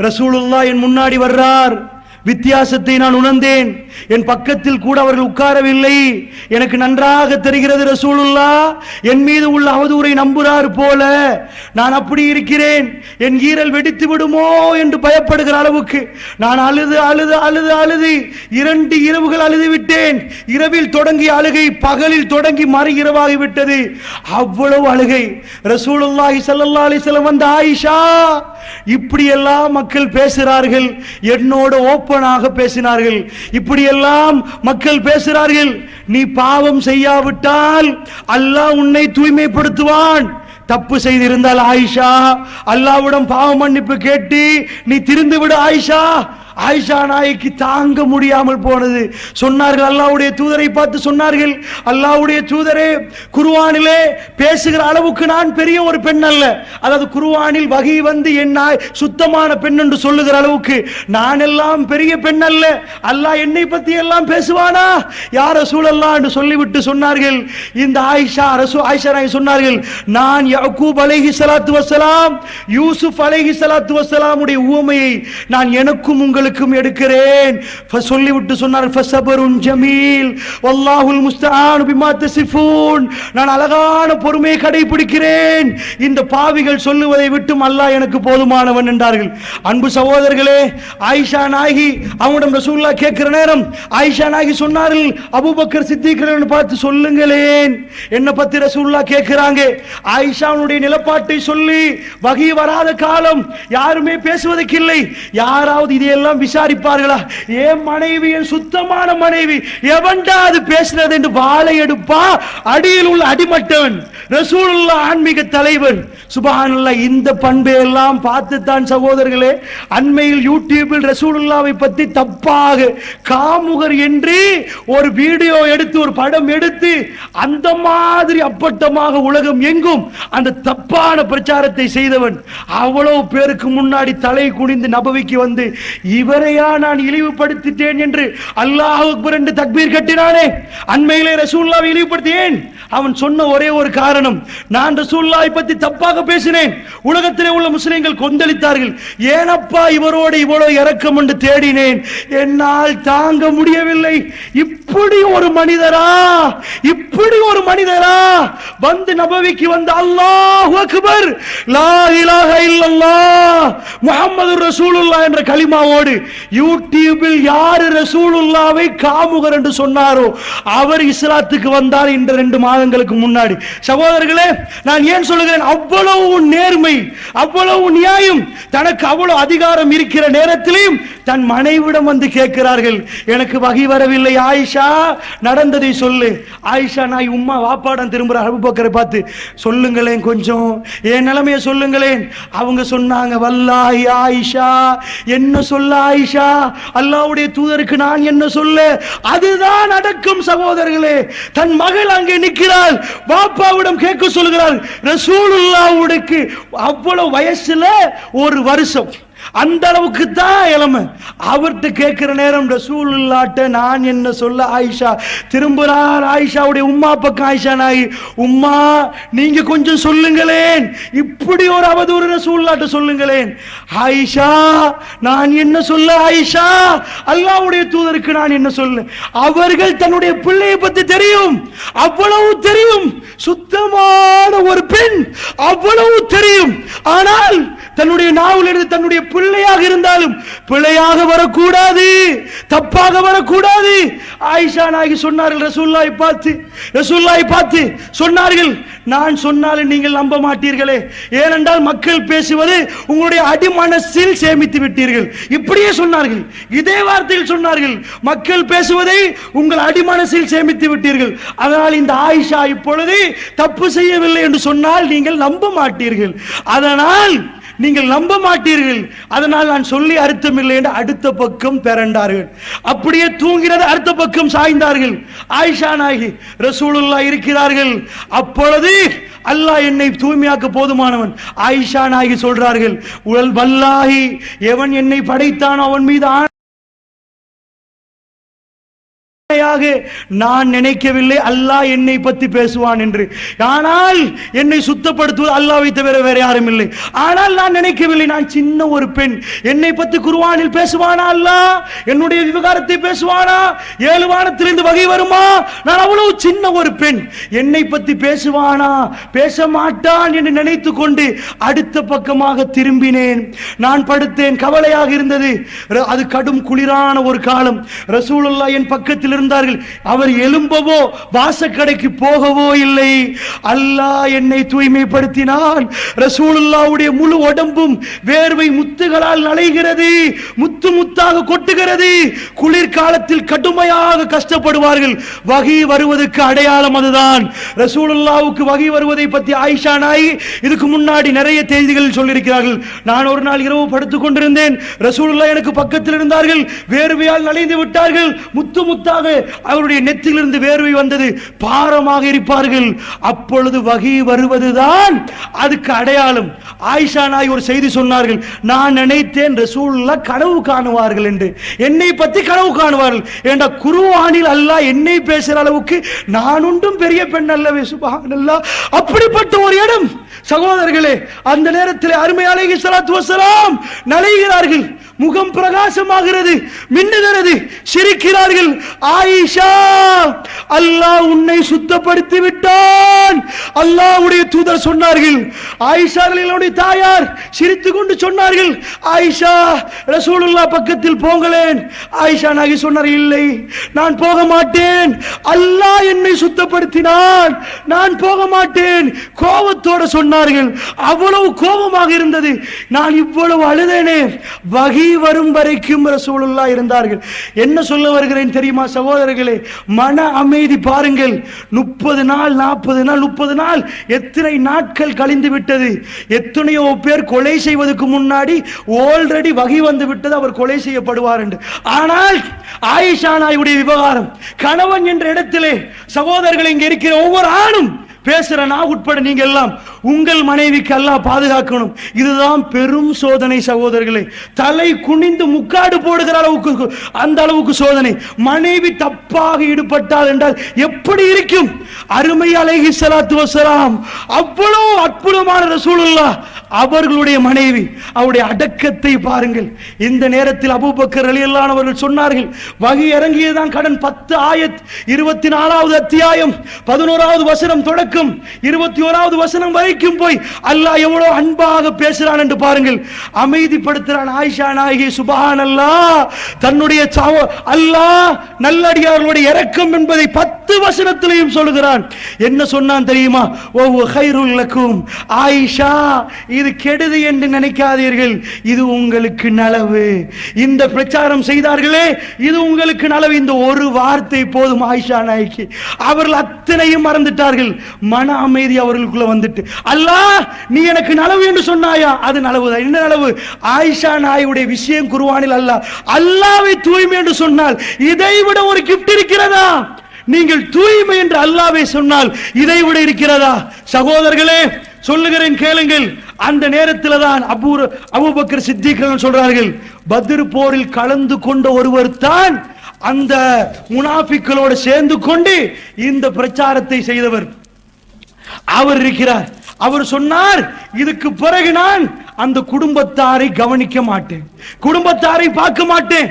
ரசூலுல்லாஹ் என் முன்னாடி வர்றார், வித்தியாசத்தை நான் உணர்ந்தேன். என் பக்கத்தில் கூட அவர்கள் உட்காரவில்லை. எனக்கு நன்றாக தெரிகிறது ரசூலுல்லாஹ் என் மீது உள்ள அவதூறை நம்புறார் போல. நான் அப்படி இருக்கிறேன், என் ஈரல் வெடித்து விடுமோ என்று பயப்படுகிற அளவுக்கு நான் அழுது அழுது அழுது அழுது 2 இரவுகள் அழுது விட்டேன். இரவில் தொடங்கிய அழுகை பகலில் தொடங்கி மறு இரவாகி விட்டது. அவ்வளவு அழுகை. ரசூலுல்லாஹி ஸல்லல்லாஹு அலைஹி வஸல்லம் வந்த ஆயிஷா, இப்படி எல்லாம் மக்கள் பேசுகிறார்கள், என்னோட ஓப்பனாக பேசினார்கள். இப்படி எல்லாம் மக்கள் பேசுகிறார்கள், நீ பாவம் செய்யாவிட்டால் அல்லாஹ் உன்னை தூய்மைப்படுத்துவான். தப்பு செய்திருந்தால் ஆயிஷா, அல்லாஹ்விடம் பாவ மன்னிப்பு கேட்டு நீ திருந்து விடு ஆயிஷா. ஆயிஷா நாய்க்கு தாங்க முடியாமல் போனது. சொன்னார்கள், அல்லாஹ்வுடைய தூதரை பார்த்து சொன்னார்கள், அல்லாஹ்வுடைய தூதரே, குர்ஆனிலே பேசுகிற அளவுக்கு நான் பெரிய ஒரு பெண் அல்ல. அதாவது குர்ஆனில் வகி வந்து என் நாய் சுத்தமான பெண் என்று சொல்லுகிற அளவுக்கு நான் எல்லாம் பெரிய பெண் அல்ல. அல்லாஹ் என்னை பத்தி எல்லாம் பேசுவானா யார் ரசூலல்லாஹ் என்று சொல்லிவிட்டு சொன்னார்கள், இந்த ஆயிஷா நாய் சொன்னார்கள், நான் யாக்கூப் அலைஹிஸ்ஸலாத்து வஸ்ஸலாம், யூசுப் அலைஹிஸ்ஸலாத்து வஸ்ஸலாமுடைய உவமையை நான் எனக்கும் உங்களுக்கு எடுக்கிறேன். சொல்லிவிட்டு சொன்னார், ஃபஸபருன் ஜமீல் வல்லாஹுல் முஸ்தஆன் பிமா தஸிஃபூன். நான் அழகான பொறுமையை கடைபிடிக்கிறேன், இந்த பாவிகள் சொல்லுவதை விட்டும் அல்லாஹ் எனக்கு போதுமானவன் என்றார்கள். அன்பு சகோதரர்களே, ஆயிஷா நாயகி அவங்களிடம் ரசூலுல்லாஹ் கேட்கிற நேரம் ஆயிஷா நாயகி சொன்னார்கள், அபூபக்கர் சித்திக்களை பார்த்து சொல்லுங்களேன், என்ன பத்தி ரசூலுல்லாஹ் கேட்கிறாங்க. ஆயிஷாவுடைய நிலப்பாட்டை சொல்லி, வகி வராத காலம், யாருமே பேசுவதற்கு இல்லை. யாராவது இதையெல்லாம் விசாரிப்பார்களா? என் மனைவி, என் சுத்தமான மனைவி, எவன்டா அது பேசுறது என்று வாளை எடுப்பா. அடியில் உள்ள அடிமட்டவன் ரசூலுல்லாஹ் ஆன்மீக தலைவர். சுப்ஹானல்லாஹ். இந்த பண்பை எல்லாம் பார்த்துத்தான் சகோதரர்களே, அண்மையில் யூடியூபில் ரசூலுல்லாஹ்வை பற்றி தப்பாக காமுகர் என்று ஒரு வீடியோ எடுத்து, ஒரு படம் எடுத்து, அந்த மாதிரி அப்பட்டமாக உலகம் எங்கும் அந்த தப்பான பிரச்சாரத்தை செய்தவன். அவ்வளவு பேருக்கு முன்னாடி தலை குனிந்து நபவிக்கு வந்து, இவரையா நான் இழிவுபடுத்திட்டேன் என்று அல்லாஹ் அக்பர் என்று தக்பீர் கட்டினானே, அண்மையிலே ரசூலுல்லாஹ்வை இழிவுபடுத்தியேன். அவன் சொன்ன ஒரே ஒரு காரணம், நான் ரசூலுல்லாஹ்வை பற்றி தப்பாக பேசினேன், உலகத்திலே உள்ள முஸ்லிம்கள் கொந்தளித்தார்கள், ஏனப்பா இவரோடு இவ்வளவு இரக்கம் என்று தேடினேன், என்னால் தாங்க முடியவில்லை. இப்படி ஒரு மனிதரா, இப்படி ஒரு மனிதரா வந்து நபவிக்கு வந்து அல்லாஹ் அக்பர் லா இலாஹ இல்லல்லாஹ் முஹம்மதுர் ரசூலுல்லாஹ் என்ற கலிமாவோடு யூடியூபில் யார் ரசூலுல்லாஹ்வை காமுகர் என்று சொன்னாரோ அவர் இஸ்லாத்துக்கு வந்தார் இந்த 2 மாதங்களுக்கு முன்னாடி. சகோதரர்களே, நான் ஏன் சொல்லுகிறேன், அவ்வளவு நேர்மை, அவ்வளவு நியாயம், தனக்கு அவ்வளவு அதிகாரம் இருக்கிற நேரத்திலும் தன் மனைவிடம் வந்து கேட்கிறார்கள், எனக்கு வகி வரவில்லை ஆயிஷா, நடந்ததை சொல்லு. ஆயிஷா நாய் உம்மா வாப்பாடம் திரும்புற அபூபக்கரை பார்த்து, சொல்லுங்களேன், கொஞ்சம் என் நிலைமையை சொல்லுங்களேன். அவங்க சொன்னாங்க, வல்லாஹி ஆயிஷா, என்ன சொல்ல ஆயிஷா, அல்லாஹ்வுடைய தூதருக்கு நான் என்ன சொல்ல? அதுதான் அடக்கம் சகோதரர்களே. தன் மகள் அங்கே நிற்கிறாள், பாப்பாவிடம் கேட்க சொல்கிறாள். ரசூலுல்லாஹ்வுக்கு அவ்வளவு வயசுல 1 வருஷம், அந்த அளவுக்கு தான் இளமை. அவர்கிட்ட கேட்கிற நேரம் ரசூலுல்லாஹ்ட்ட நான் என்ன சொல்ல? ஆயிஷா திரும்புறார். ஆயிஷாவுடைய உம்மா பக்கம் ஆயிஷா நாயி, உம்மா நீங்க கொஞ்சம் சொல்லுங்களேன், இப்படி ஒரு அவதூறு ரசூலுல்லாஹ்ட்ட சொல்லுங்களேன். ஆயிஷா நான் என்ன சொல்ல? ஆயிஷா அல்லாஹ்வுடைய தூதருக்கு நான் என்ன சொல்ல? அவர்கள் தன்னுடைய பிள்ளையை பத்தி தெரியும், அவ்வளவு தெரியும், சுத்தமான ஒரு பெண், அவ்வளவு தெரியும். ஆனால் தன்னுடைய நாவிலிருந்து தன்னுடைய பிள்ளையாக இருந்தாலும் பிழையாக வரக்கூடாது, தப்பாக வரக்கூடாது. ஆயிஷா நாயகி சொன்னார்கள் ரசூலுல்லாஹை பார்த்து சொன்னார்கள், நான் சொன்னாலும் நீங்கள் நம்ப மாட்டீர்களே, ஏனென்றால் மக்கள் பேசுவது உங்களுடைய அடிமனசில் சேமித்து விட்டீர்கள். இப்படியே சொன்னார்கள், இதே வார்த்தையில் சொன்னார்கள், மக்கள் பேசுவதை உங்கள் அடிமனசில் சேமித்து விட்டீர்கள். அதனால் இந்த ஆயிஷா இப்பொழுது தப்பு செய்யவில்லை என்று சொன்னால் நீங்கள் நம்ப மாட்டீர்கள். அதனால் நீங்கள் நம்ப மாட்டீர்கள், அதனால் நான் சொல்லி அர்த்தம் இல்லை என்று அடுத்த பக்கம் பிறண்டார்கள். அப்படியே தூங்கிறது, அடுத்த பக்கம் சாய்ந்தார்கள். ஆயிஷா நாயகி ரசூலுல்லாஹ் இருக்கிறார்கள். அப்பொழுது அல்லாஹ் என்னை தூய்மையாக்க போதுமானவன். ஆயிஷா நாயகி சொல்றார்கள், உல் வல்லாஹி, எவன் என்னை படைத்தான் அவன் மீது நான் நினைக்கவில்லை அல்லாஹ் என்னை பற்றி பேசுவான் என்று. ஆனால் என்னை சுத்தப்படுத்துவது அல்லாஹ்வை தவிர வேற யாரும் இல்லை. ஆனால் நான் நினைக்கவில்லை, நான் சின்ன ஒரு பெண், என்னை பற்றி குர்ஆனில் பேசுவானா அல்லாஹ்? என்னுடைய விவகாரத்தை பேசுவானா? 7 வானத்திலிருந்து வகை வருமா? நான் அவ்வளவு சின்ன ஒரு பெண், என்னை பற்றி பேசுவானா? பேச மாட்டான் என்று நினைத்து கொண்டு அடுத்த பக்கமாக திரும்பினேன். நான் படுத்தேன், கவலையாக இருந்தது. அது கடும் குளிரான ஒரு காலம். ரசூலுல்லாஹ் என் பக்கத்தில் இருந்தார்கள். அவர் எழும்பவோ வாசக்கடைக்கு போகவோ இல்லை. அல்லாஹ் என்னை தூய்மைப்படுத்தினான். ரசூலுல்லாஹ்வுடைய முழு உடம்பும் வேர்வை முத்துகளால் நனைகிறது, முத்து முத்தாக கொட்டுகிறது. குளிர்காலத்தில் கடுமையாக கஷ்டப்படுவார்கள். வகி வருவதற்கு அடையாளம் அதுதான். ரசூலுல்லாஹ்வுக்கு வகி வருவதை பற்றி ஆயிஷா நாயகி இதுக்கு முன்னாடி நிறைய செய்திகள் சொல்லியிருக்கிறார்கள். நான் ஒரு நாள் இரவு படுத்துக் கொண்டிருந்தேன். ரசூலுல்லாஹ் எனக்கு பக்கத்தில் இருந்தார்கள். வேர்வையால் நனைந்து விட்டார்கள். முத்து முத்தாக அவருடைய நெற்றியிலிருந்து வேர்வை வந்தது. பாரமாக இருப்பார்கள். அப்பொழுது வகி வருவதுதான் அதுக்கு அடையாளம். ஆயிஷா நாயகி ஒரு செய்தி சொன்னார்கள், நான் நினைத்தேன் ரசூலுல்லாஹ் கனவு காணுவார்கள் என்று. என்னை பற்றி கனவு காணுவார்கள் என்ற குர்ஆனில் அல்லாஹ் என்னை பேசுற அளவுக்கு நான் ஒன்றும் பெரிய பெண் அல்லவே, சுப்ஹானல்லாஹ். அப்படிப்பட்ட ஒரு இடம் சகோதரர்களே. அந்த நேரத்தில் அருமை அலைஹிஸ்ஸலாத்து வஸலாம் நலைகிறார்கள். முகம் பிரகாசமாகிறது, மின்னுகிறது, சிரிக்கிறார்கள். ஆயிஷா, அல்லாஹ் உன்னை சுத்தப்படுத்தி விட்டான். அல்லாஹ்வுடைய தூதர் சொன்னார்கள். ஆயிஷாவுடைய தாயார் சிரித்துக் கொண்டு சொன்னார்கள், ஆயிஷா, ரசூலுல்லாஹ் பக்கத்தில் போங்களேன். ஆயிஷா நாயகி சொன்னார், இல்லை, நான் போக மாட்டேன். அல்லாஹ் என்னை சுத்தப்படுத்தினான், நான் போக மாட்டேன். கோபத்தோடு சொன்னார்கள். அவ்வளவு கோபமாக இருந்தது. நான் இவ்வளவு அழுதேனே. வகி வரும் வரைக்கும் ரசூலுல்லாஹ் இருந்தார்கள். என்ன சொல்ல வருகிறேன் தெரியுமா சகோதரர்களே? மன அமைதி பாருங்கள். 30 நாள் 40 நாள் 30 நாள் எத்தனை நாட்கள் கழிந்து விட்டது. எத்தனையோ பேர் கொலை செய்வதற்கு முன்னாடி ஆல்ரெடி வகி வந்து விட்டது, அவர் கொலை செய்யப்படுவார் என்று. ஆனால் ஆயிஷா நாயுடைய விவகாரம், கணவன் என்ற இடத்திலே சகோதரர்கள் இங்கே இருக்கிற ஒவ்வொரு ஆணும் பேசுற நான் உட்பட நீங்க எல்லாம் உங்கள் மனைவிக்கு அல்லாஹ் பாதுகாக்கணும். இதுதான் பெரும் சோதனை சகோதரர்களே. தலை குனிந்து முக்காடு போடுகிற அளவுக்கு, அந்த அளவுக்கு சோதனை. மனைவி தப்பாக ஈடுபட்டால் என்றால் எப்படி இருக்கும்? அருமை அலைஹிஸ்ஸலாத்து வஸலாம் அவ்வளவு அற்புதமான ரசூலுல்லாஹ் அவர்களுடைய மனைவி, அவருடைய அடக்கத்தை பாருங்கள். இந்த நேரத்தில் அபூபக்கர் ரலியல்லாஹு அன்ஹு அவர்கள் சொன்னார்கள், வகி இறங்கியதுதான் கடன் 10 ஆயத், 24வது அத்தியாயம் 11வது வசனம் தொடக்கம் 21வது வசனம் வரைக்கும் போய் அல்லாஹ் எவ்வளவு அன்பாக பேசுறான் என்று பாருங்கள். அமைதிப்படுத்துறான் ஆயிஷா நாயகி. சுப்ஹானல்லாஹ், தன்னுடைய அல்லாஹ் நல்லடியார்களுடைய இரக்கம் என்பதை 10 வசனத்திலையும் சொல்லுகிறான். என்ன சொன்னான் தெரியுமா? ஓ கைருல் லக்கும், ஆயிஷா, இது கெடுதி என்று நினைக்காதீர்கள், இது உங்களுக்கு நலவு. இந்த பிரச்சாரம் செய்தார்களே, இது உங்களுக்கு நலவு. இந்த ஒரு வார்த்தை போதும் ஆயிஷா நாயகி. அவர்கள் அத்தனையும் மறந்துட்டார்கள். மன அமைதி அவர்களுக்குள்ள வந்துட்டு, அல்லாஹ் நீ எனக்கு நலவு என்று சொன்னாயா, அது நலவுதான். என்ன நலவு? ஆயிஷா நாயுடைய விஷயம் குர்ஆனில் அல்லாஹ்வை தூய்மை என்று சொன்னால் இதை விட ஒரு கிஃப்ட் இருக்கிறதா? நீங்கள் தூய்மை என்று அல்லாஹ்வை சொன்னால் இதை விட இருக்கிறதா? சகோதரர்களே, சொல்லுகிறேன் கேளுங்கள். அந்த நேரத்தில் தான் அபூபக்கர் சித்திக் சொல்றார்கள், பத்ர் போரில் கலந்து கொண்ட ஒருவர் தான் அந்த முனாஃபிக்களோடு சேர்ந்து கொண்டு இந்த பிரச்சாரத்தை செய்தவர். அவர் இருக்கிறார். அவர் சொன்னார், இதுக்கு பிறகு நான் அந்த குடும்பத்தாரை கவனிக்க மாட்டேன், குடும்பத்தாரை பார்க்க மாட்டேன்.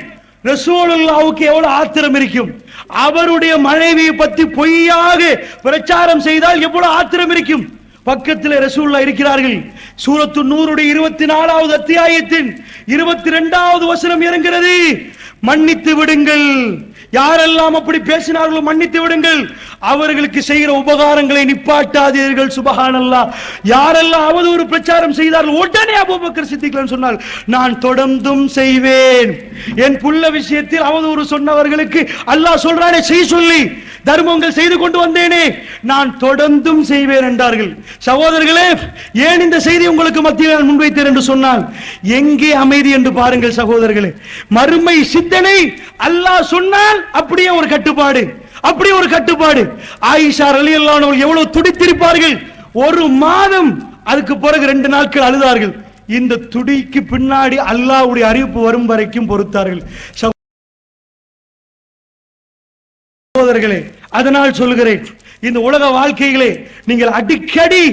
ரசூலுல்லாஹ்வுக்கு எவ்வளவு ஆத்திரம் இருக்கும். அவருடைய மனைவியை பற்றி பொய்யாக பிரச்சாரம் செய்தால் எவ்வளவு ஆத்திரம் இருக்கும். பக்கத்தில் ரசூலுல்லாஹ் இருக்கிறார்கள். சூரத்து நூருடைய 24வது அத்தியாயத்தின் 22வது வசனம் இறங்குகிறது. மன்னித்து விடுங்கள், யாரெல்லாம் அப்படி பேசினார்களோ மன்னித்து விடுங்கள், அவர்களுக்கு செய்கிற உபகாரங்களை நிப்பாட்டாதீர்கள். சுபஹானல்லாஹ். யாரெல்லாம் அவதூறு பிரச்சாரம் செய்தார்கள், உடனே அபூபக்கர் சித்திக் சொன்னார், நான் தொடர்ந்தும் செய்வேன். என் புள்ள விஷயத்தில் அவதூறு சொன்னவர்களுக்கு அல்லாஹ் சொல்றானே செய் சொல்லி தர்மங்கள் செய்து கொண்டு வந்தேனே, நான் தொடர்ந்தும் செய்வேன் என்றார்கள். சகோதரர்களே, ஏன் இந்த செய்தி உங்களுக்கு மத்தியில் நான் முன்வைத்தேன் என்று சொன்னால், எங்கே அமைதி என்று பாருங்கள் சகோதரர்களே. மறுமை சிந்தனை அல்லாஹ் சொன்னால் அப்படியே ஒரு கட்டுப்பாடு, அப்படியே ஒரு கட்டுப்பாடு. ஆயிஷா ரலியல்லாஹு அன்ஹா எவ்வளவு துடித்திருப்பார்கள். ஒரு மாதம், அதுக்கு பிறகு 2 நாட்கள் அழுதார்கள். இந்த துடிக்கு பின்னாடி அல்லாஹ்வுடைய அறிவிப்பு வரும் வரைக்கும் பொறுத்தார்கள். சகோதரர்களே, அதனால் சொல்கிறேன், இந்த உலக வாழ்க்கையிலே நீங்கள் அடிக்கடி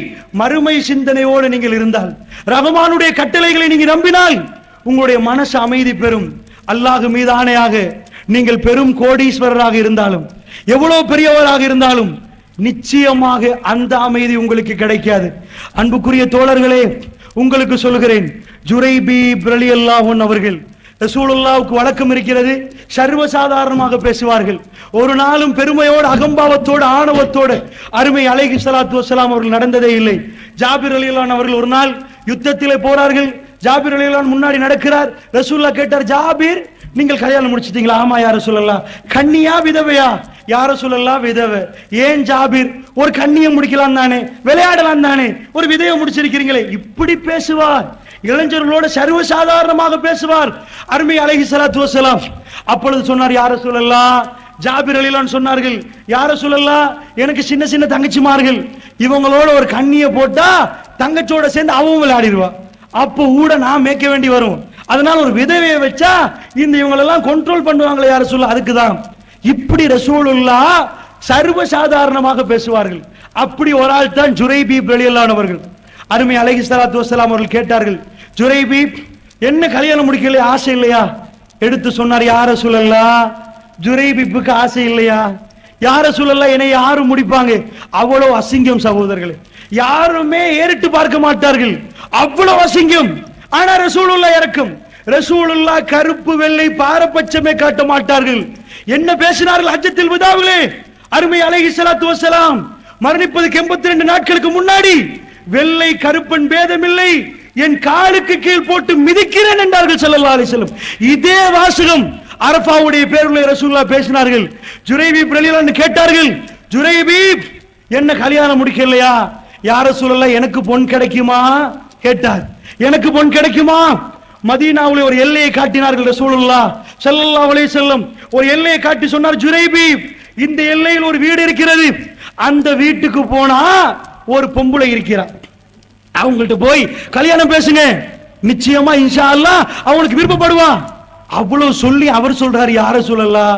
மறுமை சிந்தனையோடு நீங்கள் இருந்தால், ரஹ்மானுடைய கட்டளைகளை நீங்கள் நம்பினால் உங்களுடைய மனசு அமைதி பெறும். அல்லாஹ் மீது ஆணையாக, நீங்கள் பெரும் கோடீஸ்வரராக இருந்தாலும், எவ்வளவு பெரியவராக இருந்தாலும் நிச்சயமாக அந்த அமைதி உங்களுக்கு கிடைக்காது. அன்புக்குரிய தோழர்களே, உங்களுக்கு சொல்கிறேன், ஜுரைபீப் ரலியல்லாஹு அன்ஹு அவர்கள், ரசூலுல்லாஹ்வுக்கு வழக்கம் இருக்கிறது, சர்வசாதாரணமாக பேசுவார்கள். ஒரு நாளும் பெருமையோடு, அகம்பாவத்தோடு, ஆணவத்தோடு அருமை அலைஹி ஸலாத்து வஸலாம் அவர்கள் நடந்ததே இல்லை. ஜாபிர் ரலியல்லாஹு அன்ஹு அவர்கள் ஒரு நாள் யுத்தத்திலே போறார்கள். ஜாபிர் ரலியல்லாஹு அன்ஹு முன்னாடி நடக்கிறார். ரசூலுல்லாஹ் கேட்டார், ஜாபிர் நீங்கள் கல்யாணம் முடிச்சிட்டீங்களா? ஆமா யா ரசூலல்லாஹ். கன்னியா விதவையா? யா ரசூலல்லாஹ் விதவை. ஏன் ஜாபிர், ஒரு கன்னியை முடிக்கலாம் தானே, விளையாடலாம் தானே, ஒரு விதவையை முடிச்சிருக்கிறீங்களே. இப்படி பேசுவார். இளைஞர்களோடு சர்வசாதாரணமாக பேசுவார் அருமை அலைஹி ஸலாத்து வஸலாம். அப்பொழுது சொன்னார், யா ரசூலல்லாஹ், ஜாபிர் ரலியல்லாஹு அன்ஹு சொன்னார்கள், யா ரசூலல்லாஹ், எனக்கு சின்ன சின்ன தங்கச்சிமார்கள், இவங்களோட ஒரு கண்ணியை போட்டா தங்கச்சோட சேர்ந்து அவன் விளையாடிடுவா, அப்போ ஊட நான் மேய்க்க வேண்டி வரும். அதனால ஒரு விதவையை வச்சா இந்த இவங்களெல்லாம் கண்ட்ரோல் பண்ணுவாங்களே யா ரசூலல்லாஹ், அதுக்குதான். இப்படி ரசூலுல்லாஹ் சர்வசாதாரணமாக பேசுவார்கள். அப்படி ஒரு ஆள் தான் ஜுரைபீப் ரலியல்லாஹு அன்ஹு அவர்கள். அருமை அலைஹி ஸலாத்து வஸலாம் அவர்கள் கேட்டார்கள், ஜுரைபீப், என்ன கல்யாணம் முடிக்கல ஆசை இல்லையா? எடுத்து சொன்னார், யா ரசூலல்லாஹ், ஜுரைபீப்புக்கு ஆசை இல்லையா? யா ரசூலல்லாஹ், என்னை யாரும் முடிப்பாங்க? அவ்வளவு அசிங்கம் சகோதரர்களே, யாருமே ஏறிட்டு பார்க்க மாட்டார்கள், அவ்வளவு அசிங்கம். ஆனா ரசூலுல்லாஹ் இறக்கும். ரசூலுல்லாஹ் கருப்பு வெள்ளை பாரபட்சமே காட்ட மாட்டார்கள். என்ன பேசினார்கள் ஹஜ்ஜத்துல் விதாவிலே அருமை அலைஹி ஸலாத்து வஸலாம் மரணிப்பதற்கு 82 நாட்களுக்கு முன்னாடி, வெள்ளை கருப்பன் பேதமில்லை, என் காலுக்கு கீழ் போட்டு மிதிக்கிறேன் என்றார்கள் ஸல்லல்லாஹு அலைஹி வஸல்லம். இதே வாசகம் அரஃபாவுடைய பேருள்ள ரசூலுல்லாஹ் பேசினார்கள். ஜுரைபீப் ரலியல்லாஹு அன்ஹு கேட்டார்கள், ஜுரைபீப், என்ன கல்யாணம் முடிக்கலையா? யா ரசூலல்லாஹ், எனக்கு பொன் கிடைக்குமா கேட்டார். எனக்கு பொன் கிடைக்குமா? மதீனாவுல ஒரு எல்லையை காட்டினார்கள் ரசூலுல்லாஹ் ஸல்லல்லாஹு அலைஹி வஸல்லம். ஒரு எல்லையை காட்டி சொன்னார், ஜுரைபீப், இந்த எல்லையில் ஒரு வீடு இருக்கிறது, அந்த வீட்டுக்கு போனா ஒரு பொம்பளை இருக்கிறார், அவங்கள்ட்ட போய் கல்யாணம் பேசுங்க, நிச்சயமா இன்ஷா அல்லாஹ் அவனுக்கு விருப்பப்படுவான். அவ்வளவு சொல்லி அவர் சொல்றாரு, யா ரசூலல்லாஹ்,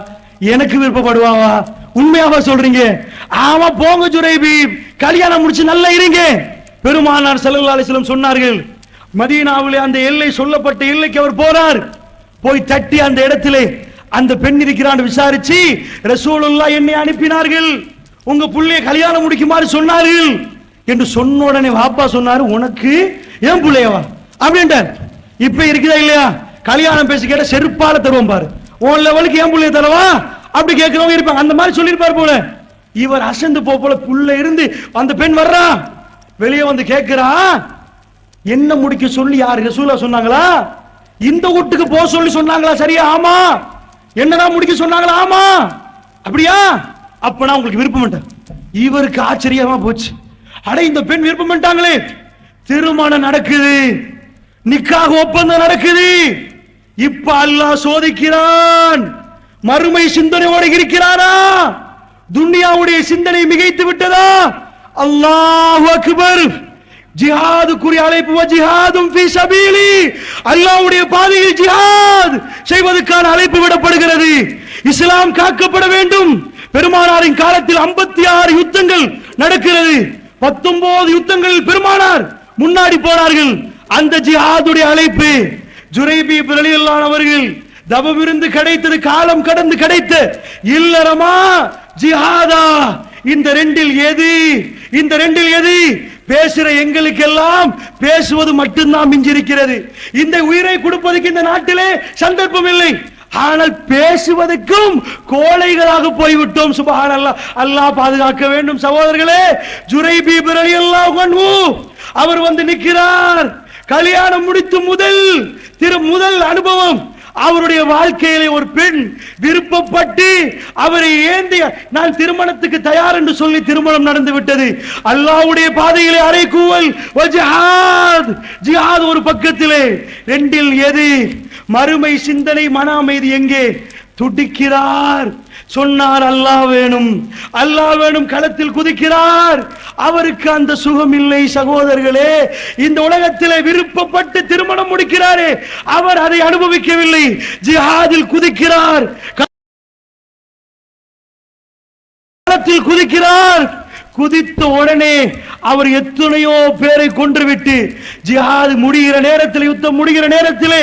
எனக்கு விருப்பப்படுவாவா? உண்மையாவா சொல்றீங்க? ஆமா, போங்க ஜுரைபீப், கல்யாணம் முடிச்சு நல்லா இருங்க. பெருமானார் ஸல்லல்லாஹு அலைஹி வஸல்லம் சொன்னார்கள். மதீனாவிலே அந்த எல்லை, சொல்லப்பட்ட எல்லைக்கு அவர் போறார். போய் தட்டி அந்த இடத்திலே அந்த பெண் இருக்கிறான்னு விசாரிச்சு, ரசூலுல்லாஹ் என்னை அனுப்பினார்கள், உங்க புள்ளைய கல்யாணம் முடிக்குமாறு சொன்னார்கள் என்று சொன்ன உடனே வாப்பா சொன்னாரு, உனக்கு ஏன் புள்ளையவா அப்படின்ட்டார். இப்ப இருக்குதா இல்லையா? கல்யாணம் பேசி கேட்ட செருப்பால தருவோம் பாரு, உன் லெவலுக்கு ஏன் புள்ளைய தரவா அப்படி கேட்கிறவங்க இருப்பாங்க. அந்த மாதிரி சொல்லியிருப்பார் போல. இவர் அசந்து போல புள்ள இருந்து அந்த பெண் வர்றா, வெளியே வந்து கேட்கிறா, என்ன முடிக்க சொல்லி யார் ரசூலுல்லாஹ் சொன்னாங்களா? இந்த வீட்டுக்கு போக சொல்லி சொன்னாங்களா? சரியா? ஆமா. என்னதான் முடிக்க சொன்னாங்களா? ஆமா. அப்படியா? அப்ப நான் உங்களுக்கு விருப்பம். இவருக்கு ஆச்சரியமா போச்சு. அட, இந்த பெண் விருப்பம் பண்ணிட்டாங்களே, திருமணம் நடக்குது, நிக்காஹ் ஒப்பந்தம் நடக்குது. இப்ப அல்லாஹ் சோதிக்கிறான். மறுமை சிந்தனையோடு இருக்கிறாரா? துன்யாவுடைய சிந்தனை மிகைத்து விட்டதா? அல்லாஹு அக்பர். ஜிஹாதுக்குரிய அழைப்பு, ஜிஹாதும் ஃபீ சபீலி, அல்லாஹ்வுடைய பாதையில் ஜிஹாத் செய்வதற்கான அழைப்பு விடப்படுகிறது. இஸ்லாம் காக்கப்பட வேண்டும். பெருமானாரின் காலத்தில் 56 யுத்தங்கள் நடக்கிறது. 19 யுத்தங்களில் பெருமானார் முன்னாடி போனார்கள். அந்த ஜிஹாதுடைய அழைப்பு ஜுரைபீப் ரலியல்லாஹு அன்ஹு அவர்கள் தவமிருந்து கிடைத்தது, காலம் கடந்து கிடைத்த இல்லறமா ஜிஹாதா? இந்த ரெண்டில் எது? இந்த ரெண்டில் எது? பேசுற எங்களுக்கெல்லாம் பேசுவது மட்டும்தான் மிஞ்சிருக்கிறது. இந்த உயிரை கொடுப்பதற்கு இந்த நாட்டிலே சந்தர்ப்பம் இல்லை. ஆனால் பேசுவதற்கும் கோழைகளாக போய்விட்டோம். சுப்ஹானல்லாஹ், அல்லாஹ் பாதுகாக்க வேண்டும். சகோதரர்களே, ஜுரைபீப் ரலியல்லாஹு அன்ஹு அவர் வந்து நிற்கிறார். கல்யாணம் முடித்து முதல் அனுபவம். அவருடைய வாழ்க்கையிலே ஒரு பெண் விருப்பப்பட்டு அவரை ஏந்தி, நான் திருமணத்துக்கு தயார் என்று சொல்லி திருமணம் நடந்து விட்டது. அல்லாஹ்வுடைய பாதையிலே அறைகூவல் ஜிஹாத். ஜிஹாத் ஒரு பக்கத்திலே, ரெண்டில் எது? மறுமை சிந்தனை, மன அமைதி எங்கே? துடிக்கிறார். சொன்னார் அல்லாஹ் வேணும், அல்லாஹ் வேணும், களத்தில் குதிக்கிறார். அவருக்கு அந்த சுகம் இல்லை. சகோதரர்களே, இந்த உலகத்திலே விருப்பப்பட்டு திருமணம் முடிக்கிறாரே, அவர் அதை அனுபவிக்கவில்லை. ஜிஹாதில் குதிக்கிறார், களத்தில் குதிக்கிறார். குதித்த உடனே அவர் எத்தனையோ பேரை கொன்றுவிட்டு ஜிஹாத் முடிகிற நேரத்தில், யுத்தம் முடிகிற நேரத்திலே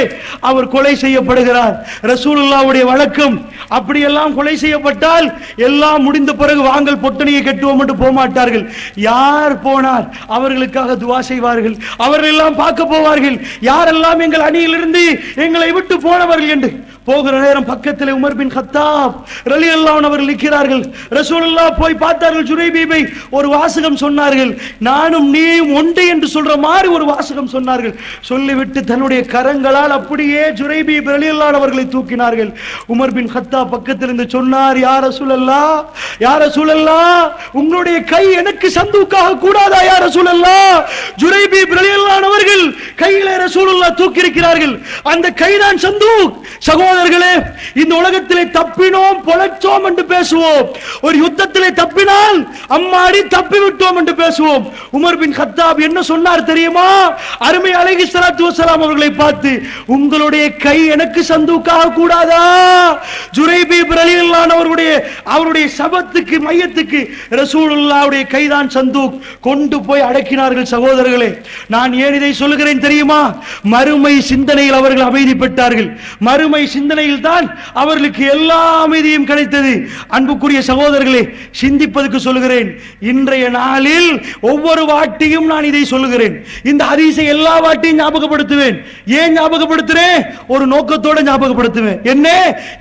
அவர் கொலை செய்யப்படுகிறார். ரசூலுல்லாஹ்வுடைய வழக்கம், அப்படியெல்லாம் கொலை செய்யப்பட்டால் எல்லாம் முடிந்த பிறகு வாங்கல் பொட்டணியை கட்டுவோம் என்று போக மாட்டார்கள். யார் போனார் அவர்களுக்காக துவா செய்வார்கள். அவர்கள் எல்லாம் பார்க்க போவார்கள், யாரெல்லாம் எங்கள் அணியிலிருந்து எங்களை விட்டு போனவர்கள் என்று. போகிற நேரம் பக்கத்தில் உமர் பின் கத்தாப் ரலியல்லாஹு அன்ஹு அவர்கள் நிற்கிறார்கள். ரசூலுல்லாஹ் போய் பார்த்தார்கள். ஜுரைபீபை ஒரு வாசகம் சொன்னார்கள். நானும் நீயும் ஒன்று என்று சொல்ற மாதிரி ஒரு வாசகம் சொன்னார்கள். சொல்லிவிட்டு தன்னுடைய கரங்களால் அப்படியே ஜுரைபீப் ரலியல்லாஹு அன்ஹு அவர்களை தூக்கினார்கள். உமர் பின் கத்தாப் பக்கத்தில் இருந்து சொன்னார், யா ரசூலல்லாஹ், யா ரசூலல்லாஹ், உங்களுடைய கை எனக்கு சந்தூக்காக கூடாதா யா ரசூலல்லாஹ்? ஜுரைபீப் ரலியல்லாஹு அன்ஹு அவர்கள் கையிலே ரசூலுல்லாஹ் தூக்கி இருக்கிறார்கள். அந்த கைதான் சந்தூக். சகோதரர்களே, இந்த உலகத்திலே தப்பினோம் பொழைச்சோம் என்று பேசுவோம். ஒரு யுத்தத்திலே தப்பினால் அம்மாடி தப்பி விட்டோம் என்று பேசுவோம். உமர் பின் கத்தாப் என்ன சொன்னார் தெரியுமா? அருமை அலைஹிஸ்ஸலாத்து வஸ்ஸலாம் அவர்களை பார்த்து, உங்களுடைய கை எனக்கு சந்தூக்காக கூடாதா? ஜுரைபீப் ரலியல்லாஹு அன்ஹு அவருடைய சபத்துக்கு, மையத்துக்கு ரசூலுல்லாஹ்வுடைய கைதான் சந்தூக். கொண்டு போய் அடக்கினார்கள். சகோதரர்களே, நான் ஏன் இதை சொல்லுகிறேன் தெரியுமா? மறுமை சிந்தனையில் அவர்கள் அமைதி பெற்றார்கள். மறுமை சிந்தனையில் தான் அவர்களுக்கு எல்லா அமைதியும் கிடைத்தது. அன்புக்குரிய சகோதரர்களே, சிந்திப்பதற்கு சொல்லுகிறேன். இன்றைய நாளில் ஒவ்வொரு வாட்டியும் நான் இதை சொல்லுகிறேன். இந்த ஹதீஸை எல்லா வாட்டியும் ஞாபகப்படுத்துவேன். ஏன் ஞாபகப்படுத்துறேன்? ஒரு நோக்கத்தோட ஞாபகப்படுத்துவேன். என்ன?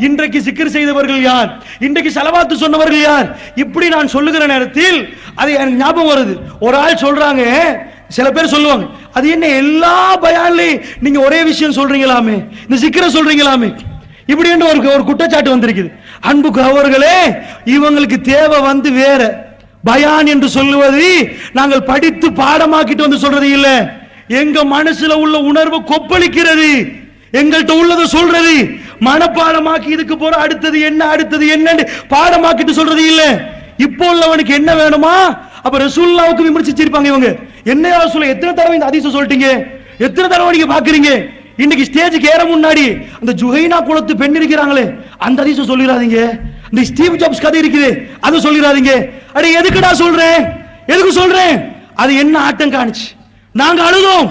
இன்றைக்கு சிக்ர் செய்தவர்கள் யார்? இன்றைக்கு ஸலவாத்து சொன்னவர்கள் யார்? இப்படி நான் சொல்லுகிற நேரத்தில் அது எனக்கு ஞாபகம் வருது. ஒரு ஆள் சொல்றாங்க, சில பேர் சொல்லுவாங்க, அது என்ன எல்லா பயான்லையும் நீங்க ஒரே விஷயம் சொல்றீங்களாமே, இந்த சிக்கரை சொல்றீங்களாமே, இப்படி என்று ஒரு குற்றச்சாட்டு வந்திருக்குது. அன்பு அவர்களே, இவங்களுக்கு தேவை வந்து வேற. பயான் என்று சொல்லுவது நாங்கள் படித்து பாடமாக்கிட்டு வந்து சொல்றது இல்ல. எங்க மனசுல உள்ள உணர்வு கொப்பளிக்கிறது, எங்கள்கிட்ட உள்ளதை சொல்றது. மனப்பாடமாக்கி இதுக்கு போற அடுத்தது என்ன பாடமாக்கிட்டு சொல்றது இல்ல. இப்போ உள்ளவனுக்கு என்ன வேணுமா? அப்ப ரசூலுல்லாஹ்வுக்கு விமர்சிச்சிருப்பாங்க இவங்க. என்ன ரசூல், எத்தனை தடவை இந்த ஹதீஸை சொல்லிட்டீங்க, எத்தனை தடவை நீங்க பாக்குறீங்க? இன்னைக்கு ஸ்டேஜுக்கு ஏற முன்னாடி அந்த ஜுஹைனா குலத்து பெண் இருக்கிறாங்களே, அந்த ஹதீஸை சொல்லிடாதீங்க. இந்த ஸ்டீவ் ஜாப்ஸ் கதை இருக்குது, அதை சொல்லிடாதீங்க. அட எதுக்குடா சொல்றேன், எதுக்கு சொல்றேன்? அது என்ன ஆட்டம் காணிச்சு, நாங்க அழுதோம்,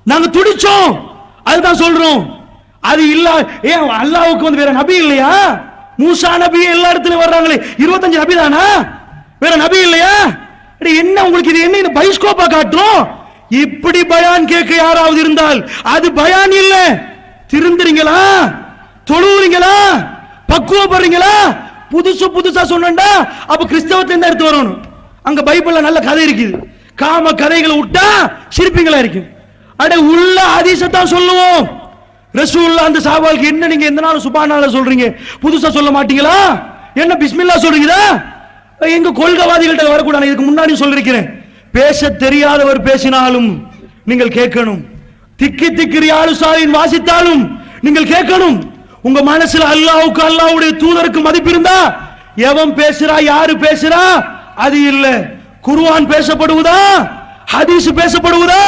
நாங்க துடிச்சோம், அதுதான் சொல்றோம். அது இல்ல, ஏன் அல்லாஹ்வுக்கு வந்து வேற நபி இல்லையா? மூசா நபி எல்லா இடத்துலயும் வர்றாங்களே, 25 நபி தானா? வேற நபி இல்லையா? என்ன உங்களுக்கு இது என்ன பைஸ்கோப்பா காட்டும்? இப்படி பயான் கேட்க யாராவது இருந்தால் அது பயான் இல்ல. திருந்துறீங்களா? தொழுவுறீங்களா? பக்குவப்படுறீங்களா? புதுசா சொன்னா அப்ப கிறிஸ்தவத்துல இருந்து எடுத்து வரணும். அங்க பைபிள்ல நல்ல கதை இருக்குது, காம கதைகளை விட்டா சிரிப்பீங்களா இருக்கும். அட உள்ள ஹதீஸத்தான் சொல்லுவோம். ரசூலுல்லாஹ் அந்த சஹாபாவுக்கு என்ன நீங்க எந்த நாள் சுப்ஹானல்லாஹ் சொல்றீங்க, புதுசா சொல்ல மாட்டீங்களா? என்ன பிஸ்மில்லாஹ் சொல்றீங்களா? எங்க கொள்கைவாதிகள்ட்ட வரக்கூடாது. இதுக்கு முன்னாடி சொல்லிருக்கிறேன், பேச தெரியாதவர் பேசினாலும் நீங்கள் கேட்கணும், திக்கி திக்கிரி ஆலுசாலின் வாசித்தாலும் நீங்கள் கேட்கணும். உங்க மனசுல அல்லாஹ்வுக்கு, அல்லாஹ்வுடைய தூதருக்கு மதிப்பு இருந்தா, எவன் பேசுறா, யாரு பேசுறா அது இல்ல. குர்ஆன் பேசப்படுவதா, ஹதீஸ் பேசப்படுவதா?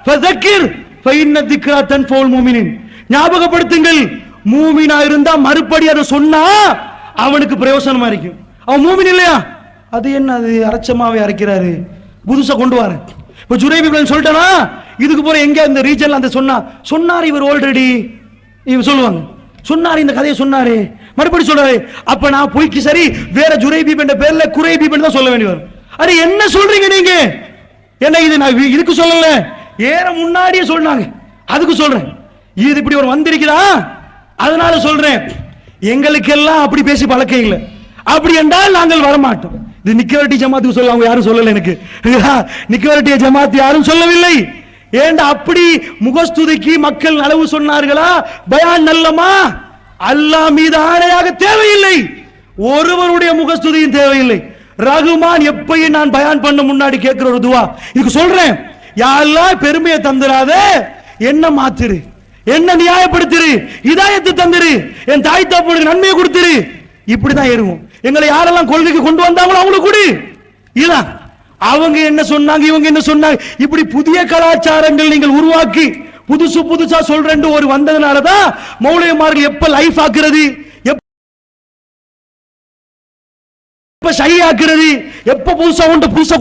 ஃபதக்கிர் ஃபஇன்ன திக்ரா தன்ஃபவுல் முஃமினின். ஞாபகப்படுத்துங்கள். மூமினா இருந்தா மறுபடி அதை சொன்னா அவனுக்கு பிரயோசனமா இருக்கும். அவன் மூமின் இல்லையா, அது என்ன, அது அரைச்சமாவே அரைக்கிறாரு, புதுசா கொண்டு வர. இப்ப ஜுரைபீப் சொல்லிட்டானா, இதுக்கு போற எங்க இந்த ரீஜன்ல அந்த சொன்னார் இவர் ஆல்ரெடி இவர் சொல்லுவாங்க, சொன்னாரு இந்த கதையை சொன்னாரு, மறுபடி சொல்றாரு. அப்ப நான் பொய்க்கு சரி வேற ஜுரைபீப் என்ற பேர்ல குரைபீப் தான் சொல்ல வேண்டி வரும். அरे என்ன சொல்றீங்க நீங்க? என்ன இது நான் இதுக்கு சொல்லல, ஏற முன்னாடியே சொன்னாங்க, அதுக்கு சொல்றேன். இது இப்படி ஒரு வந்திருக்கிறா, அதனால சொல்றேன். எங்களுக்கெல்லாம் அப்படி பேசி பழக்கம் இல்லை. அப்படி என்றால் நாங்கள் வரமாட்டோம். இது நிக்கவரட்டி ஜமாத்துக்கு சொல்ல, அவங்க யாரும் சொல்லல. எனக்கு நிக்கவரட்டிய ஜமாத் யாரும் சொல்லவில்லை. ஏண்டா அப்படி முகஸ்துதிக்கு மக்கள் நலவு சொன்னார்களா, பயான் நல்லமா? அல்லாஹ் மீது ஆணையாக தேவையில்லை, ஒருவருடைய முகஸ்துதியும் தேவையில்லை. ரகுமான் எப்பயும் நான் பயான் பண்ண முன்னாடி கேட்கிற ஒரு துவா, இதுக்கு சொல்றேன். யா அல்லாஹ் பெருமையை தந்துராத, என்ன மாத்திரு, என்ன நியாயப்படுத்திரு, இதாயத்து தந்துரு, என் தாய் தகப்பனுக்கு நன்மையை கொடுத்துரு. இப்படிதான் இருக்கும். எங்களை யாரெல்லாம் கொள்கைக்கு கொண்டு வந்தாங்களோ அவங்களுக்கு கொடு. இதுதான் அவங்க என்ன சொன்னாங்க, இவங்க என்ன சொன்னாங்க, இப்படி புதிய கலாச்சாரங்கள் நீங்கள் உருவாக்கி புதுசு புதுசா சொல்றேன் ஒரு வந்ததுனாலதான் மௌலவிமார்கள் எப்ப லைஃப் ஆக்குறது, எப்ப ஷை ஆக்குறது, எப்ப புதுசா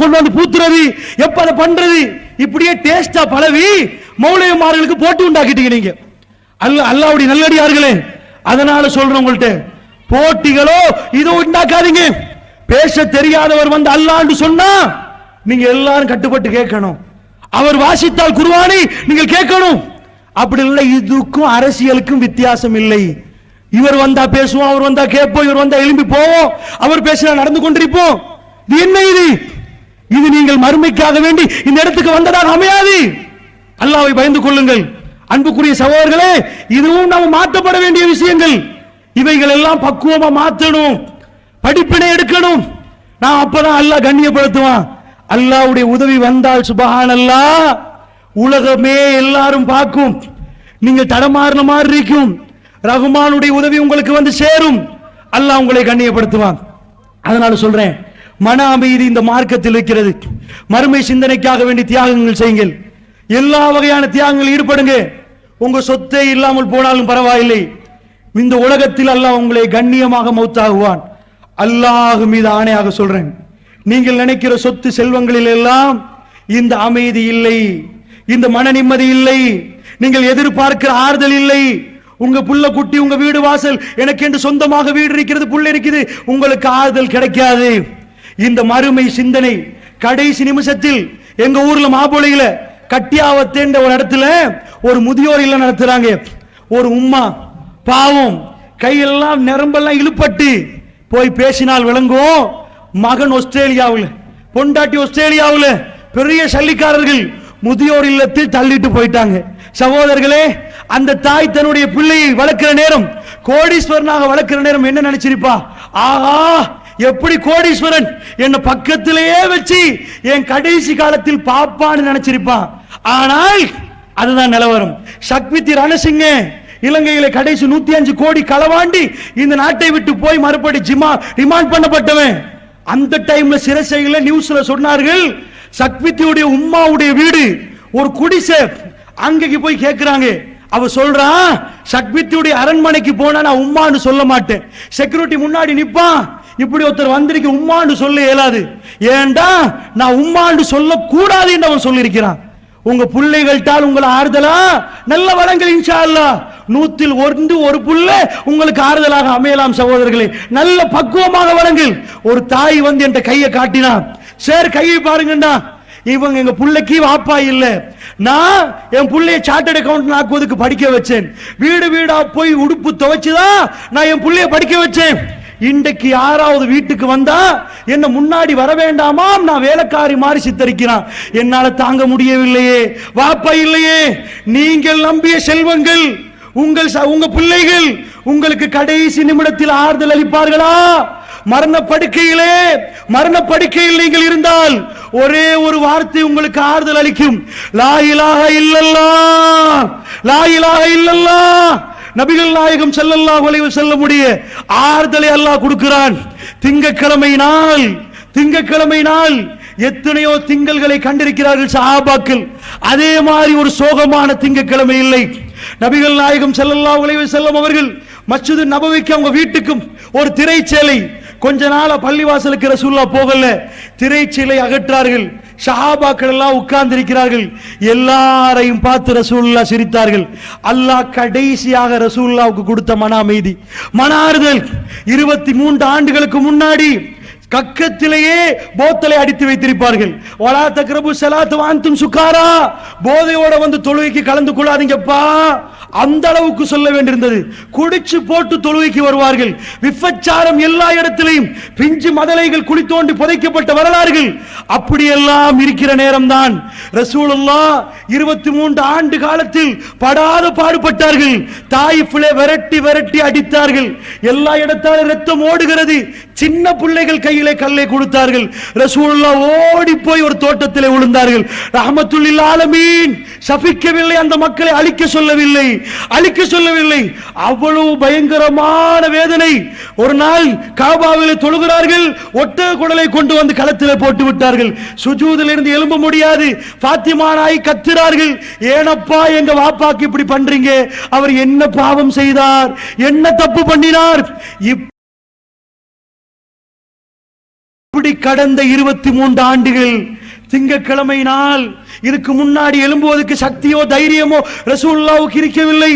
கொண்டு வந்து பூத்துறது, எப்ப அதை பண்றது, இப்படியே டேஸ்டா பழவி மௌலவிமார்களுக்கு போட்டு உண்டாக்கிட்டீங்க நீங்க. அல்லாஹ்வுடைய நல்லடியார்களே, அதனால சொல்றேன் உங்கள்ட்ட, போட்டிகளோ இதோ உண்டாக்காதீங்க. பேச தெரியாதவர் வந்து அல்லாஹ்னு சொன்னா நீங்க எல்லாரும் கட்டுப்பட்டு கேட்கணும். அவர் வாசித்தால் குர்ஆனை நீங்கள் கேட்கணும். அப்படி இல்லை, இதுக்கும் அரசியலுக்கும் வித்தியாசம் இல்லை. இவர் வந்தா பேசுவோம், அவர் வந்தா கேட்போம், இவர் வந்தா எழும்பி போவோம், அவர் பேசினா நடந்து கொண்டிருப்போம். இது என்ன இது? இது நீங்கள் மறுமைக்காக வேண்டி இந்த இடத்துக்கு வந்ததாக அமையாது. அல்லாஹ்வை பயந்து கொள்ளுங்கள் அன்புக்குரிய சகோதரர்களே. இதுவும் நாம் மாற்றப்பட வேண்டிய விஷயங்கள். இவைகள் எல்லாம் பக்குவமா மாற்றணும், படிப்பினை எடுக்கணும். நான் அப்பதான் அல்லாஹ் கண்ணியப்படுத்துவான். அல்லாஹ்வுடைய உதவி வந்தால் சுப்ஹானல்லாஹ், உலகமே எல்லாரும் பார்க்கும். நீங்க தடமாறின மாதிரி இருக்கும், ரஹ்மானுடைய உதவி உங்களுக்கு வந்து சேரும். அல்லாஹ் உங்களை கண்ணியப்படுத்துவான். அதனால சொல்றேன், மன அமைதி இந்த மார்க்கத்தில் இருக்கிறது. மறுமை சிந்தனைக்காக வேண்டி தியாகங்கள் செய்யுங்கள், எல்லா வகையான தியாகங்கள் ஈடுபடுங்க. உங்க சொத்தை இல்லாமல் போனாலும் பரவாயில்லை, இந்த உலகத்தில் அல்லாஹ் உங்களை கண்ணியமாக மௌத்தாகுவான். அல்லாஹ் மீது ஆணையாக சொல்றேன், நீங்கள் நினைக்கிற சொத்து செல்வங்களில் எல்லாம் இந்த அமைதி இல்லை, இந்த மன நிம்மதி இல்லை, நீங்கள் எதிர்பார்க்கிற ஆறுதல் இல்லை. உங்க புள்ள குட்டி, உங்க வீடு வாசல், எனக்கு என்று சொந்தமாக வீடு இருக்கிறது, புள்ள இருக்குது, உங்களுக்கு ஆறுதல் கிடைக்காது. இந்த மறுமை சிந்தனை கடைசி நிமிஷத்தில் எங்க ஊர்ல மாபோலியில கட்டியாவத்தேன்ற ஒரு இடத்துல ஒரு முதியோர் இல்லம் நடத்துறாங்க. ஒரு உம்மா பாவம், கையெல்லாம் நரம்பெல்லாம் இழுப்பட்டு போய் பேசினால் விளங்கும். மகன் ஆஸ்திரேலியாவில், பொண்டாட்டி ஆஸ்திரேலியாவில், பெரிய சல்லிக்காரர்கள் முதியோர் இல்லத்தில் தள்ளிட்டு போயிட்டாங்க. சகோதரர்களே, அந்த தாய் தன்னுடைய பிள்ளையை வளர்க்கிற நேரம், கோடீஸ்வரனாக வளர்க்கிற நேரம் என்ன நினைச்சிருப்பா? ஆஹா, எப்படி கோடீஸ்வரன் என்ன பக்கத்திலேயே வச்சு என் கடைசி காலத்தில் பாப்பான்னு நினைச்சிருப்பான். ஆனால் அதுதான் நிலவரம். சக்வித்தி ரணசிங்க இலங்கையில கடைசி 105 கோடி களவாண்டி இந்த நாட்டை விட்டு போய் மறுபடி ரிமாண்ட் பண்ணப்பட்டவன். அந்த டைம்ல சிறைசையில நியூஸ்ல சொன்னார்கள், சக்வித்தியுடைய உம்மாவுடைய வீடு ஒரு குடிசை, அங்கேக்கு போய் கேட்கிறாங்க. அவ சொல்றான், சக்வித்தியுடைய அரண்மனைக்கு போனா நான் உம்மான்னு சொல்ல மாட்டேன், செக்யூரிட்டி முன்னாடி நிப்பான், இப்படி ஒருத்தர் வந்திருக்க உம்மான்னு சொல்ல இயலாது, ஏண்டா நான் உம்மான்னு சொல்ல கூடாது என்று அவன் சொல்லி இருக்கிறான். உங்க பிள்ளைகள்ட்டால் உங்களை ஆறுதலா நல்ல வளங்கள் இன்ஷா அல்லாஹ் 100ல் 1 புள்ள உங்களுக்கு ஆறுதலாக அமையலாம். சகோதரர்களே, நல்ல பக்குவமாக வளங்கள். ஒரு தாய் வந்து என்ற கையை காட்டினா, சார் கையை பாருங்கண்டா, இவங்க எங்க பிள்ளைக்கு வாப்பா இல்ல, நான் என் பிள்ளைய சார்ட்டர்ட் அக்கவுண்ட் ஆக்குவதற்கு படிக்க வச்சேன், வீடு வீடா போய் உடுப்பு துவைச்சுதான் நான் என் பிள்ளைய படிக்க வச்சேன். இன்றைக்கு யாராவது வீட்டுக்கு வந்தா என்ன முன்னாடி வர வேண்டாமாம், நான் வேலைக்காரி மாதிரி சித்தரிக்கிறான். என்னால தாங்க முடியவில்லையே, வாப்பா இல்லையே. நீங்கள் நம்பிய செல்வங்கள், உங்க பிள்ளைகள் உங்களுக்கு கடைசி நிமிடத்தில் ஆறுதல் அளிப்பார்களா? மரண படுக்கையில் நீங்கள் இருந்தால் ஒரே ஒரு வார்த்தை உங்களுக்கு ஆறுதல் அளிக்கும், லா இலாஹ இல்லல்லாஹ், லா இலாஹ இல்லல்லாஹ். நபிகள் நாயகம் ஸல்லல்லாஹு அலைஹி வஸல்லம் உடைய ஆறுதலை அல்லாஹ் கொடுக்கிறான். திங்கட்கிழமை நாள் எத்தனையோ திங்கள்களை கண்டிருக்கிறார்கள் சஹாபாக்கள், அதே மாதிரி ஒரு சோகமான திங்கட்கிழமை இல்லை. நபிகள் நாயகம் ஸல்லல்லாஹு அலைஹி வஸல்லம் அவர்கள் மஸ்ஜிது நபவிக்கு அவங்க வீட்டுக்கும் ஒரு திரைச்சேலை, கொஞ்ச நாள பள்ளிவாசலுக்கு ரசூலுல்லாஹ் போகல, திரைச்சீலை அகற்றார்கள். சஹாபாக்கள் எல்லாம் உட்கார்ந்து இருக்கிறார்கள். எல்லாரையும் பார்த்து ரசூலுல்லாஹ் சிரித்தார்கள். அல்லாஹ் கடைசியாக ரசூலுல்லாஹ்வுக்கு கொடுத்த மன அமைதி, மன ஆறுதல். 23 ஆண்டுகளுக்கு முன்னாடி கக்கத்திலேயே போத்தலை அடித்து வைத்திருப்பார்கள். வலா தக்ரபு ஸலாத்த வஅன்தும் சுகாரா, போதையோட வந்து தொழுகைக்கு கலந்து கொள்ளாதீங்கப்பா, அந்த அளவுக்கு சொல்ல வேண்டியிருந்தது. குடிச்சு போட்டு தொழுகைக்கு வருவார்கள். விபச்சாரம் எல்லா இடத்திலையும், பிஞ்சு மதலைகள் குழி தோண்டி புதைக்கப்பட்ட வரலாறுகள் அப்படியெல்லாம் இருக்கிற நேரம்தான் ரசூலுல்லாஹ் 23 ஆண்டு காலத்தில் படாத பாடுபட்டார்கள். தாயிஃபிலே விரட்டி விரட்டி அடித்தார்கள். எல்லா இடத்தாலும் ரத்தம் ஓடுகிறது. சின்ன பிள்ளைகள் கையிலே கல்லை கொடுத்தார்கள். ரசூலுல்லாஹ் ஓடி போய் ஒரு தோட்டத்திலே விழுந்தார்கள். ரஹ்மத்துல் லில் ஆலமீன், சபிக்கவில்லை, அந்த மக்களை அழிக்க சொல்லவில்லை, அழிக்க சொல்லவில்லை. அவ்வளவு பயங்கரமான வேதனை. ஒரு நாள் காபாவிலே தொழுகிறார்கள், ஒட்டக குடலை கொண்டு வந்து களத்திலே போட்டு விட்டார்கள். சுஜூதில் இருந்து எழும்ப முடியாது. பாத்திமா நாய் கத்துறார்கள், ஏனப்பா எங்க வாப்பாக்கு இப்படி பண்றீங்க? அவர் என்ன பாவம் செய்தார், என்ன தப்பு பண்ணினார்? இப்படி கடந்த 23 ஆண்டுகள் திங்கக்கிழமை நாள். இதுக்கு முன்னாடி எழும்புவதற்கு சக்தியோ தைரியமோ ரசூலுல்லாஹ்வுக்கு இருக்கவில்லை.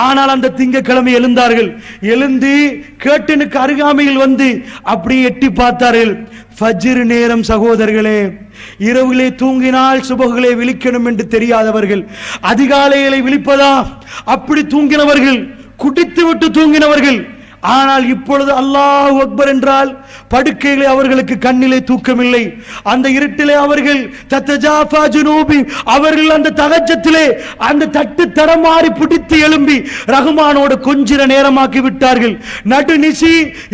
ஆனால் அந்த திங்கக்கிழமை எழுந்தார்கள். எழுந்து கேட்டனுக்கு அருகாமையில் வந்து அப்படியே எட்டி பார்த்தார்கள். ஃபஜ்ர் நேரம் சகோதரர்களே, இரவிலே தூங்கினால் சுபகுகளை விழிக்கணும் என்று தெரியாதவர்கள், அதிகாலையிலே விழிப்பதா அப்படி தூங்கினவர்கள், குடித்து விட்டு தூங்கினவர்கள். ஆனால் இப்பொழுது அல்லாஹ் அக்பர் என்றால் படுக்கையிலே அவர்களுக்கு கண்ணிலே தூக்கமில்லை. அந்த இருட்டிலே அவர்கள் தத்தஜாஃபா ஜுனூபி, அவர்கள் அந்த தகஜத்திலே அந்த தட்டு தரமாறி பிடித்து எழும்பி ரஹ்மானோடு கொஞ்சிர நேரமாக்கி விட்டார்கள். நடுநிசி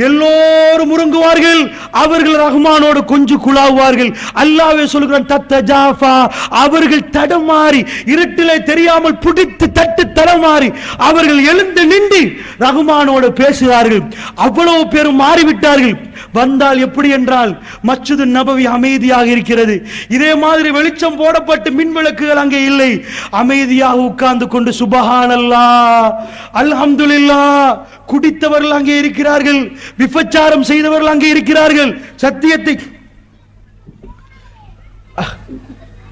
எல்லோரும் உறங்குவார்கள், அவர்கள் ரஹ்மானோடு கொஞ்சம் குழாவுவார்கள். அல்லாஹ்வே சொல்கிறான் தத்தஜாஃபா, அவர்கள் தடமாறி இருட்டிலே தெரியாமல் பிடித்து தட்டு தடமாறி அவர்கள் எழுந்து நின்று ரஹ்மானோடு பேசுகிறார்கள். அவ்வளவு பேரும் மாறிவிட்டார்கள். வந்தால் எப்படி என்றால் மஸ்ஜிது நபவி அமைதியாக இருக்கிறது. இதே மாதிரி வெளிச்சம் போடப்பட்டு மின் விளக்குகள் அங்கே இல்லை. அமைதியாக உட்கார்ந்து கொண்டு சுபஹானல்லாஹ் அல்ஹம்துலில்லாஹ், குடித்தவர்கள் அங்கே இருக்கிறார்கள், விபச்சாரம் செய்தவர்கள் அங்கே இருக்கிறார்கள், சத்தியத்தை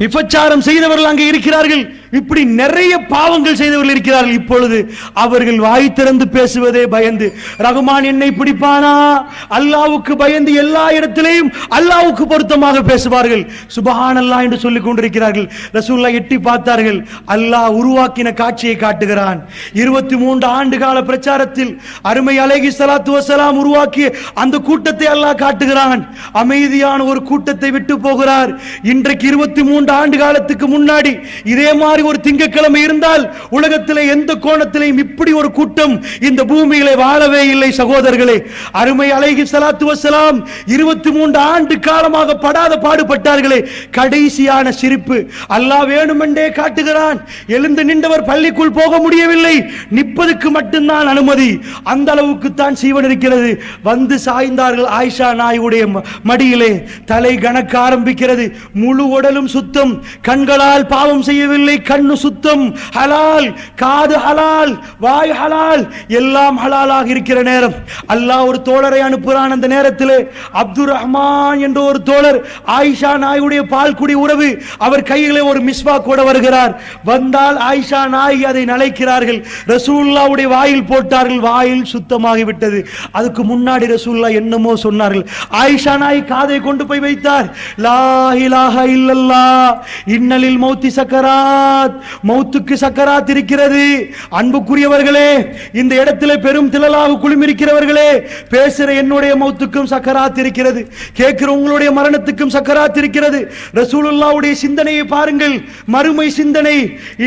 விபச்சாரம் செய்தவர்கள் அங்கே இருக்கிறார்கள், இப்படி நிறைய பாவங்கள் செய்தவர்கள் இருக்கிறார்கள். இப்பொழுது அவர்கள் வாய் திறந்து பேசுவதே பயந்து, ரஹ்மான் என்னை பிடிப்பானா, அல்லாஹ்வுக்கு பயந்து எல்லா இடத்திலேயும் அல்லாஹ்வுக்கு பொருத்தமாக பேசுவார்கள். சுபஹானல்லாஹ் என்று சொல்லிக் கொண்டிருக்கிறார்கள். ரசூலுல்லாஹ் எட்டி பார்த்தார்கள். அல்லாஹ் உருவாக்கின காட்சியை காட்டுகிறான். 23 ஆண்டு கால பிரச்சாரத்தில் அருமை அலைஹி ஸலாத்து வஸலாம் உருவாக்கிய அந்த கூட்டத்தை அல்லாஹ் காட்டுகிறான். அமைதியான ஒரு கூட்டத்தை விட்டு போகிறார். இன்றைக்கு 23 ஆண்டு காலத்துக்கு முன்னாடி இதே மாதிரி ஒரு திங்கட்கிழமை இருந்தால் உலகத்திலே எந்த கோணத்திலேயும் இப்படி ஒரு கூட்டம் இந்த பூமியிலே வாழவே இல்லை சகோதரர்களே. அருமை அலைஹி ஸலாத்து வஸலாம் 23 ஆண்டு காலமாக படாத பாடுபட்டார்களே. கடைசியான சிரிப்பு அல்லாஹ் வேணுமென்றே காட்டுகிறான். எழுந்து நின்றவர் பள்ளிக்குள் போக முடியவில்லை, நிற்பதற்கு மட்டும்தான் அனுமதி. அந்த அளவுக்கு தான் சீவன் இருக்கிறது. வந்து சாய்ந்தார்கள் ஆயிஷா நாயுடைய மடியிலே. தலை கணக்க ஆரம்பிக்கிறது. முழு உடலும் சுத்தம், கண்களால் பாவம் செய்யவில்லை, கண்ணு சுத்தம், ஹலால், காது ஹலால், வாய் ஹலால், எல்லாம் ஹலாலாக இருக்கிற நேரம் அல்லாஹ் ஒரு தோழரை அனுப்புகிறான். அந்த நேரத்தில் அப்துர் ரஹ்மான் என்ற ஒரு தோழர், ஆயிஷா நாயுடைய பால் குடி உறவு, அவர் கையிலே ஒரு மிஸ்வாக் கூட வருகிறார். வந்தால் ஆயிஷா நாய் அதை நலைக்கிறார்கள். ரசூலுல்லாஹ்வுடைய வாயில் போட்டார்கள், வாயில் சுத்தமாகிவிட்டது. அதுக்கு முன்னாடி ரசூலுல்லாஹ் என்னமோ சொன்னார்கள். ஆயிஷா நாய் காதை கொண்டு போய் வைத்தார். லா இலாஹ இல்லல்லாஹ் இன்னலில் மௌத்தி சக்கராத், மௌத்துக்கு சக்கராத் இருக்கிறது. அன்புக்குரியவர்களே, இந்த இடத்திலே பெரும் திரளாக குழுமிருக்கிறவர்களே, பேசுற என்னுடைய மௌத்துக்கும் சக்கராத் இருக்கிறது, கேட்கிற உங்களுடைய மரணத்துக்கும் சக்கராத் இருக்கிறது. ரசூலுல்லாஹ்வுடைய சிந்தனையை பாருங்கள், மறுமை சிந்தனை.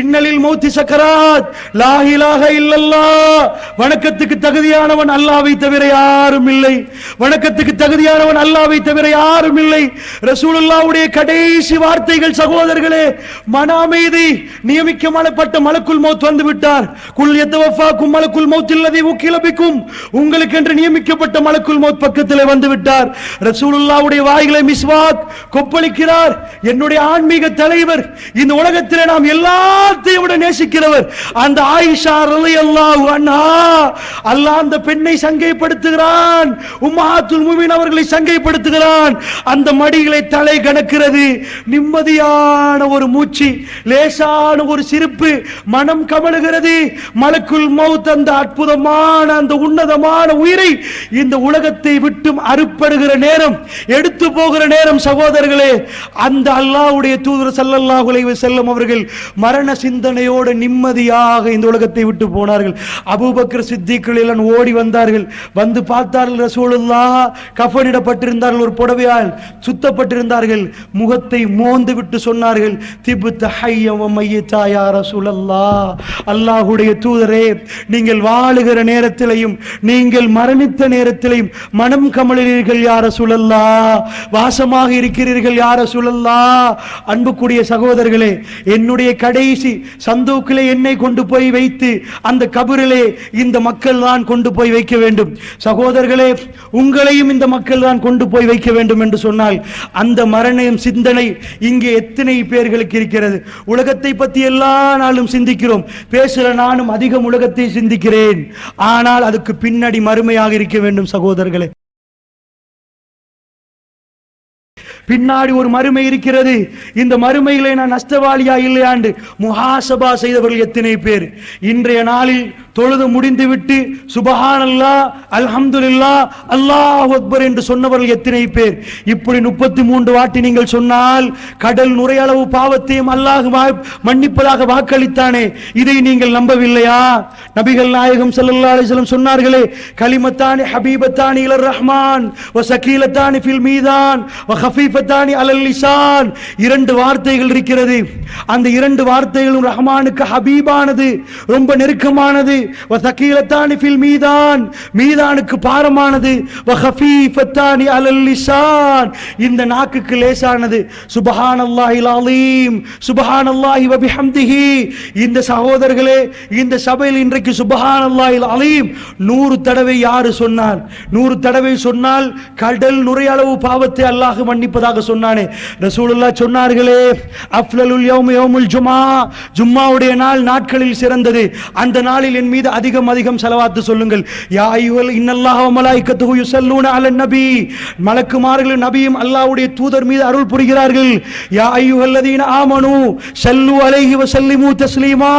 இன்னலில் மௌத்தி சக்கராத், லா இலாஹ இல்லல்லாஹ், வணக்கத்துக்கு தகுதியானவன் அல்லாஹ்வை தவிர யாரும் இல்லை, வணக்கத்துக்கு தகுதியானவன் அல்லாஹ்வை தவிர யாரும் இல்லை. ரசூலுல்லாஹ்வுடைய கடைசி வார்த்தைகள் சகோதரர்களே, மன அமைதி. நியமிக்கப்பட்ட மலக்குல் மௌத் வந்து விட்டார். குல் யதவஃபாக்கும் மலக்குல் மௌத் அல்லதி வக்கில பிக்கும், உங்களுக்கு என்று நியமிக்கப்பட்ட மலக்குல் மௌத் பக்கத்திலே வந்து விட்டார். ரசூலுல்லாஹ்வுடைய வாயிலே மிஸ்வாக் கொப்பளிக்கிறார். என்னுடைய ஆன்மீக தலைவர், இந்த உலகத்திலே நாம் எல்லாத்தையும் விட நேசிக்கிறவர் அந்த ஆயிஷா ரலியல்லாஹு அன்ஹா, அல்லாஹ் அந்த பெண்ணை சங்கைப்படுத்துகிறான். உம்மஹாத்துல் முஃமினீன் அவர்களை சங்கைப்படுத்துகிறான். அந்த மடியிலே தலை கணக்கிறது. நிம்மதியான ஒரு மூச்சு, லேசான லேசான ஒரு சிரிப்பு மனம் கமழுகிறது. மலக்குல் மௌத் அந்த அற்புதமான அந்த உன்னதமான உயிரை இந்த உலகத்தை விட்டும் அறுப்படுகிற நேரம், எடுத்து போகிற நேரம் சகோதரர்களே, அந்த அல்லாஹ்வுடைய தூதர் ஸல்லல்லாஹு அலைஹி வஸல்லம் அவர்கள் மரண சிந்தனையோடு நிம்மதியாக இந்த உலகத்தை விட்டு போனார்கள். அபூபக்கர் சித்திக் எல்லாம் ஓடி வந்தார்கள். வந்து பார்த்தார்கள், ரசூலுல்லாஹ் கஃனிடப்பட்டிருந்தார்கள், ஒரு புடவையால் சுத்தப்பட்டிருந்தார்கள். முகத்தை மோந்து விட்டு சொன்னார்கள், திப்த ஹய்ய வ மையதா யா ரசூலல்லாஹ், அல்லாஹ்வுடைய தூதரே, நீங்கள் வாழுகிற நேரத்திலையும் நீங்கள் மரணித்த நேரத்திலையும் மனம் கமழுகிறீர்கள் யா ரசூலல்லாஹ், வாசமாக இருக்கிறீர்கள் யா ரசூலல்லாஹ். அன்புக்குரிய சகோதரர்களே, என்னுடைய கடைசி சந்தூக்கிலே என்னை கொண்டு போய் வைத்து அந்த கபரிலே இந்த மக்கள் தான் கொண்டு போய் வைக்க வேண்டும். சகோதரர்களே, உங்களையும் இந்த மக்கள் தான் கொண்டு போய் வைக்க வேண்டும் என்று சொன்னால் அந்த மரணம் சிந்தனை இங்கே எத்தனை பேர்களுக்கு இருக்கிறது? உலகத்தை பற்றி எல்லா நாளும் சிந்திக்கிறோம், பேசுற நானும் அதிகம் உலகத்தை சிந்திக்கிறேன். ஆனால் அதுக்கு பின்னாடி மறுமையாக இருக்க வேண்டும் சகோதரர்களே. பின்னாடி ஒரு மறுமை இருக்கிறது. இந்த மறுமையிலே நான் நஷ்டவாளியா இல்லையாண்டு முஹாசபா செய்தவர்கள் எத்தனை பேர்? இன்றைய நாளில் தொழுது முடிந்துவிட்டு சுபஹானல்லாஹ் அல்ஹம்துலில்லாஹ் அல்லாஹு அக்பர் என்று சொன்னவர்கள் எத்தனை பேர்? இப்படி 33 வாட்டி நீங்கள் சொன்னால் கடல் நுரையளவு பாவத்தையும் அல்லாஹ் மன்னிப்பதாக வாக்களித்தானே, இதை நீங்கள் நம்பவில்லையா? நபிகள் நாயகம் ஸல்லல்லாஹு அலைஹி வஸல்லம் சொன்னார்களே, கலிமத்தானி ஹபீபத்தானி இலர் ரஹ்மான் வ ஸகீலத்தானி ஃபில் மீதான் வ ஹஃபீஃபத்தானி அலல் லிசான். 2 வார்த்தைகள் இருக்கிறது. அந்த 2 வார்த்தைகளும் ரஹ்மானுக்கு ஹபீபானது, ரொம்ப நெருக்கமானது. வ ஸகீலத்தானி ஃபில் மீதான், மீதானுக்கு பாரமானது. வ ஹஃபீஃபத்தானி அலல் லிசான், இந்த நாக்குக்கு லேசானது. சுப்ஹானல்லாஹில் அலீம், சுப்ஹானல்லாஹி வ பிஹம்திஹி. இந்த சகோதரர்களே, இந்த சபையில் இன்றைக்கு சுப்ஹானல்லாஹில் அலீம் 100 தடவை யாரு சொன்னார்? 100 தடவை சொன்னால் கடல் நுரையளவு பாவத்தை அல்லாஹ் மன்னிப்பதாக சொன்னானே. ரசூலுல்லாஹ் சொன்னார்களே, அஃலலுல் யௌம் யௌமுல் ஜுமா, ஜும்மாவுடைய நாள் நாட்களில் சிறந்தது. அந்த நாளில் என் மீது அதிகம் அதிகம் ஸலவாத் சொல்லுங்கள். யா அய்யுஹல் இன்னல்லாஹ வ மலாயிகத்துஹு யுஸல்லூன அலன் நபி, மலக்குமார்களும் நபியும் அல்லாஹ்வுடைய தூதர் மீது அருள் புரிகிறார்கள். யா அய்யுஹல்லதீன ஆமனூ ஸல்லூ அலைஹி வ ஸல்லிமூ தஸ்லீமா,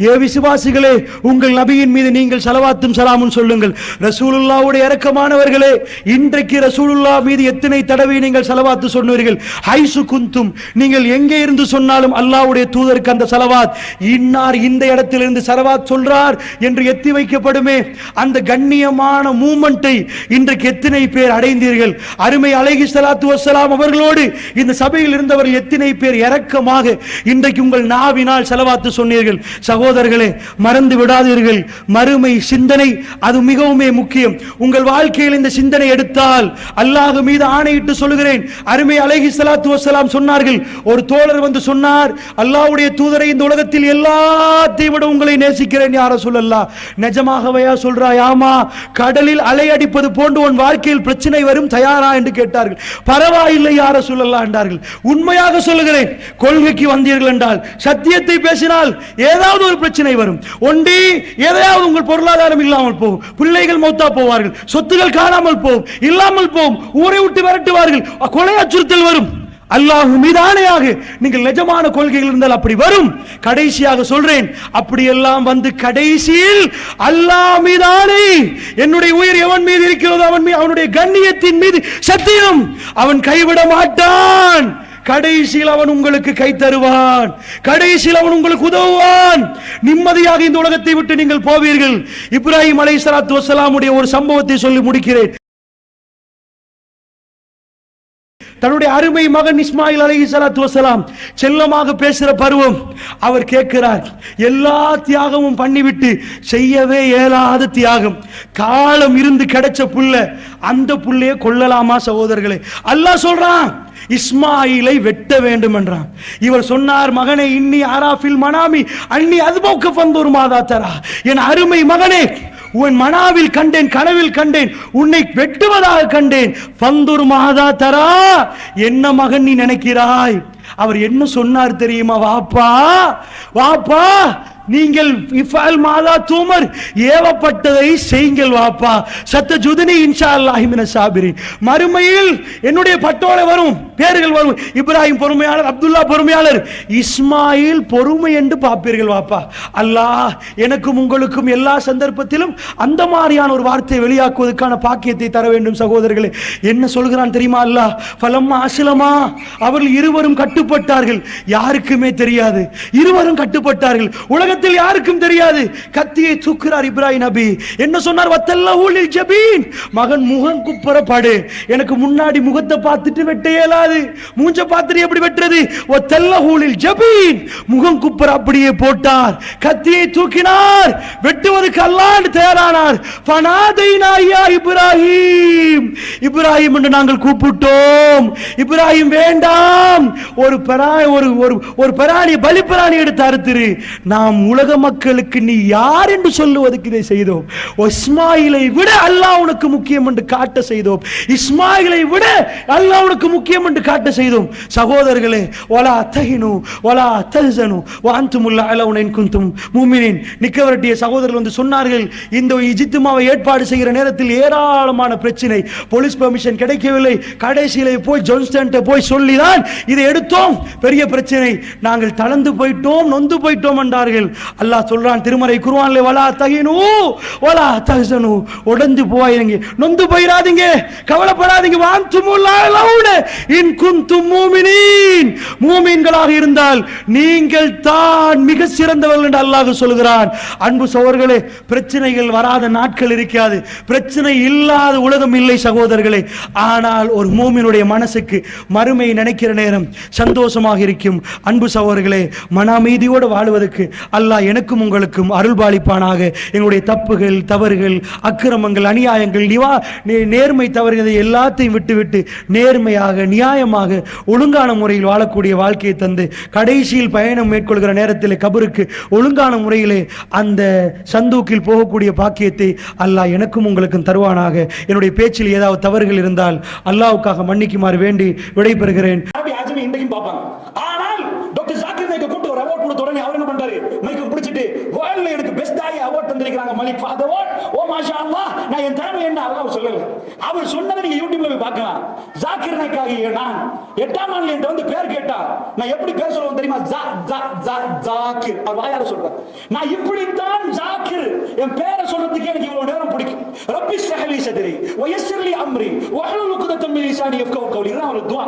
ஏ விசுவாசிகளே, உங்கள் நபியின் மீது நீங்கள் ஸலவாத்தும் ஸலாமும் சொல்லுங்கள். ரசூலுல்லாஹ்வுடைய இரக்கமானவர்களே, இன்றைக்கு ரசூலுல்லாஹ் மீது எத்தனை தடவை நீங்கள் ஸலவாத் சொன்னீர்கள்? ஹைசு குந்தும், நீங்கள் எங்கே இருந்து சொன்னாலும் அல்லாஹ்வுடைய தூதருக்கு அந்த ஸலவாத், இன்னார் இந்த இடத்திலிருந்து ஸலவாத் சொல்றார் என்று எத்தி வைக்கப்படுமே. அந்த கண்ணியமான மூமெண்டை இன்றைக்கு எத்தனை பேர் அடைந்தீர்கள்? அருமை அலைஹிஸ்ஸலாத்து வஸ்ஸலாம் அவர்களோடு இந்த சபையில் இருந்தவர்கள் எத்தனை பேர் இரக்கமாக இன்றைக்கு உங்கள் நாவினால் ஸலவாத் சொன்னீர்கள்? சகோதரர்களே, மறந்து விடாதீர்கள், மறுமை சிந்தனை அது மிகவும் முக்கியம். உங்கள் வாழ்க்கையில் இந்த சிந்தனை எடுத்தால், அல்லாஹ் மீது ஆணையிட்டு சொல்லுகிறேன், அருமை அலைஹிஸ்ஸலாத்து வஸ்ஸலாம் சொன்னார்கள், ஒரு தோழர் வந்து சொன்னார், அல்லாஹ்வுடைய தூதரை, இந்த உலகத்தில் எல்லாத்தையும் விட உங்களை நேசிக்கிறேன் யா ரசூலல்லாஹ். நிஜமாகவையா சொல்றாய்? ஆமா. கடலில் அலை அடிப்பது போன்று உன் வாழ்க்கையில் பிரச்சனை வரும், தயாரா என்று கேட்டார்கள். பரவாயில்லை யா ரசூலல்லாஹ் என்றார்கள். உண்மையாக சொல்லுகிறேன், கொள்கைக்கு வந்தீர்கள் என்றால், சத்தியத்தை பேசினால் ஏதாவது ஒரு பிரச்சனை வரும். ஒன்றி எதையாவது உங்கள் பொருளாதாரம் இல்லாமல் போகும், பிள்ளைகள் மௌத்தா போவார்கள், சொத்துகள் காணாமல் போகும், இல்லாமல் போகும், ஊரை விட்டு விரட்டுவார்கள், கொலை அச்சுறுத்தல் வரும். அல்லாஹ் மீது ஆணையாக நீங்கள் நிஜமான கொள்கைகள் இருந்தால் அப்படி வரும். கடைசியாக சொல்றேன், அப்படி எல்லாம் வந்து கடைசியில் அல்லாஹ் மீது ஆணை, என்னுடைய உயிர் எவன் மீது இருக்கிறதோ அவன் மீது, அவனுடைய கண்ணியத்தின் மீது சத்தியம், அவன் கைவிட மாட்டான். கடைசியில் அவன் உங்களுக்கு கை தருவான், கடைசியில் அவன் உங்களுக்கு உதவுவான். நிம்மதியாக இந்த உலகத்தை விட்டு நீங்கள் போவீர்கள். இப்ராஹிம் அலைஹிஸ்ஸலாத்து வஸ்ஸலாமுடைய ஒரு சம்பவத்தை சொல்லி முடிக்கிறேன். தன்னுடைய அருமை மகன் இஸ்மாயில் அலைஹிஸ்ஸலாத்து வஸ்ஸலாம் செல்லமாக பேசுற பருவம். அவர் கேட்கிறார், எல்லா தியாகமும் பண்ணிவிட்டு செய்யவே இயலாத தியாகம், காலம் இருந்து கிடைச்ச புள்ள, அந்த புள்ளைய கொல்லலாமா சகோதரர்களே? அல்லாஹ் சொல்றான், இஸ்மாயிலை வெட்ட வேண்டும் என்றான். இவர் சொன்னார், மகனே, இன்னி ஆராஃபில் மனாமி அன்னி அதுபோக்க பந்தூர் மாதா தரா, என் அருமை மகனே, உன் மனாவில் கண்டேன், கனவில் கண்டேன், உன்னை வெட்டுவதாக கண்டேன். பந்தூர் மாதா தரா, என்ன மகன் நீ நினைக்கிறாய்? அவர் என்ன சொன்னார் தெரியுமா? வாப்பா, வாப்பா, நீங்கள் இஃபால் மாதா தூமர் ஏவப்பட்டதை செய்யுங்கள் வாப்பா. சத்தஜுதினி இன்ஷா அல்லாஹி மின சாபிரின். மறுமையில் என்னுடைய பட்டோலை வரும், பேர்கள் வரும். இப்ராஹிம் பொறுமையாளர், அப்துல்லா பொறுமையாளர், இஸ்மாயில் பொறுமை என்று பார்ப்பீர்கள் வாப்பா. அல்லாஹ் எனக்கும் உங்களுக்கும் எல்லா சந்தர்ப்பத்திலும் அந்த மாதிரியான ஒரு வார்த்தையை வெளியாக்குவதற்கான பாக்கியத்தை தர வேண்டும். சகோதரர்களே, என்ன சொல்கிறான் தெரியுமா அல்லாஹ்? ஃபலம்மா அஸ்லமா, அவர்கள் இருவரும் கட்டுப்பட்டார்கள். யாருக்குமே தெரியாது, இருவரும் கட்டுப்பட்டார்கள், உலகத்தில் யாருக்கும் தெரியாது. கத்தியை தூக்குறார் இப்ராஹிம் நபி. என்ன சொன்னார்? வத்தல்லஹு லில் ஜபீன், மகன் முகம் குப்புறப்படு. எனக்கு முன்னாடி முகத்தை பார்த்துட்டு வெட்ட இயலாது, மூஞ்ச பார்த்துட்டு எப்படி வெட்டுறது? வத்தல்லஹு லில் ஜபீன், முகம் குப்புற அப்படியே போட்டார். கத்தியை தூக்கினார், வெட்டுவதற்கு அல்லாஹ் தயாரானார். ஃபனாதைனா யா இப்ராஹிம், இப்ராஹிம் என்று நாங்கள் கூப்பிட்டோம். இப்ராஹிம் வேண்டாம், ஒரு பிராணி, பலி பிராணி எடுத்து அறுத்திரு. நாம் உலக மக்களுக்கு நீ யார் என்று சொல்லுவதற்கு இதை செய்தோம். இஸ்மாயிலை விட அல்லாஹ் உனக்கு முக்கியம் என்று காட்ட செய்தோம். இஸ்மாயிலை விட அல்லாஹ் உனக்கு முக்கியம் என்று காட்ட செய்தோம். சகோதரர்களே, வலா தஹினு வலா தஹ்சனு வஅன்துமுல் அலவுன இன் குன்தும் முஃமினீன். நிக்கவரட்டிய சகோதரர்கள் வந்து சொன்னார்கள், இந்த இஜ்திமாவை ஏற்பாடு செய்கிற நேரத்தில் ஏராளமான பிரச்சனை, போலீஸ் பெர்மிஷன் கிடைக்கவில்லை. கடைசியிலே போய் ஜோன்ஸ்டன்ட்ட போய் சொல்லிதான் இதை எடுத்தோம், பெரிய பிரச்சனை, நாங்கள் தளர்ந்து போயிட்டோம், நொந்து போயிட்டோம் என்றார்கள். அல்லாஹ் சொல்றான் திருமறை குர்ஆன்ல, வலா தஹினு வலா தஹ்சனு, உடைந்து போயிடுங்க, நொந்து போயிராதீங்க, கவலைப்படாதீங்க. வஅன்துமுல் அலவுன இன் குன்தும் முஃமினீன், மூமின்களாக இருந்தால் நீங்கள் தான் மிக சிறந்தவர்கள் என்று அல்லாஹ் சொல்கிறான். அன்பு சகோதரர்களே, பிரச்சனைகள் வராத நாட்கள் இருக்காது, பிரச்சனை இல்லாத உலகம் இல்லை சகோதரர்களே. ஆனால் ஒரு மூமினுடைய மனசுக்கு மறுமை நினைக்கிற நேரம் சந்தோஷமாக இருக்கும். அன்பு சகோதரர்களே, மன அமைதியோடு வாழ்வதற்கு அல்லாஹ் எனக்கும் உங்களுக்கும் அருள்பாலிப்பானாக. எங்களுடைய தப்புகள், தவறுகள், அக்கிரமங்கள், அநியாயங்கள், நேர்மை தவறுகளை எல்லாத்தையும் விட்டுவிட்டு நேர்மையாக, நியாயமாக, ஒழுங்கான முறையில் வாழக்கூடிய வாழ்க்கையை தந்து கடைசியில் பயணம் மேற்கொள்கிற நேரத்தில் கபருக்கு ஒழுங்கான முறையிலே அந்த சந்தூக்கில் போகக்கூடிய பாக்கியத்தை அல்லாஹ் எனக்கும் உங்களுக்கும் தருவானாக. என்னுடைய பேச்சில் ஏதாவது தவறுகள் இருந்தால் அல்லாஹ்வுக்காக மன்னிக்குமாறு வேண்டி விடைபெறுகிறேன். இன்றைக்கும் பார்ப்பாங்க. ஆனால் டாக்டர் ஜாக்கிர் நாயக்க கூப்பிட்டு ஒரு அவார்ட் கொடுத்த உடனே அவர் என்ன பண்றாரு? மைக்க பிடிச்சிட்டு வேர்ல்ட்ல எனக்கு பெஸ்ட் ஆயி அவார்ட் தந்திருக்காங்க மலிக் ஃபாதர் அவார்ட். ஓ மாஷா அல்லாஹ், நான் என் திறமை என்ன அல்லாஹ் சொல்லல. அவர் சொன்னதை நீங்க யூடியூப்ல போய் பார்க்கலாம். ஜாக்கிர் நாயக்காகிய நான் 8ஆம் ஆண்டுல என்கிட்ட வந்து பேர் கேட்டா நான் எப்படி பேர் சொல்லுவேன் தெரியுமா? ஜாக்கிர். அவர் வாயால சொல்றார். நான் இப்படித்தான் ஜாக்கிர், என் பேரை சொல்றதுக்கு எனக்கு இவ்வளவு நேரம் பிடிக்கும். ரப்பி ஷ்ரஹ் லி சத்ரி வ யஸ்ஸிர் லி அம்ரி வஹ்லுல் உக்தத்தம் மின் லிசானி யஃப்கஹு கௌலி. இது ஒரு துஆ.